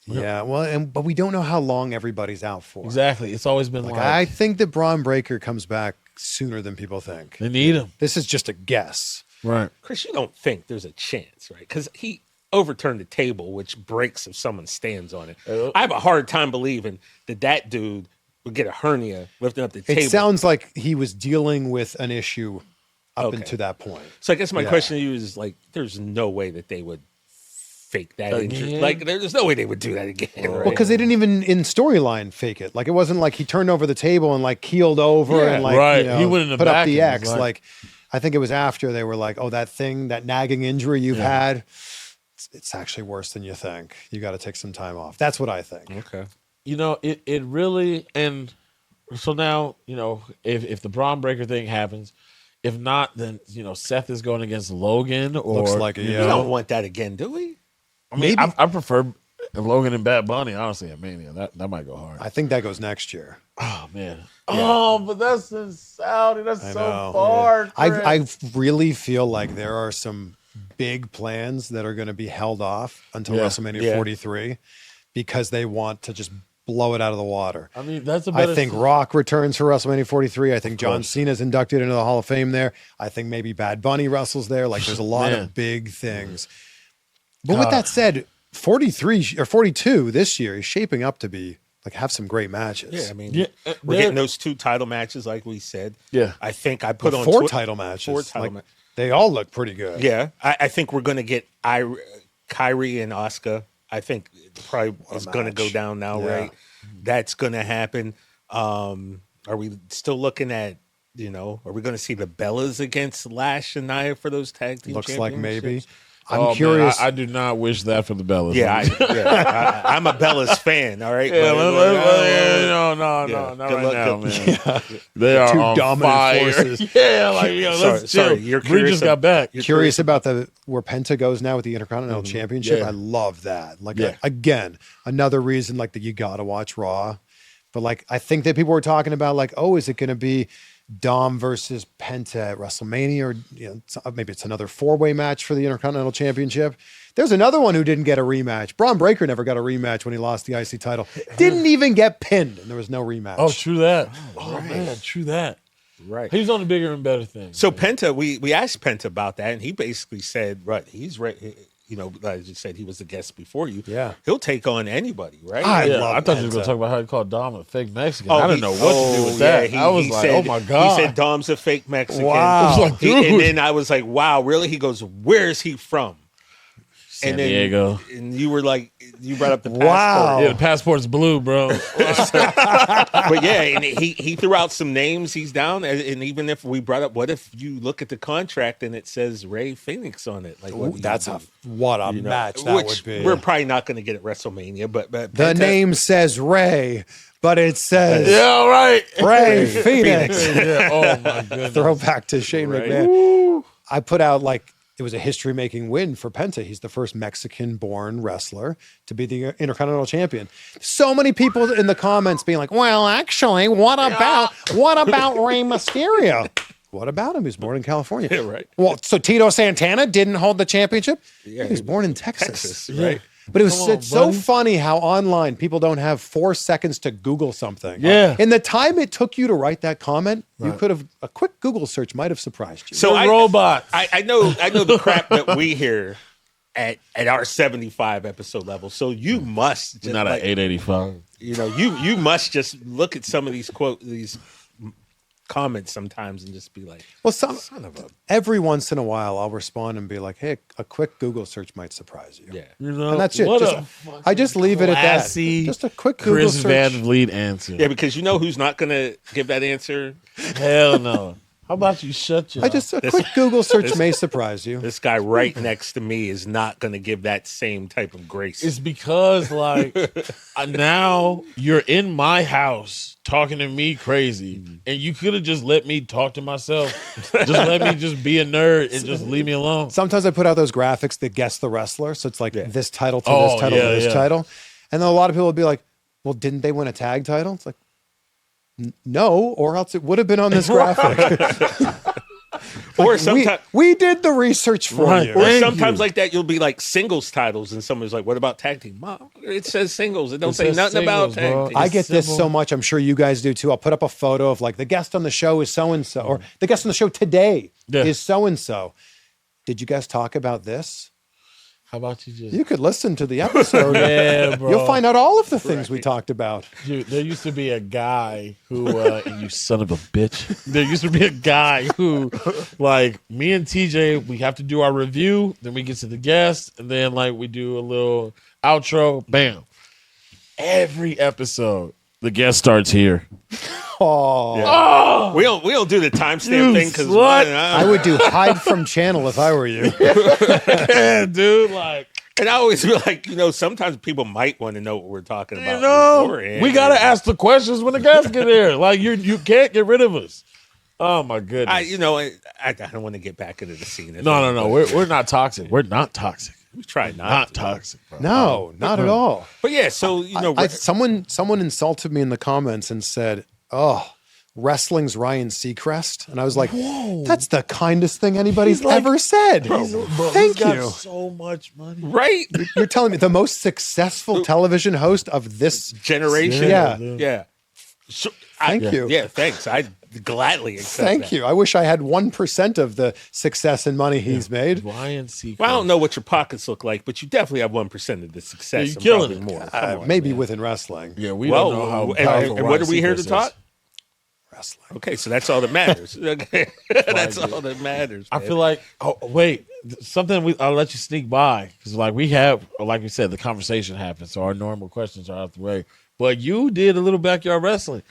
Yeah, well, but we don't know how long everybody's out for. Exactly, it's always been like I think that Braun Breaker comes back sooner than people think. They need him. This is just a guess, right? Chris, you don't think there's a chance, right? Because he overturned the table, which breaks if someone stands on it. I have a hard time believing that dude would get a hernia lifting up the table. It sounds like he was dealing with an issue up until that point. So I guess my question to you is like, there's no way that they would fake that injury. Like, there's no way they would do that again. Right? Well, because they didn't even in storyline fake it. Like, it wasn't like he turned over the table and like keeled over and like he went in the put back up the and X. Like, I think it was after they were like, "Oh, that nagging injury you've had, it's actually worse than you think. You got to take some time off." That's what I think. Okay. It really, and so now, if the Braun Breaker thing happens, if not, then, Seth is going against Logan or. Looks like it, We don't want that again, do we? I mean, I prefer Logan and Bad Bunny, honestly, at Mania. That might go hard. I think that goes next year. Oh, man. Oh, but that's in Saudi. That's so far. I really feel like there are some big plans that are going to be held off until WrestleMania 43 because they want to just blow it out of the water. I mean, that's I think Rock returns for WrestleMania 43. I think John Cena's inducted into the Hall of Fame there. I think maybe Bad Bunny wrestles there. Like, there's a lot of big things. But with that said, 43 or 42 this year is shaping up to be like have some great matches. Yeah, I mean, we're getting those 2 title matches, like we said. Yeah, I think I put on 4 title matches. 4 title matches. They all look pretty good. Yeah, I think we're going to get Kyrie and Asuka. I think it probably is going to go down now, right? That's going to happen. Are we still looking at, are we going to see the Bellas against Lash and Nia for those tag team Looks like maybe. championships? I'm curious. Man, I do not wish that for the Bellas. Yeah, I'm a Bellas fan. All right. Yeah, no, not right now, man. Yeah. They are 2 on dominant fire. forces. Let's chill. You're Bree just got back. Curious about where Penta goes now with the Intercontinental Championship. I love that. Like again, another reason like that you got to watch Raw. But like I think that people were talking about like, oh, is it going to be Dom versus Penta at WrestleMania, or maybe it's another 4-way match for the Intercontinental Championship. There's another one who didn't get a rematch. Braun Breaker never got a rematch when he lost the IC title. Didn't even get pinned, and there was no rematch. Oh, true that. Man, true that. Right. He's on the bigger and better things. So Penta, we asked Penta about that, and he basically said, right, he's ready. Like you said, he was the guest before you. Yeah. He'll take on anybody, right? I thought you were going to talk about how he called Dom a fake Mexican. I didn't know what to do with that. I was like, oh my God. He said Dom's a fake Mexican. Wow. Like, and then I was like, wow, really? He goes, where is he from? San Diego. And you were like, you brought up the passport. Wow. Yeah, the passport's blue, bro. But yeah, and he threw out some names. He's down. And even if we brought up, what if you look at the contract and it says Ray Phoenix on it? Like, what a match that would be. We're probably not going to get at WrestleMania, but the name says Ray, but it says Ray Phoenix. Oh my goodness. Throwback to Shane McMahon. Woo. I put out like it was a history-making win for Penta. He's the first Mexican-born wrestler to be the Intercontinental Champion. So many people in the comments being like, "Well, actually, what about Rey Mysterio?" What about him? He was born in California. Yeah, right. Well, so Tito Santana didn't hold the championship? Yeah, he was born in Texas. right? But it's so buddy. funny how online people don't have 4 seconds to Google something. Yeah. In the time it took you to write that comment, you could have, a quick Google search might have surprised you. So The robots. I know the crap that we hear at our 75 episode level. So you must just, Not at 885. you must just look at some of these comments sometimes and just be like, Well, every once in a while I'll respond and be like, hey, a quick Google search might surprise you. yeah. And that's it. What I just leave it at that. classy Just a quick Google Chris search. Van Vliet answer. Yeah, because you know who's not going to give that answer? Hell no. How about you shut your A quick Google search may surprise you. This guy right next to me is not going to give that same type of grace. It's because like now you're in my house talking to me crazy, and you could have just let me talk to myself. Just let me just be a nerd and just leave me alone. Sometimes I put out those graphics that guess the wrestler. So it's like this title to this title to this title. And then a lot of people will be like, well, didn't they win a tag title? It's like, no, or else it would have been on this graphic. Or sometimes we did the research for Right. you. Or Thank sometimes you. like that, you'll be like singles titles, and someone's like, "What about tag team?" Mom, it says singles. It don't say says nothing about singles, bro. tag team. I get this simple. so much. I'm sure you guys do too. I'll put up a photo of like the guest on the show is so and so, or the guest on the show today is so and so. Did you guys talk about this? How about you just You could listen to the episode. Yeah, bro. You'll find out all of the things we talked about. Dude, there used to be a guy who, you son of a bitch. There used to be a guy who, like, me and TJ, we have to do our review, then we get to the guest, and then, like, we do a little outro. Bam. Every episode, the guest starts here. Oh, We don't do the timestamp You thing because slut. I would do hide from channel if I were you. Yeah, dude, like, and I always feel like sometimes people might want to know what we're talking about. beforehand. we got to ask the questions when the guests get here. Like, you can't get rid of us. Oh, my goodness. I don't want to get back into the scene. No. We're not toxic. We're not toxic. We try not. Not toxic, bro. No, not at all. But yeah, so Someone insulted me in the comments and said, "Oh, wrestling's Ryan Seacrest," and I was like, "Whoa, that's the kindest thing anybody's ever said." Thank He's got you. so much money. right You're telling me the most successful television host of this generation. Yeah. So, Thank you. Yeah, thanks. I gladly accept Thank that. you. I wish I had 1% of the success and money he's made. Ryan Seacrest. Well, I don't know what your pockets look like, but you definitely have 1% of the success. you're and killing probably it. more. Come on, Maybe man. within wrestling. Yeah, we Well, don't know how and powerful what are Ryan we here to Seacrest talk? is. Wrestling. Okay, so that's all that matters. Okay, that's all that matters. I man. feel like, wait, something I'll let you sneak by because, like, we have, like we said, the conversation happened, so our normal questions are out the way. But you did a little backyard wrestling,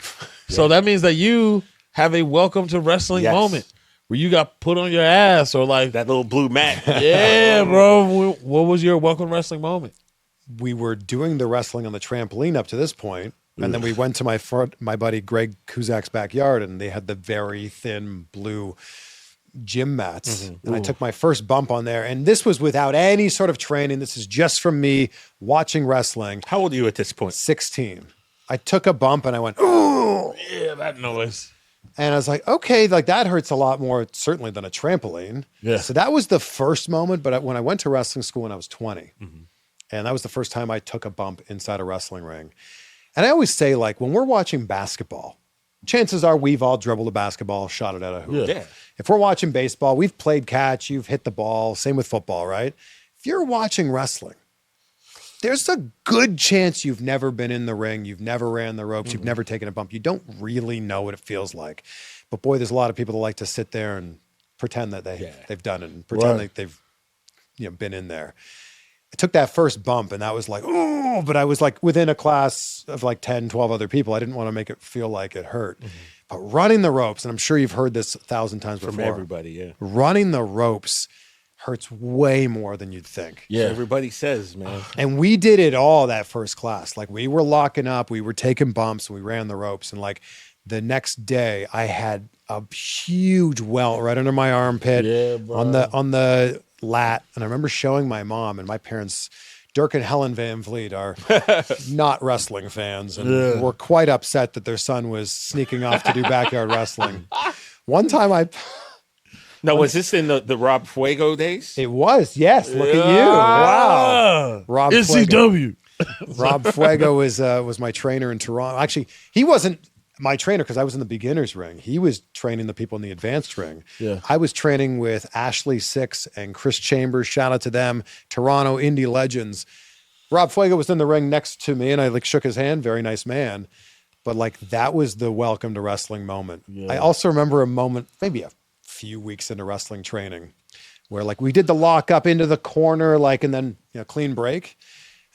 so that means that you have a welcome to wrestling Yes. moment where you got put on your ass or like that little blue mat. Yeah, bro. What was your welcome wrestling moment? We were doing the wrestling on the trampoline up to this point, and then we went to my buddy Greg Kuzak's backyard, and they had the very thin blue gym mats. And I took my first bump on there, and this was without any sort of training. This is just from me watching wrestling. How old are you at this point? 16. I took a bump and I went, ooh, Yeah, that noise. and I was like, okay, like that hurts a lot more certainly than a trampoline. Yeah. So that was the first moment. But when I went to wrestling school when I was 20, and that was the first time I took a bump inside a wrestling ring. And I always say, like, when we're watching basketball, chances are we've all dribbled a basketball, shot it at a hoop. Yeah. If we're watching baseball, we've played catch, you've hit the ball. Same with football, right? If you're watching wrestling, there's a good chance you've never been in the ring, you've never ran the ropes, you've never taken a bump. You don't really know what it feels like. But boy, there's a lot of people that like to sit there and pretend that they've done it and pretend like they've been in there. I took that first bump and that was like, oh, but I was like within a class of like 10, 12 other people. I didn't want to make it feel like it hurt. But running the ropes, and I'm sure you've heard this 1,000 times From before. everybody, yeah. Running the ropes hurts way more than you'd think. Yeah. Everybody says, man. And we did it all that first class. Like we were locking up, we were taking bumps, we ran the ropes. And like the next day I had a huge welt right under my armpit on the lat. And I remember showing my mom, and my parents, Dirk and Helen Van Vliet, are not wrestling fans and were quite upset that their son was sneaking off to do backyard wrestling. One time Now, was this in the Rob Fuego days? it was, yes. Look at you. Wow. Rob Fuego. NCW. Rob Fuego was my trainer in Toronto. Actually, he wasn't my trainer because I was in the beginners ring. He was training the people in the advanced ring. Yeah. I was training with Ashley Six and Chris Chambers. Shout out to them. Toronto indie legends. Rob Fuego was in the ring next to me, and I shook his hand. Very nice man. But that was the welcome to wrestling moment. Yeah. I also remember a moment, maybe a few weeks into wrestling training, where we did the lock up into the corner, and then clean break.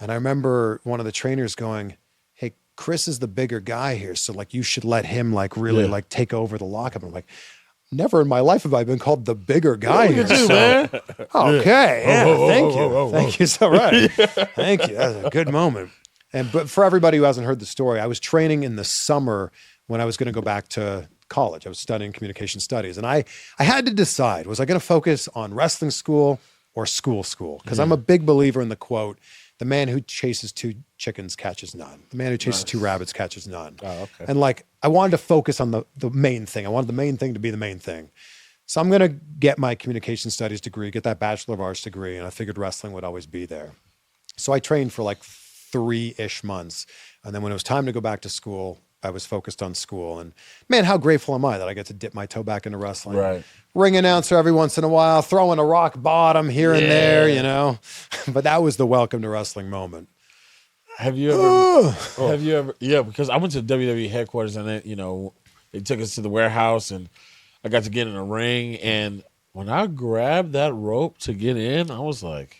And I remember one of the trainers going, "Hey, Chris is the bigger guy here, so you should let him really take over the lockup." I'm like, never in my life have I been called the bigger guy here. Look at you, man. Okay, yeah, thank you, whoa. thank you. So right, thank you. That's a good moment. But for everybody who hasn't heard the story, I was training in the summer when I was going to go back to college. I was studying communication studies, and I had to decide: was I going to focus on wrestling school or school? Because I'm a big believer in the quote, "The man who chases two chickens catches none. The man who chases two rabbits catches none." Oh, okay. And I wanted to focus on the main thing. I wanted the main thing to be the main thing. So I'm going to get my communication studies degree, get that Bachelor of Arts degree, and I figured wrestling would always be there. So I trained for 3-ish months. And then when it was time to go back to school, I was focused on school. And man, how grateful am I that I get to dip my toe back into wrestling. Right. Ring announcer every once in a while, throwing a rock bottom here and there, But that was the welcome to wrestling moment. Have you ever, yeah, because I went to WWE headquarters and then, they took us to the warehouse and I got to get in a ring. And when I grabbed that rope to get in, I was like,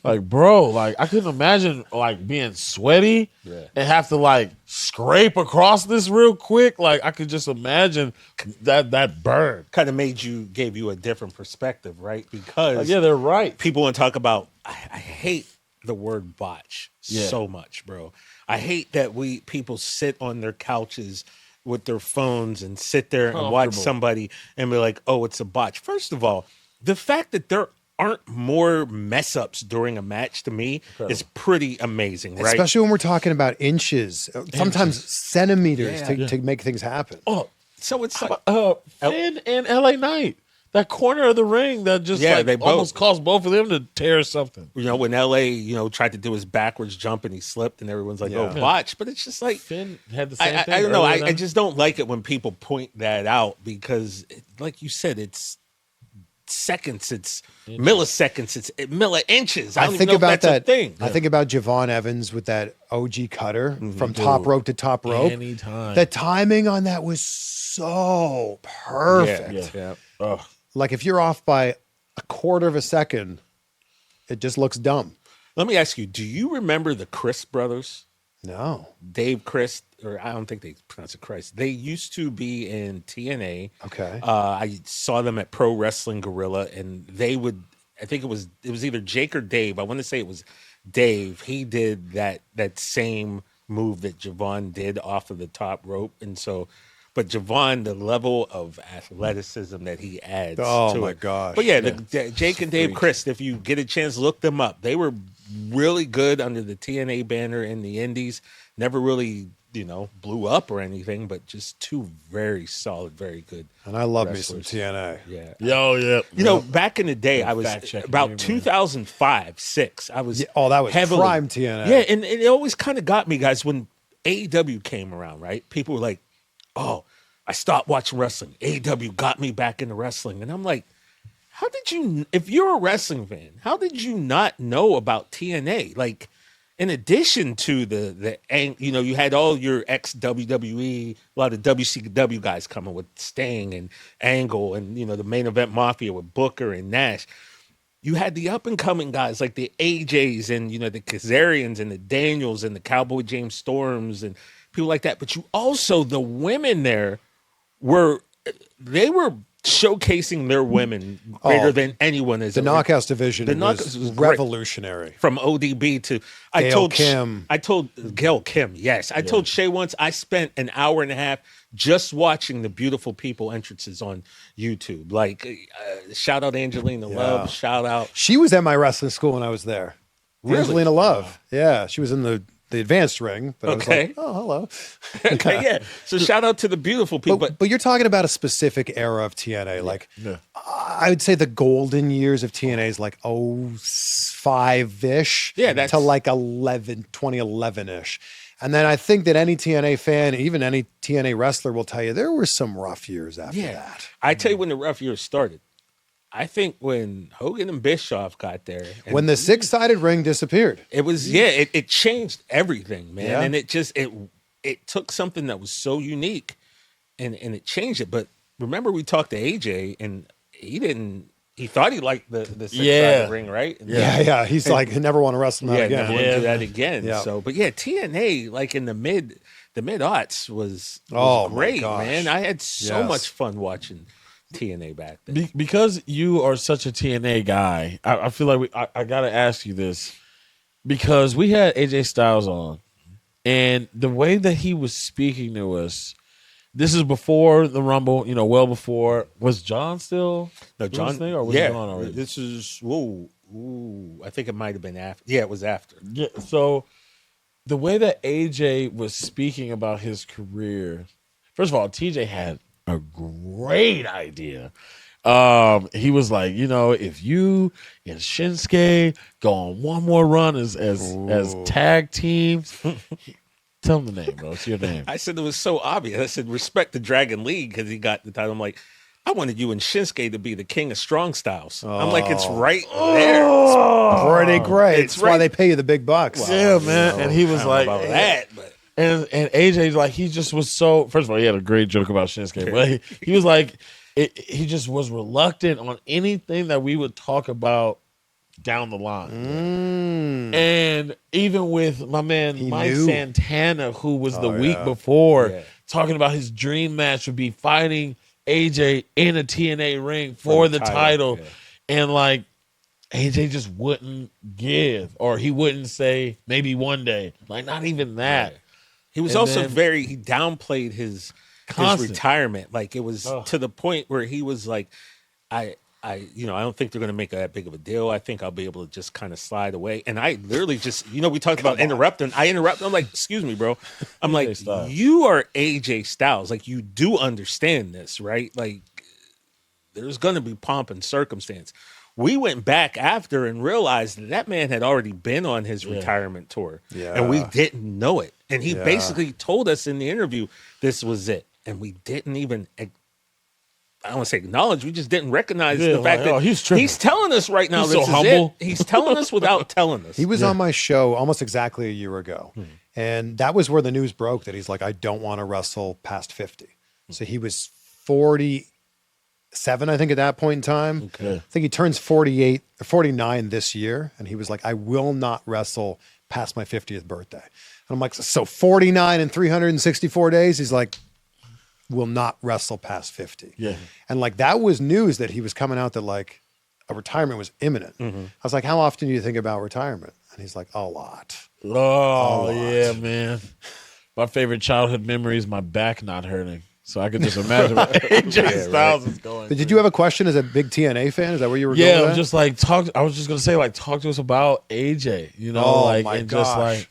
bro, I couldn't imagine being sweaty and have to scrape across this real quick. I could just imagine that burn. Kind of gave you a different perspective, right? Because Yeah, they're right. people want to talk about, I hate the word botch so much, bro. I hate that people sit on their couches with their phones and sit there and watch somebody and be like, oh, it's a botch. First of all, the fact that there aren't more mess ups during a match to me is pretty amazing, right? Especially when we're talking about inches, sometimes centimeters to make things happen. Oh, so it's Finn and LA Knight. That corner of the ring that just they almost both caused both of them to tear something. when LA, tried to do his backwards jump and he slipped and everyone's like, oh, botch. But it's just Finn had the same thing. I don't know. earlier I then. just don't like it when people point that out because, like you said, it's seconds, it's milliseconds, it's milli-inches. I don't even know if that's a thing. I think about Javon Evans with that OG cutter from top rope to top rope. Anytime. The timing on that was so perfect. Yeah. Oh. If you're off by a quarter of a second, it just looks dumb. Let me ask you, do you remember the Chris brothers? No. Dave Chris, or I don't think they pronounce it Chris. They used to be in TNA. Okay. I saw them at Pro Wrestling Gorilla, and they would. I think it was either Jake or Dave. I want to say it was Dave. He did that same move that Javon did off of the top rope, and so. But Javon, the level of athleticism that he adds to Oh, my it. gosh. But yeah, the Jake and Dave Chris, if you get a chance, look them up. They were really good under the TNA banner in the Indies. Never really, blew up or anything, but just two very solid, very good. And I love wrestlers. me some TNA. Yeah. Yeah. Back in the day, I was fact-checking about you, man. 2005, 6. I was That was heavily, prime TNA. Yeah, and it always kind of got me, guys, when AEW came around, right? People were like, oh, I stopped watching wrestling. AEW got me back into wrestling. And I'm like, how did you, if you're a wrestling fan, how did you not know about TNA? In addition to you had all your ex-WWE, a lot of WCW guys coming with Sting and Angle and, the main event Mafia with Booker and Nash. You had the up-and-coming guys like the AJs and, the Kazarians and the Daniels and the Cowboy James Storms and people like that. But you also, the women there were showcasing their women greater than anyone. As The Knockouts division Knockouts was great. revolutionary. From ODB to Gail Kim. I told Gail Kim, yes. I told Shay once I spent an hour and a half just watching the beautiful people entrances on YouTube. Shout out Angelina Love, shout out. She was at my wrestling school when I was there. Really? Angelina Love. Yeah. She was in the the advanced ring, but I was Okay. like, oh, hello. Okay, yeah. So shout out to the beautiful people. But you're talking about a specific era of TNA. Like, I would say the golden years of TNA is like 05-ish to like 2011-ish. And then I think that any TNA fan, even any TNA wrestler will tell you there were some rough years after that. I tell you when the rough years started. I think when Hogan and Bischoff got there. When the 6-sided ring disappeared. It was, it changed everything, man. Yeah. And it took something that was so unique and it changed it. But remember we talked to AJ and he thought he liked the 6-sided ring, right? And yeah. He's like, I never want to wrestle that again. Never want to do that again. Yeah. So, but TNA, like in the mid-aughts was great, man. I had so much fun watching TNA back then. Because you are such a TNA guy, I feel like I got to ask you this, because we had AJ Styles on, and the way that he was speaking to us, this is before the Rumble, well before. Was John still? No, John. Thing, or was it John already? This is I think it might have been after. Yeah, it was after. Yeah. So the way that AJ was speaking about his career, first of all, TJ had a great idea. He was like, if you and Shinsuke go on one more run as tag teams, tell him the name, bro. It's your name. I said it was so obvious. I said respect the Dragon League because he got the title. I'm like, I wanted you and Shinsuke to be the king of strong styles. I'm like, it's right there. It's pretty great. It's why they pay you the big bucks. Well, yeah, man. And he was like about that, but. And AJ, like, he just was so. First of all, he had a great joke about Shinsuke, but he was like, he just was reluctant on anything that we would talk about down the line. And even with my man Mike Santana, who was the week before, talking about his dream match would be fighting AJ in a TNA ring for the title. Yeah. And like, AJ just wouldn't give, or he wouldn't say maybe one day. Like, not even that. He was also he downplayed his retirement. Like, it was to the point where he was like, I don't think they're going to make that big of a deal. I think I'll be able to just kind of slide away. And I literally just, we talked about interrupting. I interrupted. I'm like, excuse me, bro. I'm like, you are AJ Styles. Like, you do understand this, right? Like, there's going to be pomp and circumstance. We went back after and realized that man had already been on his retirement tour. Yeah. And we didn't know it. And he basically told us in the interview, this was it. And we didn't even, I don't want to say acknowledge, we just didn't recognize the fact that he's telling us right now, this is humble. It. He's telling us without telling us. He was on my show almost exactly a year ago. And that was where the news broke that he's like, I don't want to wrestle past 50. So he was 47, I think, at that point in time. Okay. I think he turns 48 or 49 this year. And he was like, I will not wrestle past my 50th birthday. And I'm like, so 49 and 364 days? He's like, will not wrestle past 50. Yeah. And like, that was news that he was coming out that like a retirement was imminent. I was like, how often do you think about retirement? And he's like, a lot. Oh, yeah, man. My favorite childhood memory is my back not hurting. So I could just imagine what AJ Styles is going. But did you have a question as a big TNA fan? Is that where you were going? Yeah, I'm just like, I was just going to say, like, talk to us about AJ, my gosh. Just like.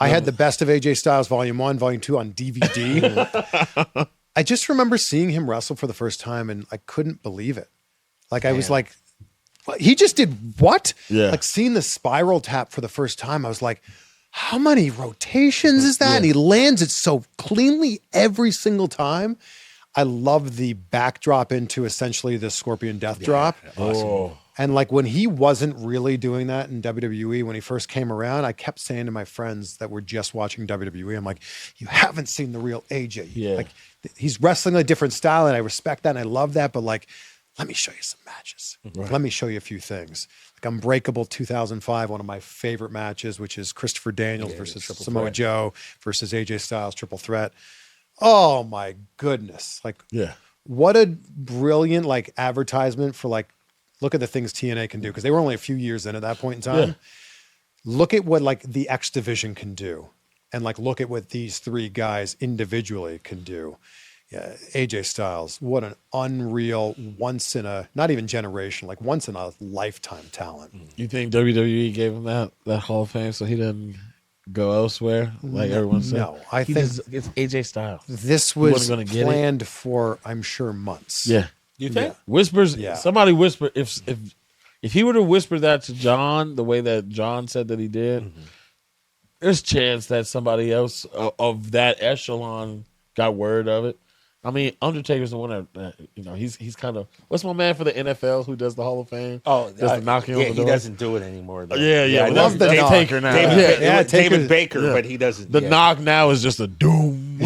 I had the Best of AJ Styles Volume 1, Volume 2 on DVD. I just remember seeing him wrestle for the first time and I couldn't believe it. Like, I was like, what? He just did what? Yeah. Like, seeing the spiral tap for the first time, I was like, how many rotations is that? Yeah. And he lands it so cleanly every single time. I love the backdrop into essentially the Scorpion Death Drop. Awesome. And like, when he wasn't really doing that in WWE, when he first came around, I kept saying to my friends that were just watching WWE, I'm like, you haven't seen the real AJ. Yeah. Like, he's wrestling a different style and I respect that and I love that. But like, let me show you some matches. Right. Let me show you a few things. Like Unbreakable 2005, one of my favorite matches, which is Christopher Daniels versus Samoa Joe versus AJ Styles, triple threat. Oh my goodness. Like, what a brilliant like advertisement for like, look at the things TNA can do, because they were only a few years in at that point in time. Yeah. Look at what like the X Division can do. And like, look at what these three guys individually can do. Yeah, AJ Styles, what an unreal once in a, not even generation, like once in a lifetime talent. You think WWE gave him that Hall of Fame so he didn't go elsewhere, like everyone said? No, I think it's AJ Styles. this wasn't was gonna get it. planned for, I'm sure, months. Yeah, You think? whispers. Yeah. Somebody whisper if he would have whispered that to John the way that John said that he did. There's a chance that somebody else of that echelon got word of it. I mean, Undertaker's the one that he's kind of what's my man for the NFL who does the Hall of Fame? Oh, does the knocking on the he door? doesn't do it anymore. Though. Yeah. I Well, love that's the knock. Taker now. David, Taker- David Baker, but he doesn't. The knock now is just a doom.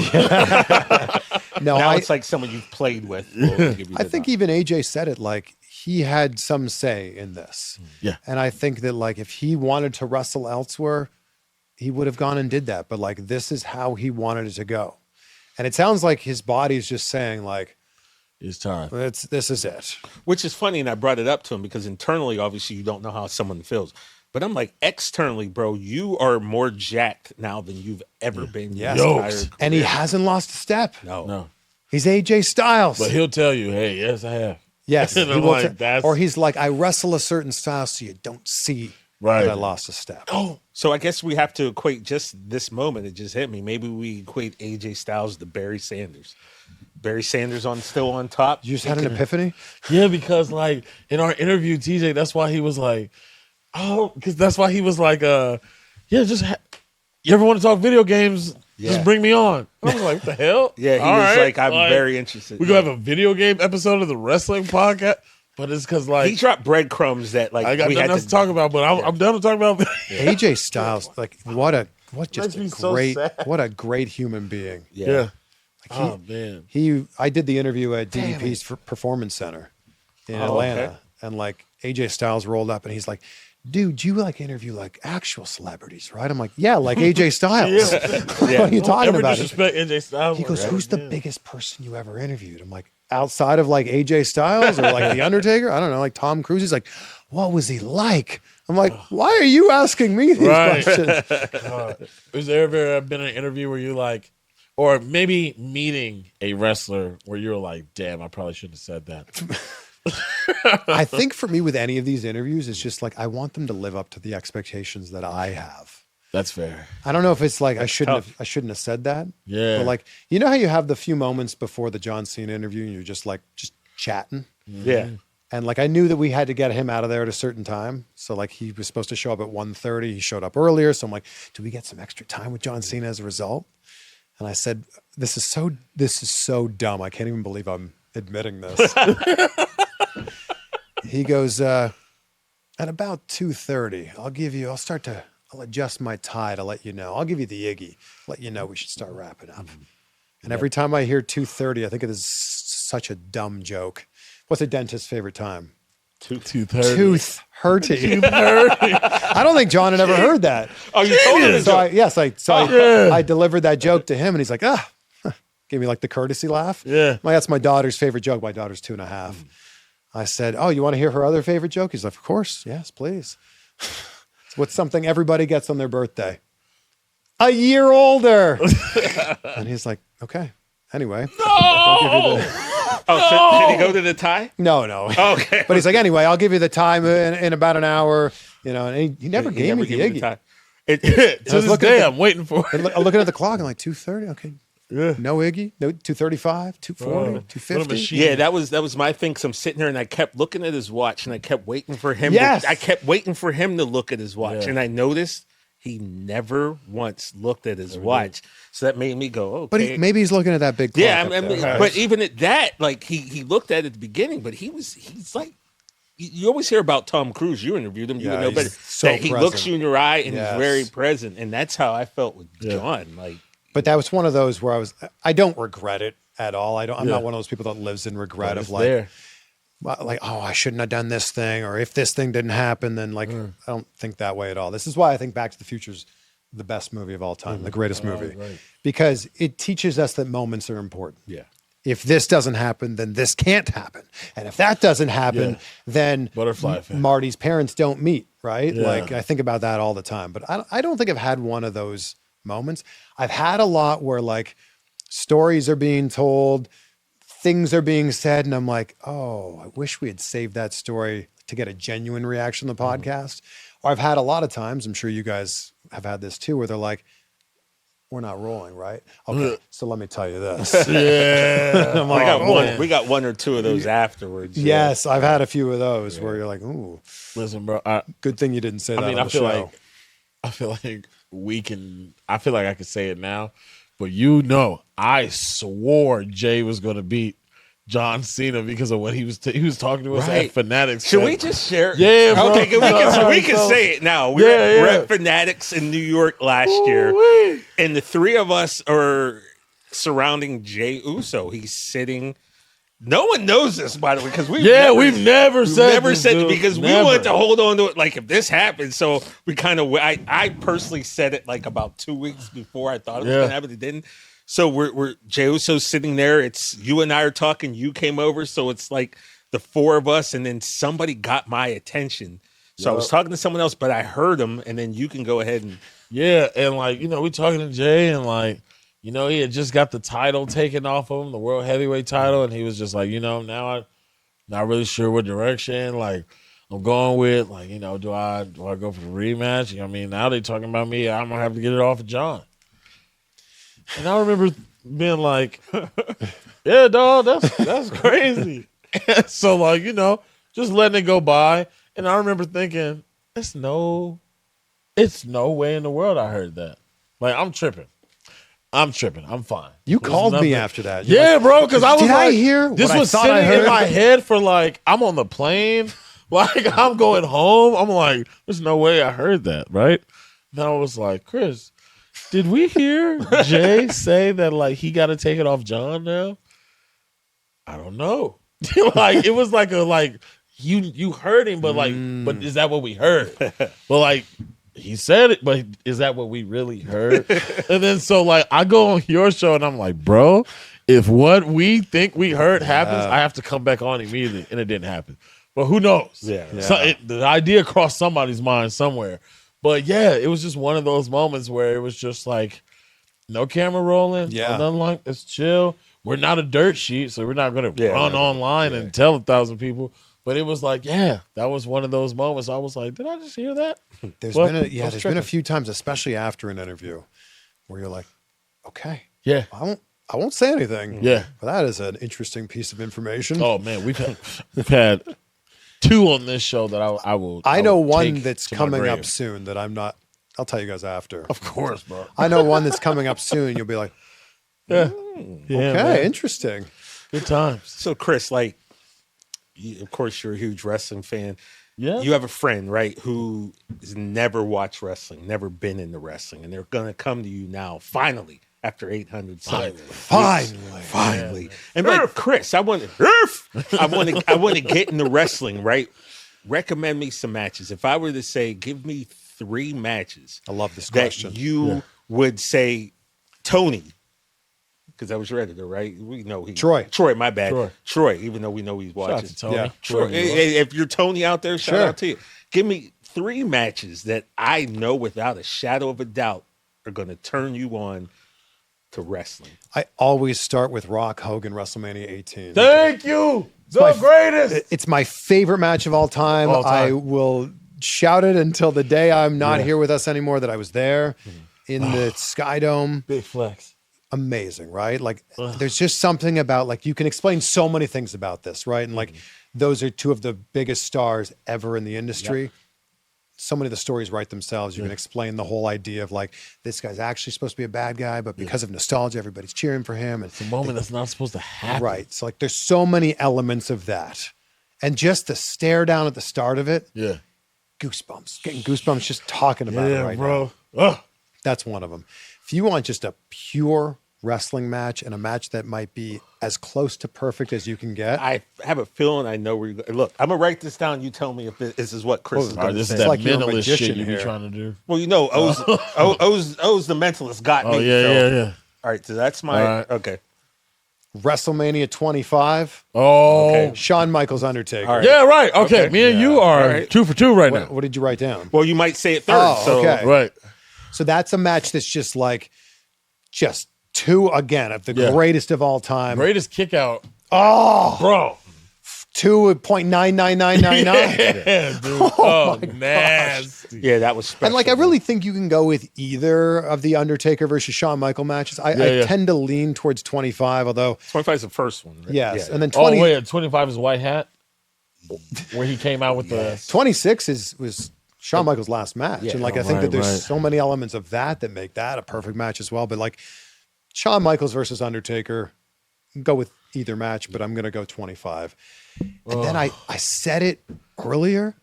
No, Now I, it's like someone you've played with. will give you I the think knock. even AJ said it, like he had some say in this. Yeah. And I think that like if he wanted to wrestle elsewhere, he would have gone and did that. But like this is how he wanted it to go. And it sounds like his body's just saying like, It's time. this is it. Which is funny, and I brought it up to him because internally, obviously, you don't know how someone feels. But I'm like, externally, bro, you are more jacked now than you've ever been. Yes. your Yoked. entire And he career. hasn't lost a step. No, He's AJ Styles. but he'll tell you, "Hey, yes, I have." Yes. And he I'm will like, t- that's- or he's like, I wrestle a certain style so you don't see Right. that I lost a step. Oh, so I guess we have to equate just this moment. It just hit me. Maybe we equate AJ Styles to Barry Sanders. Barry Sanders still on top. You just had an epiphany? Yeah, because like in our interview, TJ, that's why he was like, because that's why he was like, you ever want to talk video games? Yeah. Just bring me on. I was like, what the hell? Yeah, he All was right. like, I'm very interested. We gonna have a video game episode of the wrestling podcast, but it's because like He dropped breadcrumbs that like I got we nothing had else to talk about, but I'm done to talk about. AJ Styles, like what just Makes me a so great sad. what a great human being. Yeah. Oh man. I did the interview at DDP's Performance Center in Atlanta, okay. and like AJ Styles rolled up and he's like, "Dude, you like interview like actual celebrities, right?" I'm like, "Yeah, like AJ Styles." What are you talking Ever about? disrespect AJ Styles? He goes, Like, "Who's the biggest person you ever interviewed?" I'm like, "Outside of like AJ Styles or like The Undertaker? I don't know, like Tom Cruise." He's like, "What was he like?" I'm like, "Why are you asking me these Right. questions?" Has there ever been an interview where you like, or maybe meeting a wrestler where you're like, damn, I probably shouldn't have said that. I think for me with any of these interviews, it's just like I want them to live up to the expectations that I have. That's fair. I don't know if it's like I shouldn't have said that. Yeah. But like, you know how you have the few moments before the John Cena interview and you're just chatting? Yeah. And like I knew that we had to get him out of there at a certain time. So like he was supposed to show up at 1:30. He showed up earlier. So I'm like, do we get some extra time with John Cena as a result? And I said, this is so dumb. I can't even believe I'm admitting this. He goes, at about 2:30, I'll adjust my tie to let you know. I'll give you the Iggy, let you know we should start wrapping up. And every time I hear 2:30, I think it is such a dumb joke. What's a dentist's favorite time? 2:30. Tooth hurting. I don't think John had ever heard that. Oh, you told him the So joke. I delivered that joke to him, and he's like, gave me like the courtesy laugh. Yeah. Like, that's my daughter's favorite joke. My daughter's 2.5. I said, oh, you want to hear her other favorite joke? He's like, of course. Yes, please. What's something everybody gets on their birthday? A year older. And he's like, okay. Anyway. Oh, so did he go to the tie? No. Okay. But he's like, anyway, I'll give you the time in about an hour. And he never gave me the gave Iggy. tie. To this looking day, at I'm waiting for it. I'm looking at the clock. I'm like, 2:30. Okay. Yeah. No Iggy. No 2:35. 2:40. What a 2:50. machine. Yeah, that was my thing. So I'm sitting here and I kept looking at his watch and I kept waiting for him. Yes. I kept waiting for him to look at his watch, Yeah. and I noticed he never once looked at his watch. So that made me go, okay. But maybe he's looking at that big clock. yeah, up I mean, there. but even at that, like he looked at it at the beginning, but he's like. You always hear about Tom Cruise. You interviewed him. You Yeah, would know, but he's so that he present. looks you in your eye and Yes. he's very present, and that's how I felt with John. Like, But that was one of those where I don't regret it at all. I'm Yeah. not one of those people that lives in regret It's of like, there. oh, I shouldn't have done this thing, or if this thing didn't happen, then like I don't think that way at all. This is why I think Back to the Future's the best movie of all time, the greatest movie, right. because it teaches us that moments are important. yeah, If this doesn't happen, then this can't happen, and if that doesn't happen, Yeah. then Butterfly effect. Marty's parents don't meet. Right? Yeah. Like I think about that all the time, but I don't think I've had one of those moments. I've had a lot where like stories are being told, things are being said, and I'm like, oh, I wish we had saved that story to get a genuine reaction on the podcast. I've had a lot of times, I'm sure you guys have had this too, where they're like, we're not rolling, right? Okay, so let me tell you this. Yeah. I'm like, We got one or two of those afterwards. Yes, I've had a few of those where you're like, ooh, Listen, bro. good thing you didn't say that on I the feel show. I feel like I feel like I can say it now, but you know, I swore Jay was going to beat John Cena because of what he was talking to us at Fanatics. Should we just share? Yeah, bro. Okay, we can say it now. We're at Fanatics in New York last year, and the three of us are surrounding Jay Uso. He's sitting. No one knows this, by the way, because we've never said it because we wanted to hold on to it. Like if this happened, so we kind of. I personally said it like about 2 weeks before I thought it was going to happen. It didn't. So we're Jey Uso's sitting there. It's you and I are talking. You came over, so it's like the four of us, and then somebody got my attention. So I was talking to someone else, but I heard him, and then you can go ahead and and like we talking to Jay, and like he had just got the title taken off of him, the world heavyweight title, and he was just like now I'm not really sure what direction like I'm going with. Like do I go for the rematch? You know what I mean? Now they talking about me. I'm gonna have to get it off of John. And I remember being like, yeah, dog, that's crazy. And so like, just letting it go by. And I remember thinking, it's no way in the world I heard that. Like, I'm tripping. I'm fine. You called me after that. Yeah, bro, because I was Did like, I hear this what was I thought I sitting heard? in my head for like, I'm on the plane. Like, I'm going home. I'm like, there's no way I heard that, right? And I was like, Chris, did we hear Jay say that like he got to take it off John now? I don't know. Like it was like you heard him, but but is that what we heard? But like he said it, but is that what we really heard? And then so like I go on your show and I'm like, bro, if what we think we heard happens, I have to come back on immediately, and it didn't happen. But who knows? Yeah. So the idea crossed somebody's mind somewhere. But yeah, it was just one of those moments where it was just like, no camera rolling, nothing like it's chill. We're not a dirt sheet, so we're not going to run online and tell 1,000 people. But it was like, that was one of those moments. I was like, did I just hear that? There's been a few times, especially after an interview, where you're like, okay, I won't say anything. Yeah, but that is an interesting piece of information. Oh man, we've had two on this show that I will. I know one that's coming up soon that I'm not. I'll tell you guys after. Of course, bro. I know one that's coming up soon. You'll be like, okay, man. Interesting. Good times. So, Chris, like, of course, you're a huge wrestling fan. Yeah. You have a friend, right, who has never watched wrestling, never been into wrestling, and they're going to come to you now, finally, after 800 Finally. And like, Chris, I want to get into wrestling, right? Recommend me some matches. If I were to say, give me 3 matches. I love this question. That you would say, Tony, because that was your editor, right? We know he. Troy, my bad. Troy, even though we know he's watching. Shout out to Tony. Yeah. Troy, if you're Tony out there, shout out to you. Give me 3 matches that I know without a shadow of a doubt are going to turn you on to wrestling. I always start with Rock Hogan WrestleMania 18. Thank you. The greatest. It's my favorite match of all time. I will shout it until the day I'm not here with us anymore that I was there in the Sky Dome. Big flex. Amazing, right? Like there's just something about like you can explain so many things about this, right? And like those are 2 of the biggest stars ever in the industry. Yep. So many of the stories write themselves. You can explain the whole idea of like this guy's actually supposed to be a bad guy, but because of nostalgia, everybody's cheering for him. And it's a moment that's not supposed to happen. Right. So like there's so many elements of that. And just the stare down at the start of it. Yeah. Goosebumps. Getting goosebumps just talking about it right now. That's one of them. If you want just a pure wrestling match and a match that might be as close to perfect as you can get. I have a feeling I know where you're going. Look, I'm going to write this down. You tell me if this is what Chris is going to say. This is that like mentalist shit you be trying to do. Well, O's the mentalist got me. Oh, yeah. All right, so that's my... Okay. WrestleMania 25. Oh. Okay. Shawn Michaels Undertaker. Right. Yeah, right. Okay. Me and you are 2 for 2 right now. What did you write down? Well, you might say it third. Okay. Right. So that's a match that's just 2 again of the greatest of all time. Greatest kick out. Oh, bro. 2.99999. Yeah, dude. Oh, nasty. Yeah, that was special. And like, I really think you can go with either of the Undertaker versus Shawn Michael matches. I tend to lean towards 25, although 25 is the first one, right? yes, Yeah. and then 20. Oh, wait, 25 is White Hat? Where he came out with the... 26 was Shawn Michaels' last match. Yeah. And like, I think that there's right. so many elements of that make that a perfect match as well. But like Shawn Michaels versus Undertaker, go with either match, but I'm going to go 25. And then I said it earlier,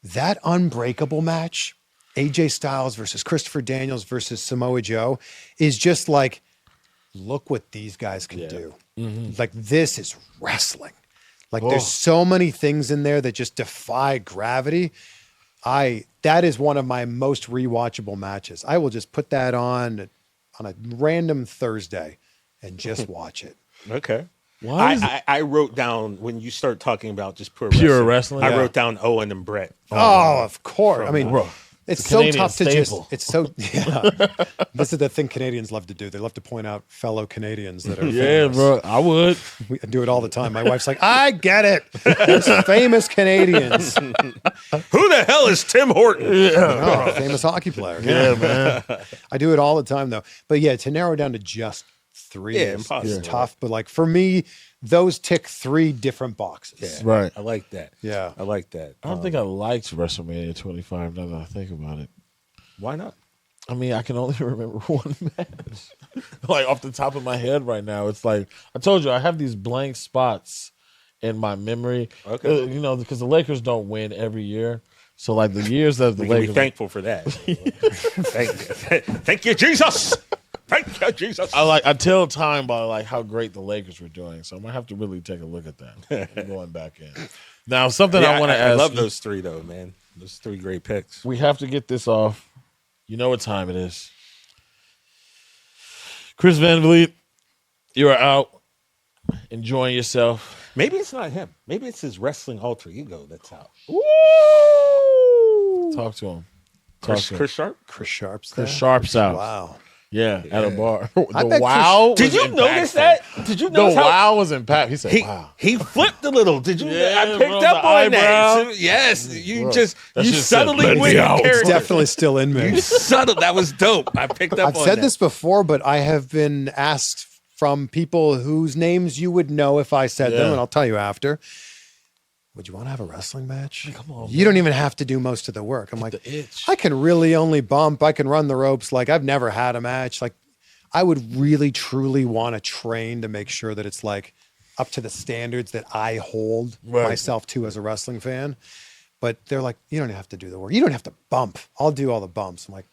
that Unbreakable match, AJ Styles versus Christopher Daniels versus Samoa Joe, is just like, look what these guys can do. Like, this is wrestling. Like, there's so many things in there that just defy gravity. That is one of my most rewatchable matches. I will just put that on a random Thursday and just watch it. Okay. Why I wrote down, when you start talking about just Pure wrestling? I Yeah. wrote down Owen and Brett. Oh, of course. I mean, Bro, it's a so Canadian tough to just, staple. it's so, yeah. This is the thing Canadians love to do. They love to point out fellow Canadians that are Yeah, famous. bro. I would. We do it all the time. My wife's like, I get it. There's famous Canadians. Who the hell is Tim Horton? Oh, famous hockey player. Yeah, man. I do it all the time, though. But yeah, to narrow down to just three Yeah, is impossible. tough. But like, for me, those tick 3 different boxes. Yeah. Right. I like that. Yeah. I like that. I don't think I liked WrestleMania 25 now that I think about it. Why not? I mean, I can only remember one match. Like, off the top of my head right now. It's like, I told you, I have these blank spots in my memory. Okay. You know, because the Lakers don't win every year. So, like, the years that the We can be Lakers... thankful for that. Thank you, Jesus. Thank you, Jesus. I tell time by, like, how great the Lakers were doing. So, I'm going to have to really take a look at that. Going back in. Now, something I want to ask... I love you- those 3, though, man. Those 3 great picks. We have to get this off. You know what time it is. Chris Van Vliet, you are out enjoying yourself. Maybe it's not him. Maybe it's his wrestling alter ego that's out. Talk to him. Chris Sharp? Chris Sharp's Chris there. Sharp's out. Wow. Yeah, at a bar. I The bet wow. Did was you notice impactful. that? Did you The notice how wow was impactful. He said, "Wow." he flipped a little? Did you? Yeah, I picked bro, up the on that. eyebrow. So, yes, you Bro, just that you shit said, subtly "Let went me in out." It's character. definitely still in me. You subtle. That was dope. I picked up I've on said that. this before, but I have been asked from people whose names you would know if I said them, Yeah. and I'll tell you after. Would you want to have a wrestling match? Come on, You don't even have to do most of the work. I'm like, the itch. I can really only bump. I can run the ropes. Like, I've never had a match. Like, I would really, truly want to train to make sure that it's like up to the standards that I hold Right. myself to as a wrestling fan. But they're like, you don't have to do the work. You don't have to bump. I'll do all the bumps. I'm like,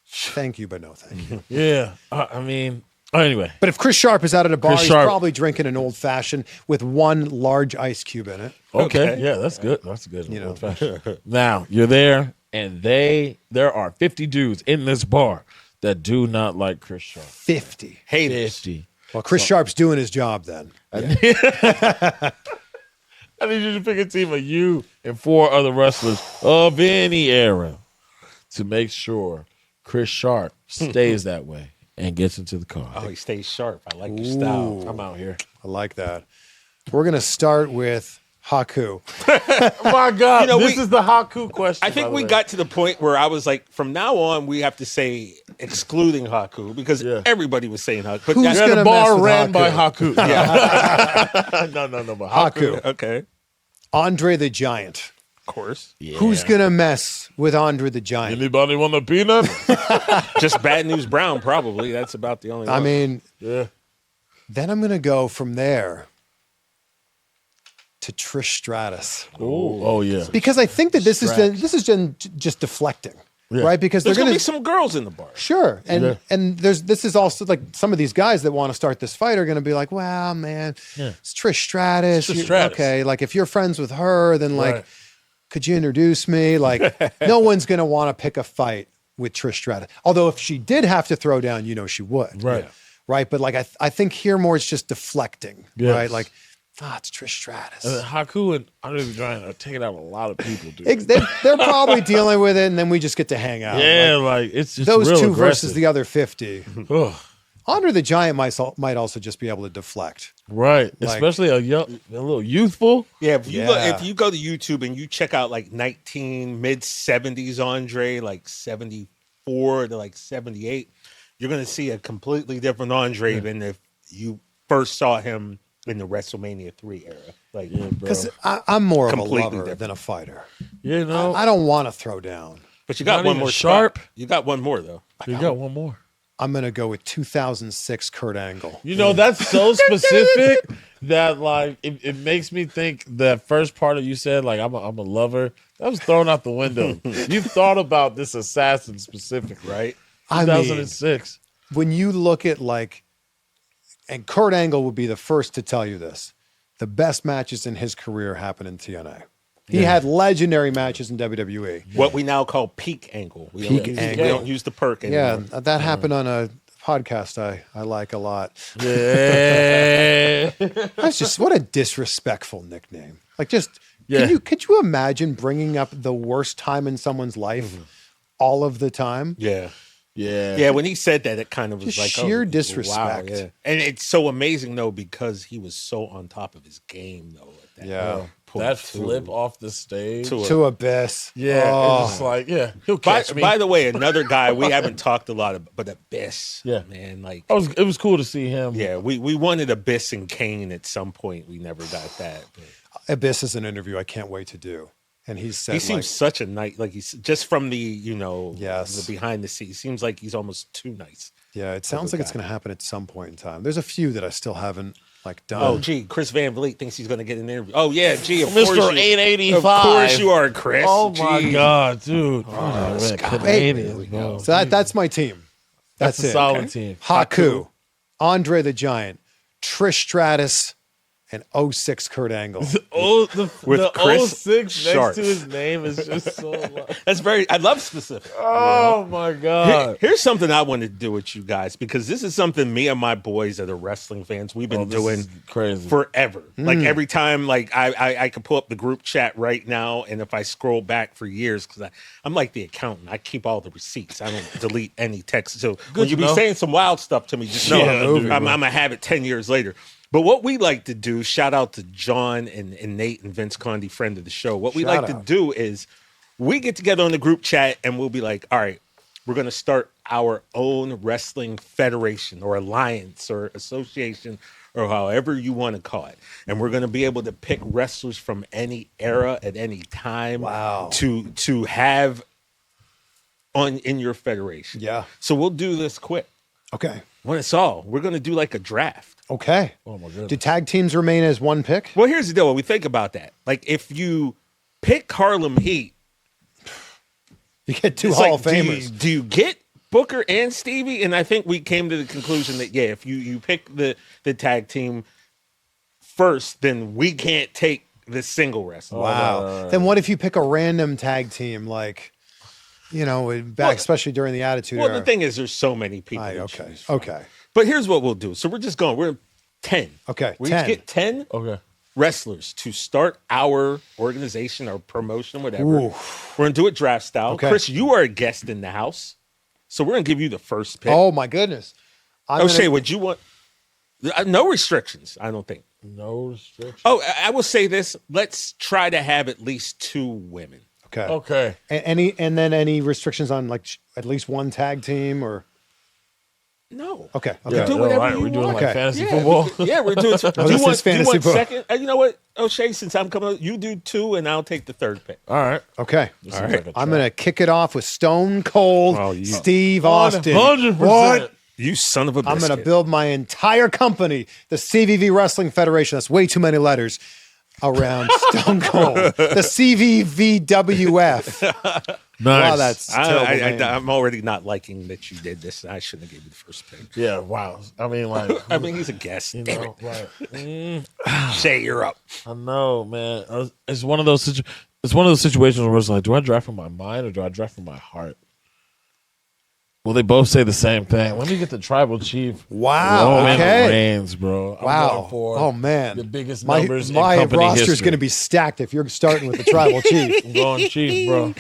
thank you, but no thank you. Yeah. I mean, anyway. But if Chris Sharp is out at a bar, Chris he's Sharp. probably drinking an old fashioned with 1 large ice cube in it. Okay. Yeah, that's good. That's good. You know. Old-fashioned. Now, you're there, and there are 50 dudes in this bar that do not like Chris Sharp. 50. haters. 50. Well, Chris Sharp's doing his job then. I need you to pick a team of you and 4 other wrestlers of any era to make sure Chris Sharp stays that way and gets into the car. Oh, he stays sharp. I like your style. I'm out here. I like that. We're going to start with Haku. Oh my God. You know, this we- is the Haku question. I think by the we way. got to the point where I was like, from now on, we have to say excluding Haku because Yeah. everybody was saying Haku. But Who's that's- Yeah, gonna the bar mess with ran by Haku? Haku. yeah, no, but Haku. Haku. okay, Andre the Giant. of course. Yeah. Who's going to mess with Andre the Giant? Anybody want a peanut? Just Bad News Brown, probably. That's about the only I one. mean, Yeah. then I'm going to go from there to Trish Stratus. Oh yeah. Because I think that this is just deflecting, right? Because there's they're going to going be some girls in the bar. Sure. And Yeah. and this is also like some of these guys that want to start this fight are going to be like, well, man, it's Trish Stratus. It's Trish You- Stratus. Okay, like if you're friends with her, then like, Right. could you introduce me? Like, no one's going to want to pick a fight with Trish Stratus. Although if she did have to throw down, she would. Right. Yeah. Right. But like, I think here more it's just deflecting, Yes. right? Like, it's Trish Stratus. Haku and Andre the Giant are taking out a lot of people, dude. They're probably dealing with it, and then we just get to hang out. Yeah, Like, like it's just those real two aggressive. versus the other 50. Ugh. Andre the Giant might also just be able to deflect. Right. Like- Especially a little youthful. Yeah, if Yeah. you go to YouTube and you check out like mid-70s Andre, like 74 to like 78, you're gonna see a completely different Andre than if you first saw him in the WrestleMania 3 era. Like, Yeah, bro. Because I'm more of a Completely lover different. than a fighter. You know, I don't want to throw down. but you got Not one even more sharp. spot. You got one more though. you got one more. I'm going to go with 2006 Kurt Angle. You know, that's so specific that like it makes me think that first part of you said like I'm a lover. That was thrown out the window. You thought about this assassin specific, right? I mean, 2006. when you look at like, and Kurt Angle would be the first to tell you this, the best matches in his career happened in TNA. He had legendary matches in WWE. What we now call peak angle. We Peak don't, angle. We don't use the perk Yeah, anymore. that happened on a podcast I like a lot. Yeah. That's just what a disrespectful nickname. Like, just Yeah. could you imagine bringing up the worst time in someone's life all of the time? Yeah. Yeah. Yeah, when he said that, it kind of was Just like sheer wow, disrespect. yeah. And it's so amazing though because he was so on top of his game though. At that Yeah. point, That too. flip off the stage. To a- To Abyss. Yeah. Oh. It's just like, yeah, he'll by, catch me. by the way, another guy we haven't talked a lot about, but Abyss. Yeah. man, like it was cool to see him. yeah, we wanted Abyss and Kane at some point. We never got that. But Abyss is an interview I can't wait to do. And he said, he seems like, such a nice, like he's just from the Yes. the behind the scenes. Seems like he's almost too nice. yeah, it sounds like it's going to happen at some point in time. There's a few that I still haven't like done. Oh, gee, Chris Van Vliet thinks he's going to get an interview. Oh, yeah, gee, of Mr. course you- 885. Of course you are, Chris. Oh my Gee. God, dude. Oh, man, Canadians, bro. So that's my team. That's a it. solid team. Haku, Andre the Giant, Trish Stratus, and 06 Kurt Angle. Oh, With the Chris 06 Sharp. next to his name is just so That's very, I love specific. Oh my God. Here's something I wanted to do with you guys because this is something me and my boys that are wrestling fans, we've been This doing is crazy. forever. Like every time, like I could pull up the group chat right now, and if I scroll back for years, because I'm like the accountant, I keep all the receipts. I don't delete any text. So when you to be know. saying some wild stuff to me, just know Yeah, dude, I'm bro. gonna have it 10 years later. But what we like to do, shout out to John and Nate and Vince Condi, friend of the show. What we Shout like to out. do is we get together on the group chat and we'll be like, all right, we're going to start our own wrestling federation or alliance or association or however you want to call it. And we're going to be able to pick wrestlers from any era at any time Wow. to have in your federation. Yeah. So we'll do this quick. Okay. When it's all, we're going to do like a draft. Okay. Oh my goodness. Do tag teams remain as one pick? Well, here's the deal. When we think about that, like if you pick Harlem Heat, You get two it's Hall like, of Famers. Do you get Booker and Stevie? And I think we came to the conclusion that, yeah, if you pick the tag team first, then we can't take the single wrestler. Wow. Then what if you pick a random tag team like, especially during the Attitude Well, Era? the thing is, there's so many people. Aye, to okay. choose from. Okay. But here's what we'll do. So we're just going. We're 10. Okay, We 10. get 10 Okay. wrestlers to start our organization or promotion, whatever. Ooh. We're going to do it draft style. Okay. Chris, you are a guest in the house. So we're going to give you the first pick. Oh my goodness. O'Shea, would you want no restrictions? I don't think. No restrictions. Oh, I will say this. Let's try to have at least 2 women. Okay. Okay. And then any restrictions on like at least one tag team or No. okay. Yeah, do no, whatever right. you We're doing want. like Okay. fantasy Yeah, football. yeah, we're doing. Do this is fantasy football. second? You know what, O'Shea? Since I'm coming, you do 2, and I'll take the 3rd pick. All right. Okay. All right. I'm gonna kick it off with Stone Cold Oh, you- Steve Austin. 100%. What? You son of a I'm biscuit. gonna build my entire company, the CVV Wrestling Federation. That's way too many letters. Around Stone Cold, the CVVWF. Nice. Wow, that's terrible. name. I'm already not liking that you did this. I shouldn't have given you the first pick. Yeah. Wow. I mean, like, I mean, he's a guest. you Damn know, like, it. Shay, you're up. I know, man. It's one of those situations where it's like, do I draft from my mind or do I draft from my heart? Well, they both say the same thing. Let me get the tribal chief. Wow, Roman okay. Reigns, bro. I'm Wow. going for Oh man. the biggest my numbers in my company roster is history. going to be stacked if you're starting with the tribal chief. I'm going chief, bro.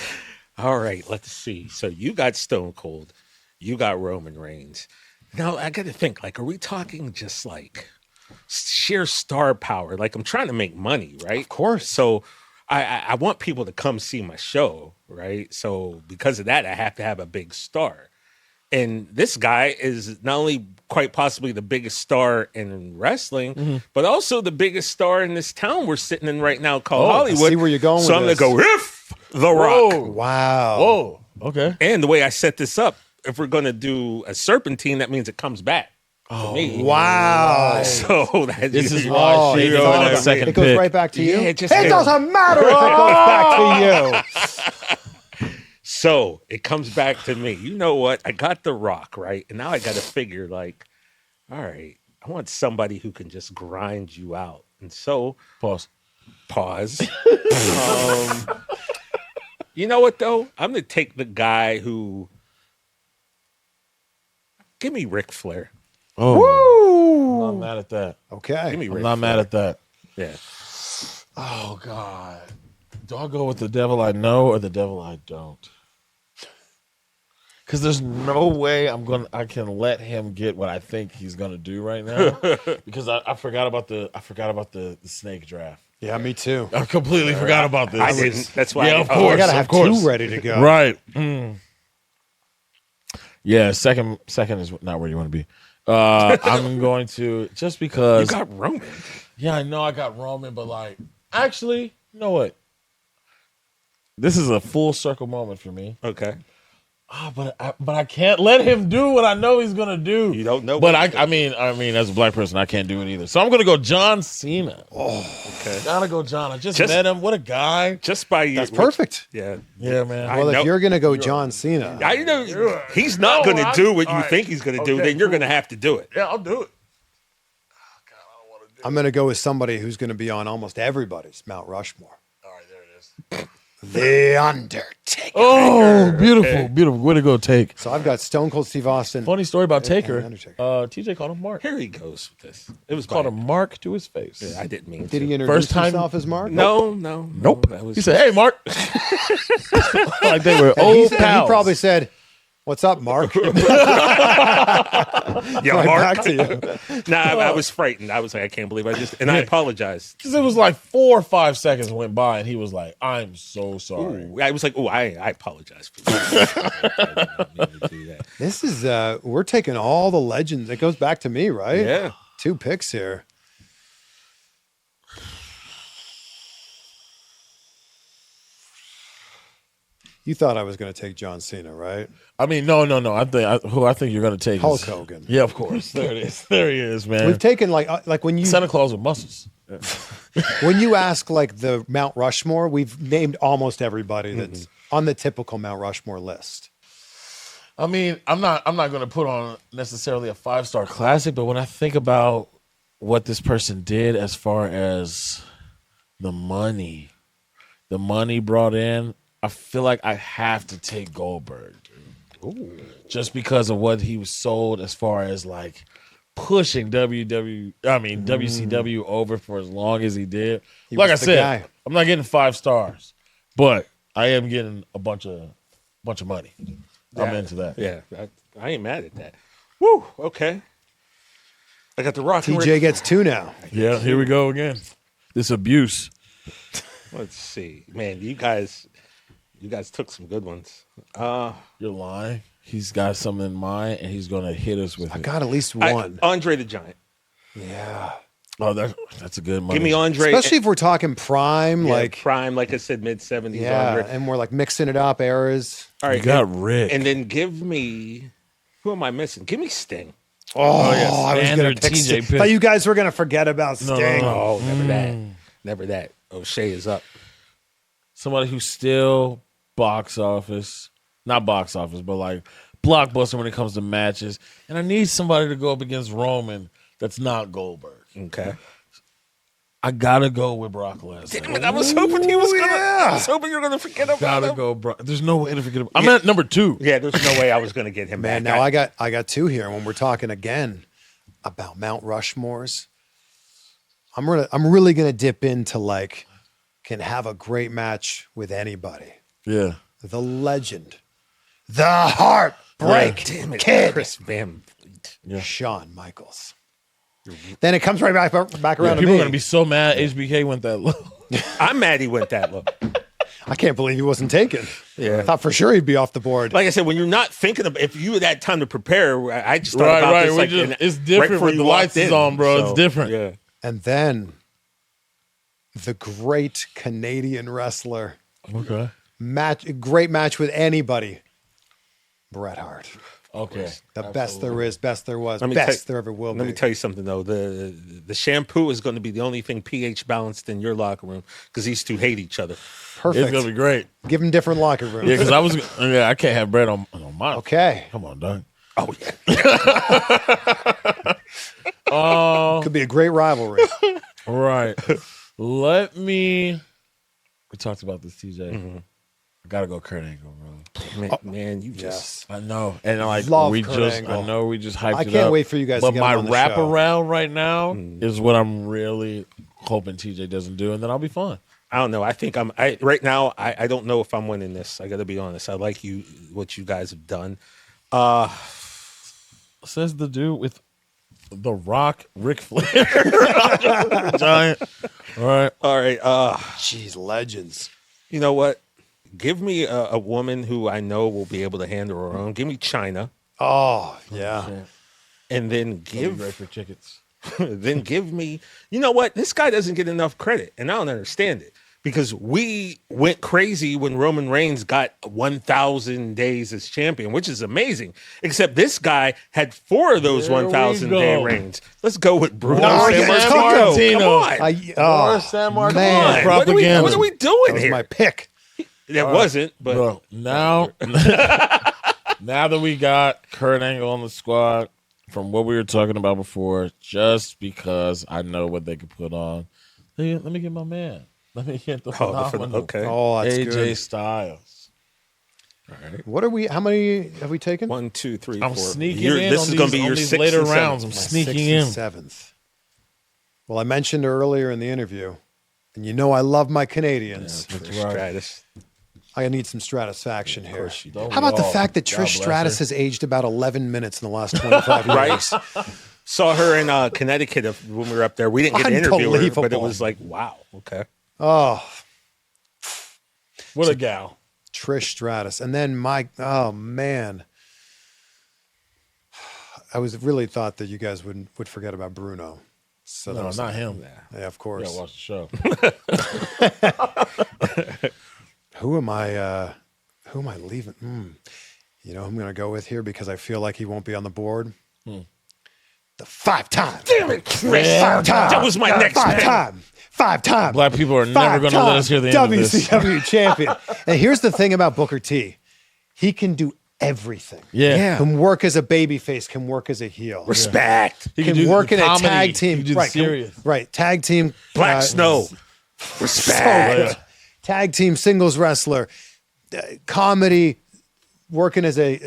All right, let's see. So you got Stone Cold, you got Roman Reigns, Now I got to think. Like, are we talking just like sheer star power? Like, I'm trying to make money, right? Of course. So I want people to come see my show, right? So because of that, I have to have a big star. And this guy is not only quite possibly the biggest star in wrestling, but also the biggest star in this town we're sitting in right now called Hollywood. I see where you're going with so I'm this. going to go, if The Rock. Wow. Whoa. Okay. And the way I set this up, if we're going to do a serpentine, that means it comes back. For me. Wow. So that This is you- why Oh, she it goes thought on about- second it goes pick. right back to you. Yeah, It just- doesn't matter if it goes back to you. So it comes back to me. You know what? I got The Rock, right? And now I got to figure, like, all right, I want somebody who can just grind you out. And so, Pause. You know what, though? I'm going to take the guy who. Give me Ric Flair. Oh. I'm not mad at that. Okay. Give me I'm Ric not mad at that. Yeah. Oh God. Do I go with the devil I know or the devil I don't? Because there's no way I can let him get what I think he's gonna do right now. Because I forgot about the snake draft. Yeah, me too. I completely forgot about this. I didn't. That's why. Yeah, of I course. gotta have of course. two ready to go. Right. Yeah, second is not where you want to be. I'm going to just You because. got Roman. Yeah, I know I got Roman, but like, actually, you know what? This is a full circle moment for me. Okay. But I can't let him do what I know he's gonna do. You don't know. But what I mean, as a black person, I can't do it either. So I'm gonna go John Cena. Okay. Gotta go John. I just met him. What a guy. Just by you. That's perfect. Yeah. Yeah, man. I Well, know- if you're gonna go John Cena, I know he's not going to do what you think he's going to do. Okay, Then you're cool. going to have to do it. Yeah, I'll do it. I'm gonna go with somebody who's gonna be on almost everybody's Mount Rushmore. All right, there it is. The Undertaker. Oh, beautiful, beautiful. Way to go, Take. So I've got Stone Cold Steve Austin. Funny story about Taker. and Undertaker. TJ called him Mark. Here he goes with this. It was Called bad. him Mark to his face. Yeah, I didn't mean Did to. he introduce First time- himself as Mark? No. Nope. That was He said, "Hey, Mark." Like they were And old he pals. probably said, "What's up, Mark?" yeah, Right Mark. back to you. Nah, I was frightened. I was like, I can't believe I just. And I apologized. Because it was like 4 or 5 seconds went by, and he was like, "I'm so sorry." Ooh, I was like, oh, I apologize for that. I didn't mean to do that. This is we're taking all the legends. It goes back to me, right? Yeah. 2 picks here. You thought I was going to take John Cena, right? I mean, no. Who I think you're going to take Hulk is Hogan. Yeah, of course. There it is. There he is, man. We've taken like when you Santa Claus with muscles. when you ask like the Mount Rushmore, we've named almost everybody that's on the typical Mount Rushmore list. I mean, I'm not going to put on necessarily a 5-star classic, but when I think about what this person did as far as the money brought in, I feel like I have to take Goldberg. Ooh. Just because of what he was sold as far as like pushing WCW over for as long as he did. He Like I was the said, guy. I'm not getting 5 stars, but I am getting a bunch of money. I'm into that. Yeah, I ain't mad at that. Woo, okay. I got the Rock. and TJ gets 2 now. Yeah, here we go again. This abuse. Let's see. Man, you guys took some good ones. You're lying. He's got something in mind, and he's going to hit us with I it. got at least one. Andre the Giant. Yeah. Oh, that's a good money. Give me Andre. Especially if we're talking prime, yeah, like prime, like I said, mid-70s. yeah, Andre. and we're like mixing it up eras. All You right, got Rick. and then give me. Who am I missing? Give me Sting. Oh, yeah, I was gonna standard pick TJ Sting. pick. Thought you guys were gonna forget about Sting. Oh, never that. O'Shea is up. Somebody who's still not box office, but like blockbuster when it comes to matches. And I need somebody to go up against Roman that's not Goldberg. Okay. I gotta go with Brock Lesnar. Damn it, I was hoping he was gonna. I was hoping you were gonna forget about Gotta him. go, Brock. There's no way to forget about. I'm at number 2. Yeah, there's no way I was gonna get him Man, back. now I got 2 here. When we're talking again about Mount Rushmores, I'm really gonna dip into like can have a great match with anybody. Yeah. The legend, the Heartbreak Damn it, Kid. Chris Van Shawn Michaels. Then it comes right back around to People me. are going to be so mad HBK went that low. I'm mad he went that low. I can't believe he wasn't taken. Yeah. I thought for sure he'd be off the board. Like I said, when you're not thinking of, if you had that time to prepare, I just thought about this. Like, It's different before when you the lights walked is in. on, bro. It's So, different. Yeah. And then the great Canadian wrestler Okay. great match with anybody. Bret Hart. Okay. The best there is, best there was, Let me best tell- there ever will be. Let me tell you something though. The shampoo is going to be the only thing pH balanced in your locker room because these two hate each other. Perfect. It's going to be great. Give them different locker rooms. Yeah, because I can't have bread on mine. Okay. Come on, dog. Oh yeah. Could be a great rivalry. Right. We talked about this, TJ. I gotta go Kurt Angle, bro. Man, you just. Yes. I know. And like Love we Kurt just Angle. I know we just hyped it up. I can't wait for you guys to But get my him on the wrap show. around right now is what I'm really hoping TJ doesn't do, and then I'll be fine. I don't know. I think right now. I don't know if I'm winning this. I got to be honest. I like what you guys have done. Says the dude with the Rock, Ric Flair, Giant. All right. Jeez, legends. You know what? Give me a woman who I know will be able to handle her own. Give me China, Oh, yeah. and then Be give great for tickets. then give me. You know what? This guy doesn't get enough credit, and I don't understand it because we went crazy when Roman Reigns got 1,000 days as champion, which is amazing. Except this guy had 4 of those There we 1,000 go. day reigns. Let's go with Bruno No, San yes, Martino. Come on. Morris San Martino. man. What are we Propaganda. doing That was here? my pick. That wasn't, but Bro, now that we got Kurt Angle on the squad, from what we were talking about before, just because I know what they could put on, let me get my man. Let me get the phenomenal okay. Oh, that's AJ good. Styles. What are we? How many have we taken? 1, 2, 3, I'm 4. sneaking in This on is going to be these- your on these 6th later and 7th. rounds. I'm My sneaking 6th in. and 7th. Well, I mentioned earlier in the interview, and you know I love my Canadians. Stratus. I need some Stratusfaction here. Don't How about we the all? fact that God Trish bless Stratus her. has aged about 11 minutes in the last 25 years? Right? Saw her in Connecticut when we were up there. We didn't get to interview her, but it Unbelievable. was like, wow, okay. Oh, What a gal. Trish Stratus. And then oh man. I was really thought that you guys would forget about Bruno. So that No, was, not him. Yeah, of Yeah, course. watch the show. Who am I leaving? You know who I'm going to go with here because I feel like he won't be on the board? The 5-time. Damn it, Chris. Five time. That was my next pick. 5-time. Black people are never going to let us hear the end of this. WCW champion. And here's the thing about Booker T. He can do everything. Yeah. Can work as a babyface, can work as a heel. Respect. He Can do work the in a comedy. tag He team. can do the Right, serious. right. Tag team. Black Snow. So Respect. good. Tag team singles wrestler. Comedy. Working as a,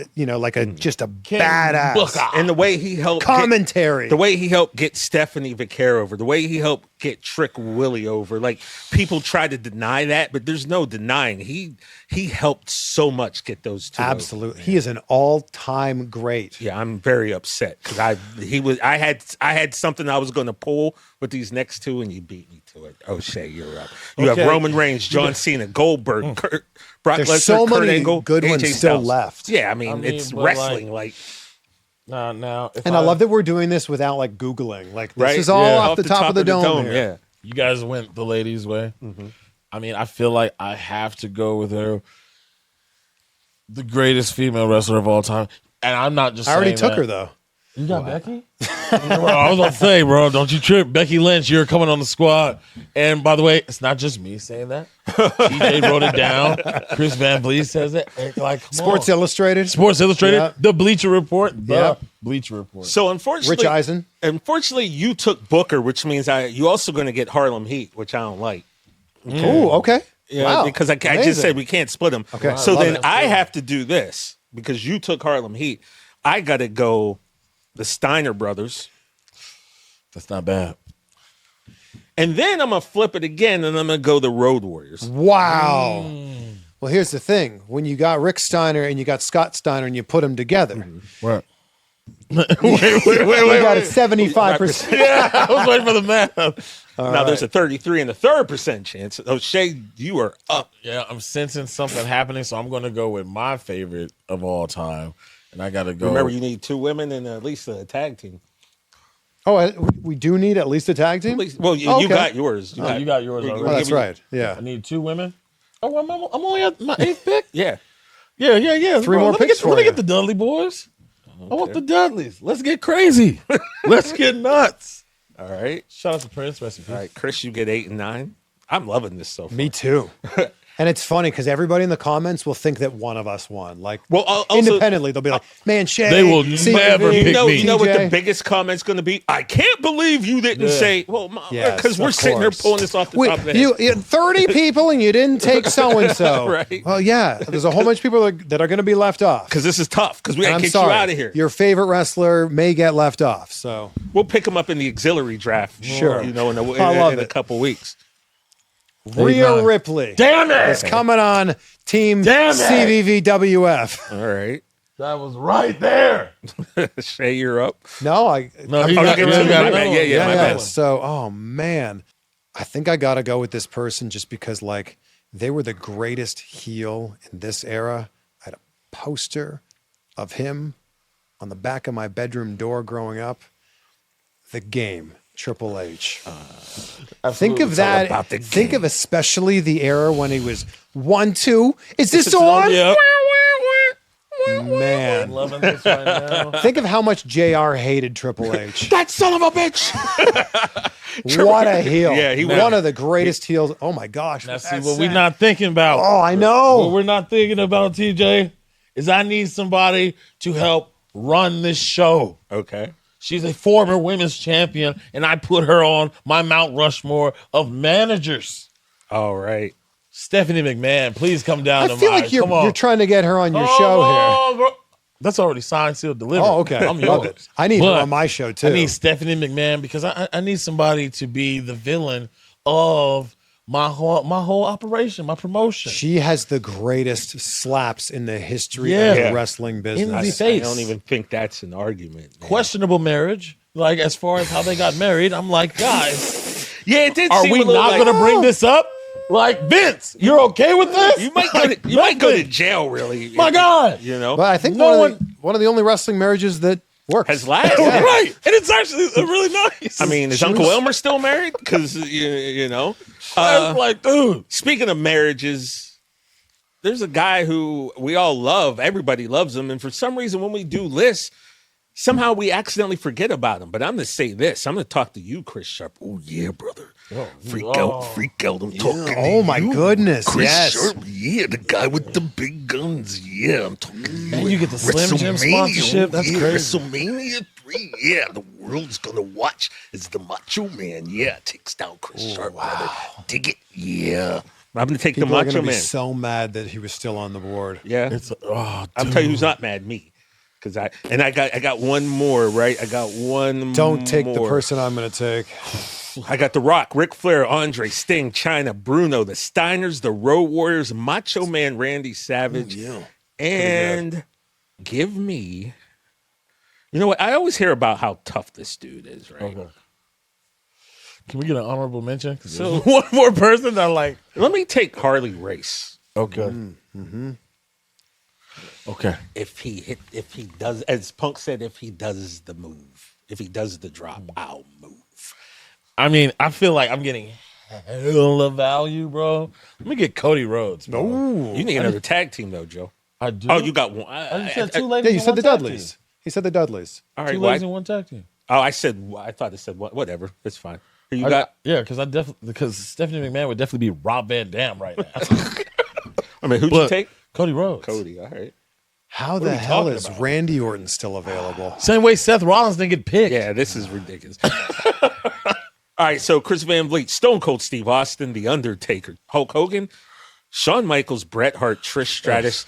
just a badass. Booker. And the way he helped Commentary. the way he helped get Stephanie Vaquer over, the way he helped get Trick Willie over. Like people try to deny that, but there's no denying he helped so much get those two. Absolutely. He is an all-time great. Over. Yeah, I'm very upset because I had something I was going to pull with these next two, and you beat me to it. Oh, Shay, you're up. You Okay. have Roman Reigns, John Cena, Goldberg, Brock There's Lesnar, so Kurt many Angle, good AJ ones still Styles. left. Yeah, I mean it's but wrestling. Like Now, if And I love that we're doing this without Googling. This right, is all Yeah. off the top of the dome here. Yeah. you guys went the ladies' way. I mean, I feel like I have to go with her, the greatest female wrestler of all time. And I'm not just I already saying took that. her, though. You got Becky? Bro, I was going to say, bro, don't you trip. Becky Lynch, you're coming on the squad. And by the way, it's not just me saying that. TJ wrote it down. Chris Van Vliet says it. Like, come Sports on. Illustrated. Sports Illustrated, Yeah. the Bleacher Report, the Yeah. Bleacher Report. So unfortunately, Rich Eisen. Unfortunately, you took Booker, which means you also going to get Harlem Heat, which I don't like. Ooh, okay. Yeah, Wow. because I just Amazing. said we can't split them. Okay. So Love then it. I have to do this because you took Harlem Heat. I got to go the Steiner brothers. That's not bad. And then I'm going to flip it again and I'm going to go the Road Warriors. Wow. Well, here's the thing. When you got Rick Steiner and you got Scott Steiner and you put them together, Right. We got a 75%. Yeah, I was waiting for the math. Now there's a 33 and a 3% chance. O'Shea, you are up. Yeah, I'm sensing something happening, so I'm going to go with my favorite of all time, and I got to go. Remember, you need 2 women and at least a tag team. Oh, we do need at least a tag team? At least, well, you Okay. got yours. You got yours already. Oh, that's right. Yeah. I need 2 women. Oh, I'm only at my 8th pick. Yeah. Yeah. 3 more picks for Let me you. get the Dudley boys. I want the Dudleys. Let's get crazy. Let's get nuts. All right. Shout out to Prince. Rest in peace. All right, Chris, you get 8 and 9. I'm loving this so far. Me too. And it's funny because everybody in the comments will think that one of us won. Like, Well, also, independently, they'll be like, "Man, Shay, They will CVV, never pick me. you know what the TJ." biggest comment's going to be? I can't believe you didn't say, well, Yes, because we're of sitting here course. pulling this off the top of the head. You 30 people and you didn't take so and so. Right. Well, yeah, there's a whole bunch of people that are going to be left off. Because this is tough, because we got And to I'm get you sorry, out of here. your favorite wrestler may get left off. So We'll pick them up in the auxiliary draft. Sure. You know, in I love a it. couple weeks. Rhea nine. Ripley Damn it! is coming on Team Damn it. CVVWF. All right. That was right there. Shay, you're up. No, I. No, I'm- he Oh, got, you he get two. got My another bad. one. Yeah, my bad. So, oh man, I think I got to go with this person just because, like, they were the greatest heel in this era. I had a poster of him on the back of my bedroom door growing up. The Game, Triple H. Think of that. about the Think Game. of especially the era when he was 1-2. Is this This is on? Yep. Man, Loving this right now. think of how much JR hated Triple H. That son of a bitch. What a heel. Yeah, he was. one of the greatest heels. Oh my gosh. Now, see that's what we're sad. not thinking about. Oh, I know. What we're not thinking about, TJ, is I need somebody to help run this show. Okay. She's a former women's champion, and I put her on my Mount Rushmore of managers. All right. Stephanie McMahon, please come down I to feel mine. like Come on. you're trying to get her on your Come show on, bro. That's already signed, sealed, delivered. here. Oh, okay. I'm Love yours. it. I need But her on my show too. I need Stephanie McMahon because I need somebody to be the villain of my whole operation, my promotion. she has the greatest slaps in the history Yeah. of the Yeah. wrestling business. In the I face. don't even think that's an argument. man. Questionable marriage. Like, as far as how they got married, I'm like, guys, Yeah, it did are seem we a little not like, going to bring this up? Like, Vince, you're okay with this? You might go to jail, really. My God. You know? But I think No one of the only wrestling marriages that works. Has lasted. Right. And it's actually really nice. I mean, is Uncle Elmer still married? Because, you know. I was like, dude. Speaking of marriages, there's a guy who we all love. Everybody loves him. And for some reason, when we do lists, somehow we accidentally forget about him. But I'm going to say this. I'm going to talk to you, Chris Sharp. Oh, yeah, brother. Freak out. I'm talking Oh my goodness. Chris Yes. Sharp, yeah, the guy with the big guns. Yeah, I'm talking. And you get the Slim Jim WrestleMania, sponsorship. That's yeah, crazy. WrestleMania 3. Yeah, the world's gonna watch as the Macho Man. Yeah, takes down Chris Sharp, brother. Dig it. Yeah, I'm gonna take People the are Macho going to be Man. so mad that he was still on the board. Yeah, It's I'll tell you who's not mad. Me. Because I got one more, right? I got one. Don't take the more. person I'm going to take. I got The Rock, Ric Flair, Andre, Sting, China, Bruno, the Steiners, the Road Warriors, Macho Man, Randy Savage, and give me. You know what? I always hear about how tough this dude is, right? Okay. Can we get an honorable mention? So- So one more person that like. Let me take Harley Race. Okay. Okay. If he does, as Punk said, if he does the move, if he does the drop, I'll move. I mean, I feel like I'm getting hella value, bro. Let me get Cody Rhodes. Bro. You need another tag team though, Joe. I do. Oh, you got one. I just said two Yeah, ladies. you and said one the tag Dudleys. team. He said the Dudleys. All Two right, ladies why? and one tag team. Oh, I thought it said whatever. It's fine. Who you got? Yeah, because Stephanie McMahon would definitely be Rob Van Dam right now. I mean, who'd you But take? Cody Rhodes. Cody. All right. How are the we hell talking is about? Randy Orton still available? Same way Seth Rollins didn't get picked. Yeah, this is ridiculous. All right, so Chris Van Vliet, Stone Cold Steve Austin, The Undertaker, Hulk Hogan, Shawn Michaels, Bret Hart, Trish Stratus,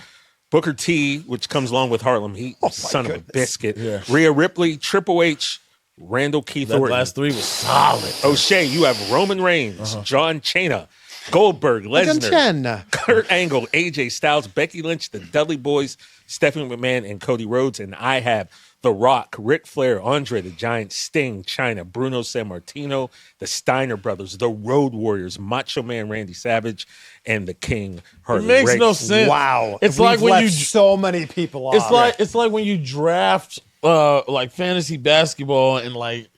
Booker T, which comes along with Harlem Heat, son of a biscuit, Yeah. Rhea Ripley, Triple H, Randall Keith That Orton. last three was solid. O'Shea, you have Roman Reigns, John Cena, Goldberg, Lesnar, Argentina. Kurt Angle, AJ Styles, Becky Lynch, the Dudley Boys, Stephanie McMahon, and Cody Rhodes. And I have The Rock, Ric Flair, Andre the Giant, Sting, China, Bruno Sammartino, the Steiner Brothers, the Road Warriors, Macho Man Randy Savage, and the King Harley It makes no Race. sense. Wow. It's We've like when left you so many people off. it's like when you draft like fantasy basketball and like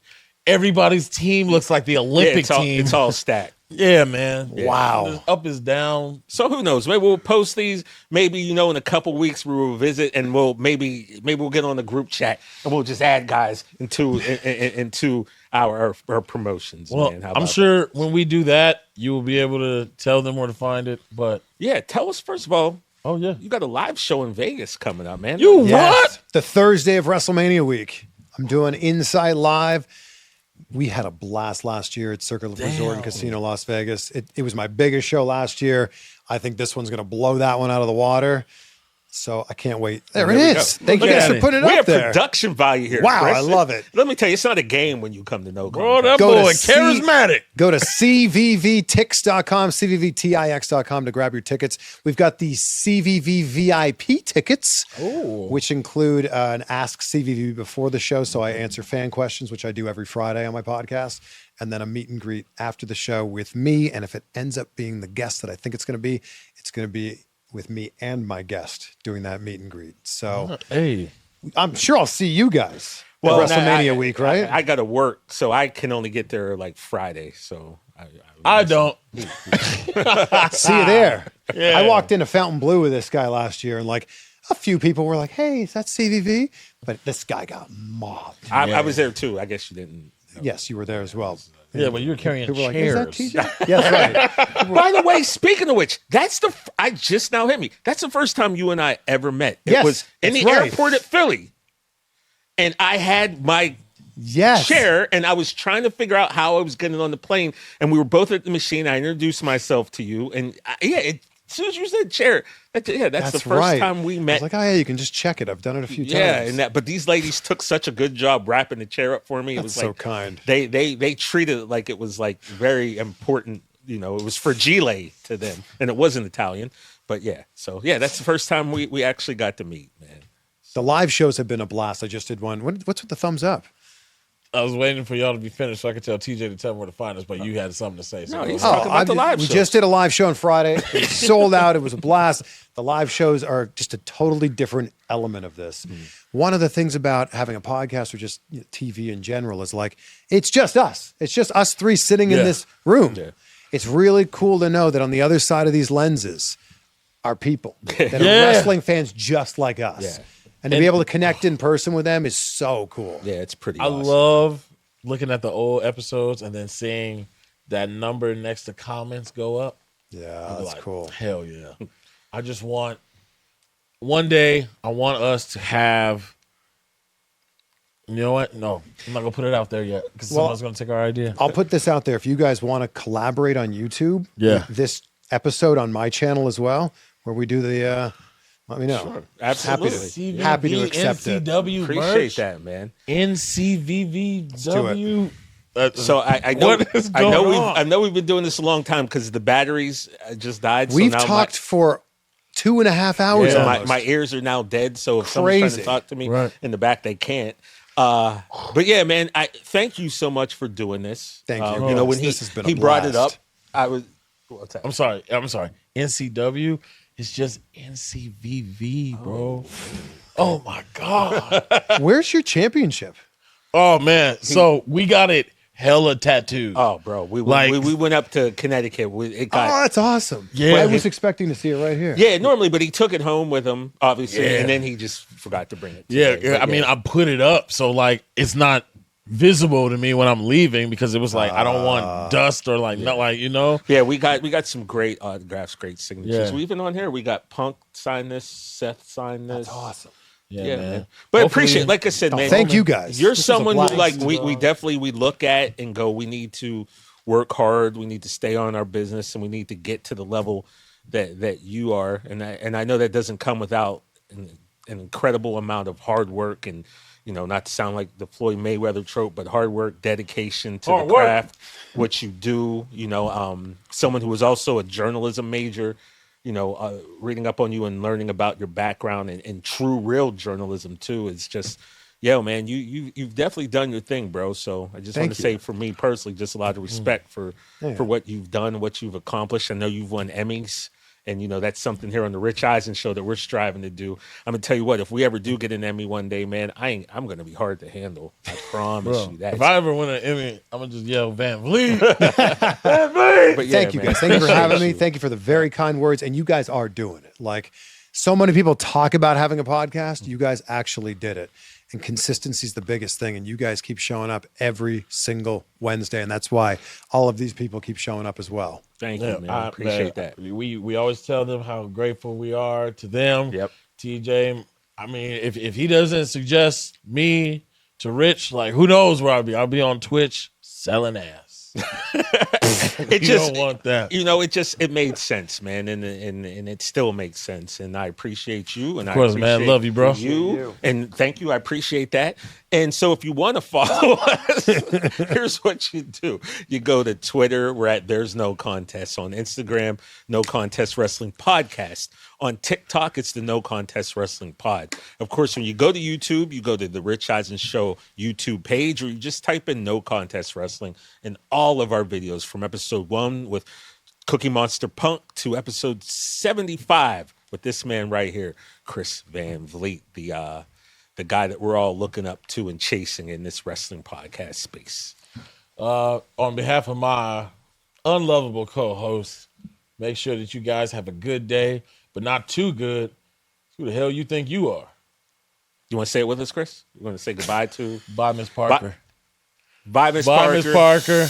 everybody's team looks like the Olympic team. It's all stacked. Yeah, man. Wow. It's up is down. So who knows? Maybe we'll post these. Maybe in a couple weeks we will visit, and maybe we'll get on the group chat and we'll just add guys into our promotions. Well, man. How I'm about sure when we do that, you will be able to tell them where to find it. But that? Yeah, tell us first of all. oh yeah, You got a live show in Vegas coming up, man. you Yes. what? The Thursday of WrestleMania week. I'm doing Inside Live. We had a blast last year at Circle Resort and Casino Las Vegas. It was my biggest show last year. I think this one's going to blow that one out of the water. So I can't wait. There it we is. go. Thank you Look guys at for it. putting it We up have there. production value here. Wow, Chris. I love it. Let me tell you, it's not a game when you come to know. Bro, that Go to boy C- charismatic. Go to cvvtix.com, cvvtix.com to grab your tickets. We've got the CVV VIP tickets, which include an Ask CVV before the show. So I answer fan questions, which I do every Friday on my podcast, and then a meet and greet after the show with me. And if it ends up being the guest that I think it's going to be with me and my guest doing that meet and greet. So Hey, I'm sure I'll see you guys Well, at WrestleMania week, right? I got to work, so I can only get there like Friday. So I don't. See you there. Yeah. I walked into Fountain Blue with this guy last year, and like a few people were like, "Hey, is that CVV?" But this guy got mobbed. I was there too. I guess you didn't. Yes, you were there as well. Yeah, but you're carrying People were like, chairs. "Is that TJ?" Yes, right. By the way, speaking of which, I just now hit me. That's the first time you and I ever met. It Yes, was in the that's right. airport at Philly, and I had my Yes. chair, and I was trying to figure out how I was getting on the plane. And we were both at the machine. I introduced myself to you, and as soon as you said chair, that's the first right. time we I met. was like, "Oh yeah, you can just check it. I've done it a few times." Yeah, but these ladies took such a good job wrapping the chair up for me. It That's was so like kind. They treated it like it was like very important. It was fragile to them, and it wasn't Italian. But yeah, so yeah, that's the first time we actually got to meet, man. The live shows have been a blast. I just did one. What's with the thumbs up? I was waiting for y'all to be finished so I could tell TJ to tell me where to find us, but you had something to say. So No, go he's ahead. talking about the live we shows. just did a live show on Friday. It was sold out. It was a blast. The live shows are just a totally different element of this. One of the things about having a podcast or just TV in general is like, it's just us. It's just us three sitting in Yeah. this room. Yeah. It's really cool to know that on the other side of these lenses are people that are Yeah. wrestling fans just like us. Yeah. And to be able to connect in person with them is so cool. Yeah, it's pretty. I awesome. love looking at the old episodes and then seeing that number next to comments go up. Yeah, I'm that's like, cool. Hell yeah. I just want one day I want us to have. You know what? No, I'm not gonna put it out there yet because Well, someone's gonna take our idea. I'll put this out there. If you guys want to collaborate on YouTube, Yeah. this episode on my channel as well, where we do the, let me know. Sure. Absolutely. Happy to accept it. NCW Appreciate merch. that, man. NCVVW. So I know What is going on? I know we've been doing this a long time because the batteries just died. So We've now talked for 2.5 hours. Yeah. almost. my ears are now dead. So if someone's trying to Crazy. talk to me Right. in the back, they can't. But yeah, man, I thank you so much for doing this. Thank you. You know, when This has been a he brought it up, blast. I was. What's that? I'm sorry. NCW is just NCVV, bro. Oh my God. Where's your championship? Oh man. So we got it hella tattooed. Oh, bro, we went up to Connecticut. It got Oh, that's awesome. Yeah. I was expecting to see it right here. yeah, normally, but he took it home with him, obviously, Yeah. and then he just forgot to bring it. Yeah, today. yeah. But I mean, I put it up so like it's not visible to me when I'm leaving because it was like I don't want dust or like not like yeah, we got some great autographs, great signatures. Yeah. We even on here we got Punk sign this, Seth sign this. That's awesome. Yeah, man. man. But Hopefully- appreciate, like I said, man. Thank you guys. You're This is a someone who blast. like we definitely we look at and go, we need to work hard, we need to stay on our business, and we need to get to the level that you are. And I know that doesn't come without an incredible amount of hard work and not to sound like the Floyd Mayweather trope, but hard work, dedication to Hard the work. craft, what you do. Someone who was also a journalism major. Reading up on you and learning about your background and true real journalism too is just Yo, man, you've definitely done your thing, bro. So I just want Thank to you. say, for me personally, just a lot of respect for what you've done, what you've accomplished. I know you've won Emmys, and that's something here on the Rich Eisen show that we're striving to do. I'm gonna tell you what, if we ever do get an Emmy one day, man, I'm gonna be hard to handle. I promise you that. If I ever win an Emmy, I'm gonna just yell Van Vliet. Van Vliet. But yeah, Thank you, man, guys. Thank you for having me. you. Thank you for the very kind words. And you guys are doing it. Like, so many people talk about having a podcast. You guys actually did it. And consistency is the biggest thing. And you guys keep showing up every single Wednesday. And that's why all of these people keep showing up as well. Thank you, man. I appreciate that. We always tell them how grateful we are to them. Yep. TJ, I mean, if he doesn't suggest me to Rich, like, who knows where I'll be? I'll be on Twitch selling ass. It You just don't want that. it made sense, man, and it still makes sense. And I appreciate you, and Of course, I man. appreciate Love you, bro. you, and thank you. I appreciate that. And so, if you want to follow us, here's what you do: you go to Twitter. We're at There's No Contest. On Instagram, No Contest Wrestling Podcast. On TikTok, it's the No Contest Wrestling Pod. Of course, when you go to YouTube, you go to the Rich Eisen Show YouTube page, or you just type in No Contest Wrestling, and all of our videos from episode 1 with Cookie Monster Punk to episode 75 with this man right here, Chris Van Vliet, the guy that we're all looking up to and chasing in this wrestling podcast space. On behalf of my unlovable co-host, make sure that you guys have a good day, but not too good. Who the hell you think you are? You want to say it with us, Chris? You want to say goodbye to... Bye, Miss Parker. Bye, Miss Bye, Parker. Miss Parker.